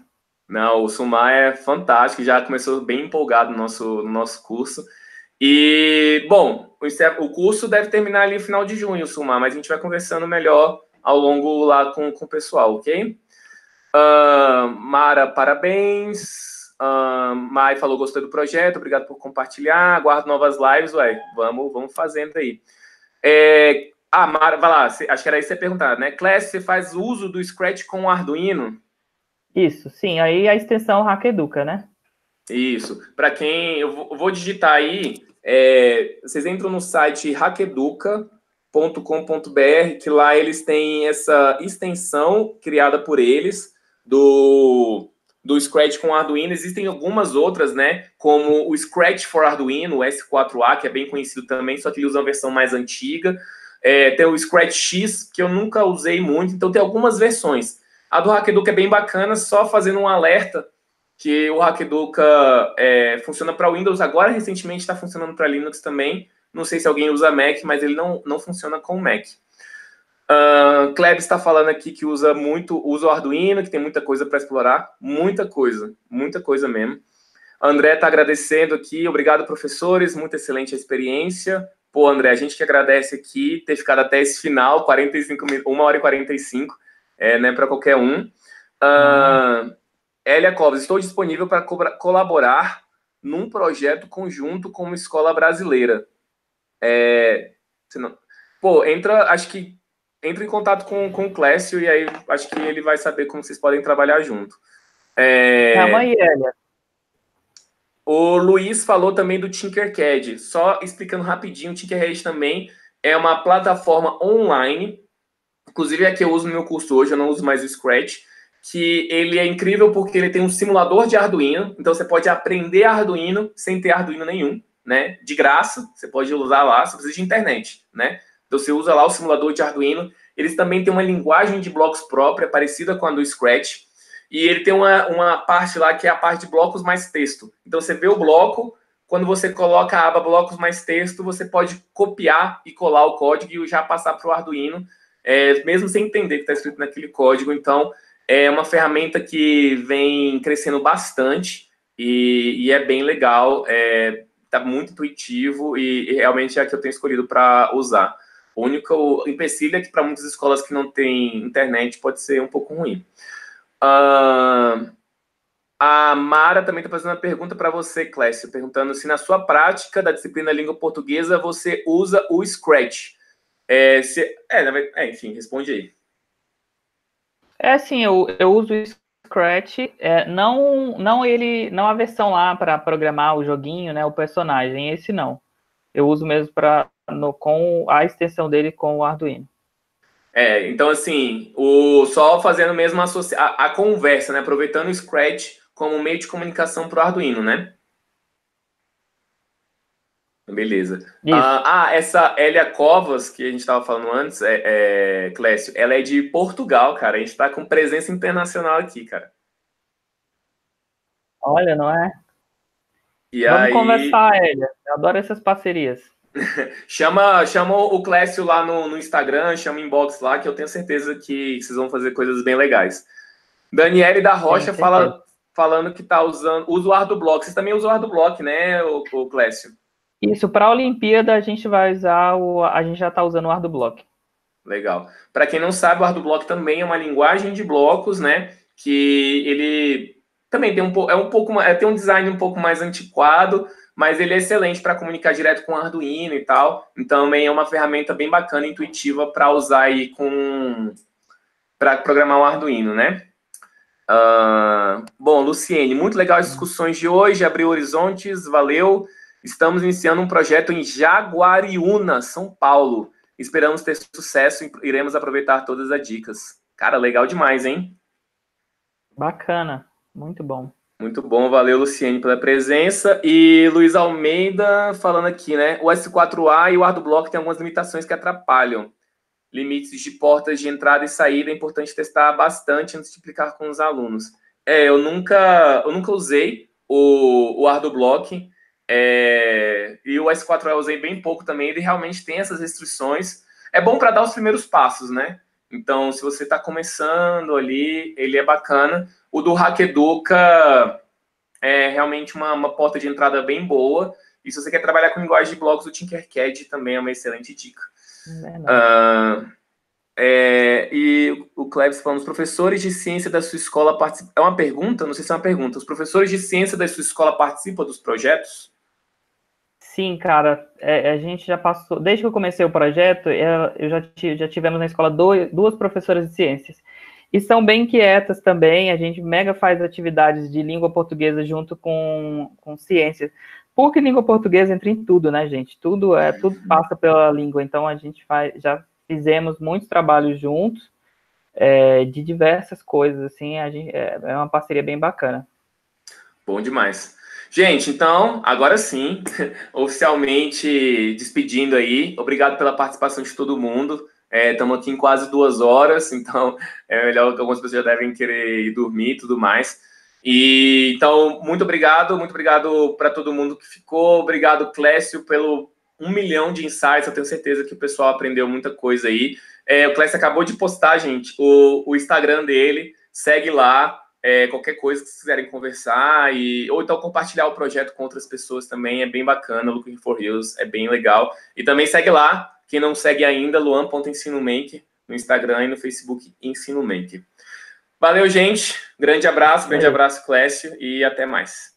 Não, o Sumar é fantástico, já começou bem empolgado no nosso curso. E, bom, o curso deve terminar ali no final de junho, Sumar, mas a gente vai conversando melhor ao longo lá com o pessoal, ok? Mara, parabéns. Mai falou, gostei do projeto, obrigado por compartilhar, aguardo novas lives, vamos fazendo aí. Mara, vai lá, acho que era isso que você perguntar, né? Class, você faz uso do Scratch com o Arduino? Isso, sim, aí a extensão HackerDuck, né? Isso. Para quem... Eu vou digitar aí, vocês entram no site hackeduca.com.br, que lá eles têm essa extensão criada por eles do Scratch com Arduino. Existem algumas outras, né, como o Scratch for Arduino, o S4A, que é bem conhecido também, só que ele usa uma versão mais antiga. Tem o Scratch X, que eu nunca usei muito, então tem algumas versões. A do Hackeduca é bem bacana, só fazendo um alerta que o Hackeduca funciona para Windows, agora recentemente está funcionando para Linux também. Não sei se alguém usa Mac, mas ele não funciona com Mac. Klebs está falando aqui que usa o Arduino, que tem muita coisa para explorar. Muita coisa mesmo. André está agradecendo aqui. Obrigado, professores. Muito excelente a experiência. Pô, André, a gente que agradece aqui ter ficado até esse final, 45 minutos, 1h45, né, para qualquer um. Elia Covas, estou disponível para colaborar num projeto conjunto com uma escola brasileira. Acho que entra em contato com o Clécio e aí acho que ele vai saber como vocês podem trabalhar junto. Calma aí, Elia. O Luiz falou também do Tinkercad. Só explicando rapidinho, o Tinkercad também é uma plataforma online, inclusive é a que eu uso no meu curso hoje, eu não uso mais o Scratch, que ele é incrível porque ele tem um simulador de Arduino, então você pode aprender Arduino sem ter Arduino nenhum, né? De graça, você pode usar lá, você precisa de internet, né? Então você usa lá o simulador de Arduino. Eles também têm uma linguagem de blocos própria, parecida com a do Scratch, e ele tem uma parte lá que é a parte de blocos mais texto. Então você vê o bloco, quando você coloca a aba blocos mais texto, você pode copiar e colar o código e já passar para o Arduino, mesmo sem entender o que está escrito naquele código. Então, é uma ferramenta que vem crescendo bastante e é bem legal, está muito intuitivo e realmente é a que eu tenho escolhido para usar. O único empecilho é que para muitas escolas que não têm internet pode ser um pouco ruim. A Mara também está fazendo uma pergunta para você, Clécio, perguntando se na sua prática da disciplina língua portuguesa você usa o Scratch. Enfim, responde aí. Sim, eu uso o Scratch, não a versão lá para programar o joguinho, né, o personagem, esse não. Eu uso mesmo com a extensão dele com o Arduino. Então, assim, só fazendo mesmo a conversa, né? Aproveitando o Scratch como meio de comunicação para o Arduino, né? Beleza. Essa Elia Covas, que a gente estava falando antes, Clécio, ela é de Portugal, cara. A gente está com presença internacional aqui, cara. Olha, não é? Vamos conversar, Elia. Eu adoro essas parcerias. Chama o Clécio lá no Instagram, chama o inbox lá, que eu tenho certeza que vocês vão fazer coisas bem legais. Daniele da Rocha falando que usa o Ardublock. Vocês também usam o Ardublock, né, o Clécio? Isso, para a Olimpíada a gente vai usar a gente já está usando o Ardublock. Legal. Para quem não sabe, o Ardublock também é uma linguagem de blocos, né, que ele também tem um design um pouco mais antiquado, mas ele é excelente para comunicar direto com o Arduino e tal. Então, também é uma ferramenta bem bacana, intuitiva para usar aí para programar o Arduino, né? Bom, Luciene, muito legal as discussões de hoje, abriu horizontes, valeu. Estamos iniciando um projeto em Jaguariúna, São Paulo. Esperamos ter sucesso e iremos aproveitar todas as dicas. Cara, legal demais, hein? Bacana, muito bom. Muito bom, valeu, Luciene, pela presença. E Luiz Almeida falando aqui, né? O S4A e o Ardublock têm algumas limitações que atrapalham. Limites de portas de entrada e saída, é importante testar bastante antes de aplicar com os alunos. Eu nunca usei o Ardublock, e o S4A eu usei bem pouco também. Ele realmente tem essas restrições. É bom para dar os primeiros passos, né? Então, se você está começando ali, ele é bacana. O do Hackeduca é realmente uma porta de entrada bem boa. E se você quer trabalhar com linguagem de blocos, o Tinkercad também é uma excelente dica. E o Cleves falando, os professores de ciência da sua escola participam... É uma pergunta? Não sei se é uma pergunta. Os professores de ciência da sua escola participam dos projetos? Sim, cara. A gente já passou... Desde que eu comecei o projeto, já tivemos na escola duas professoras de ciências. E são bem quietas também. A gente mega faz atividades de língua portuguesa junto com ciência. Porque língua portuguesa entra em tudo, né, gente? Tudo passa pela língua. Então a gente já fizemos muitos trabalhos juntos, de diversas coisas, assim, é uma parceria bem bacana. Bom demais. Gente, então, agora sim, oficialmente despedindo aí. Obrigado pela participação de todo mundo. Estamos aqui em quase 2 horas, então é melhor que algumas pessoas já devem querer ir dormir e tudo mais. E então, muito obrigado para todo mundo que ficou. Obrigado, Clécio, pelo 1 milhão de insights. Eu tenho certeza que o pessoal aprendeu muita coisa aí. O Clécio acabou de postar, gente, o Instagram dele. Segue lá. Qualquer coisa que vocês quiserem conversar, ou então compartilhar o projeto com outras pessoas também, é bem bacana. Looking for Heroes é bem legal. E também segue lá, quem não segue ainda, luan.ensinomaker, no Instagram e no Facebook Ensino Maker. Valeu, gente. Grande abraço, Clécio, e até mais.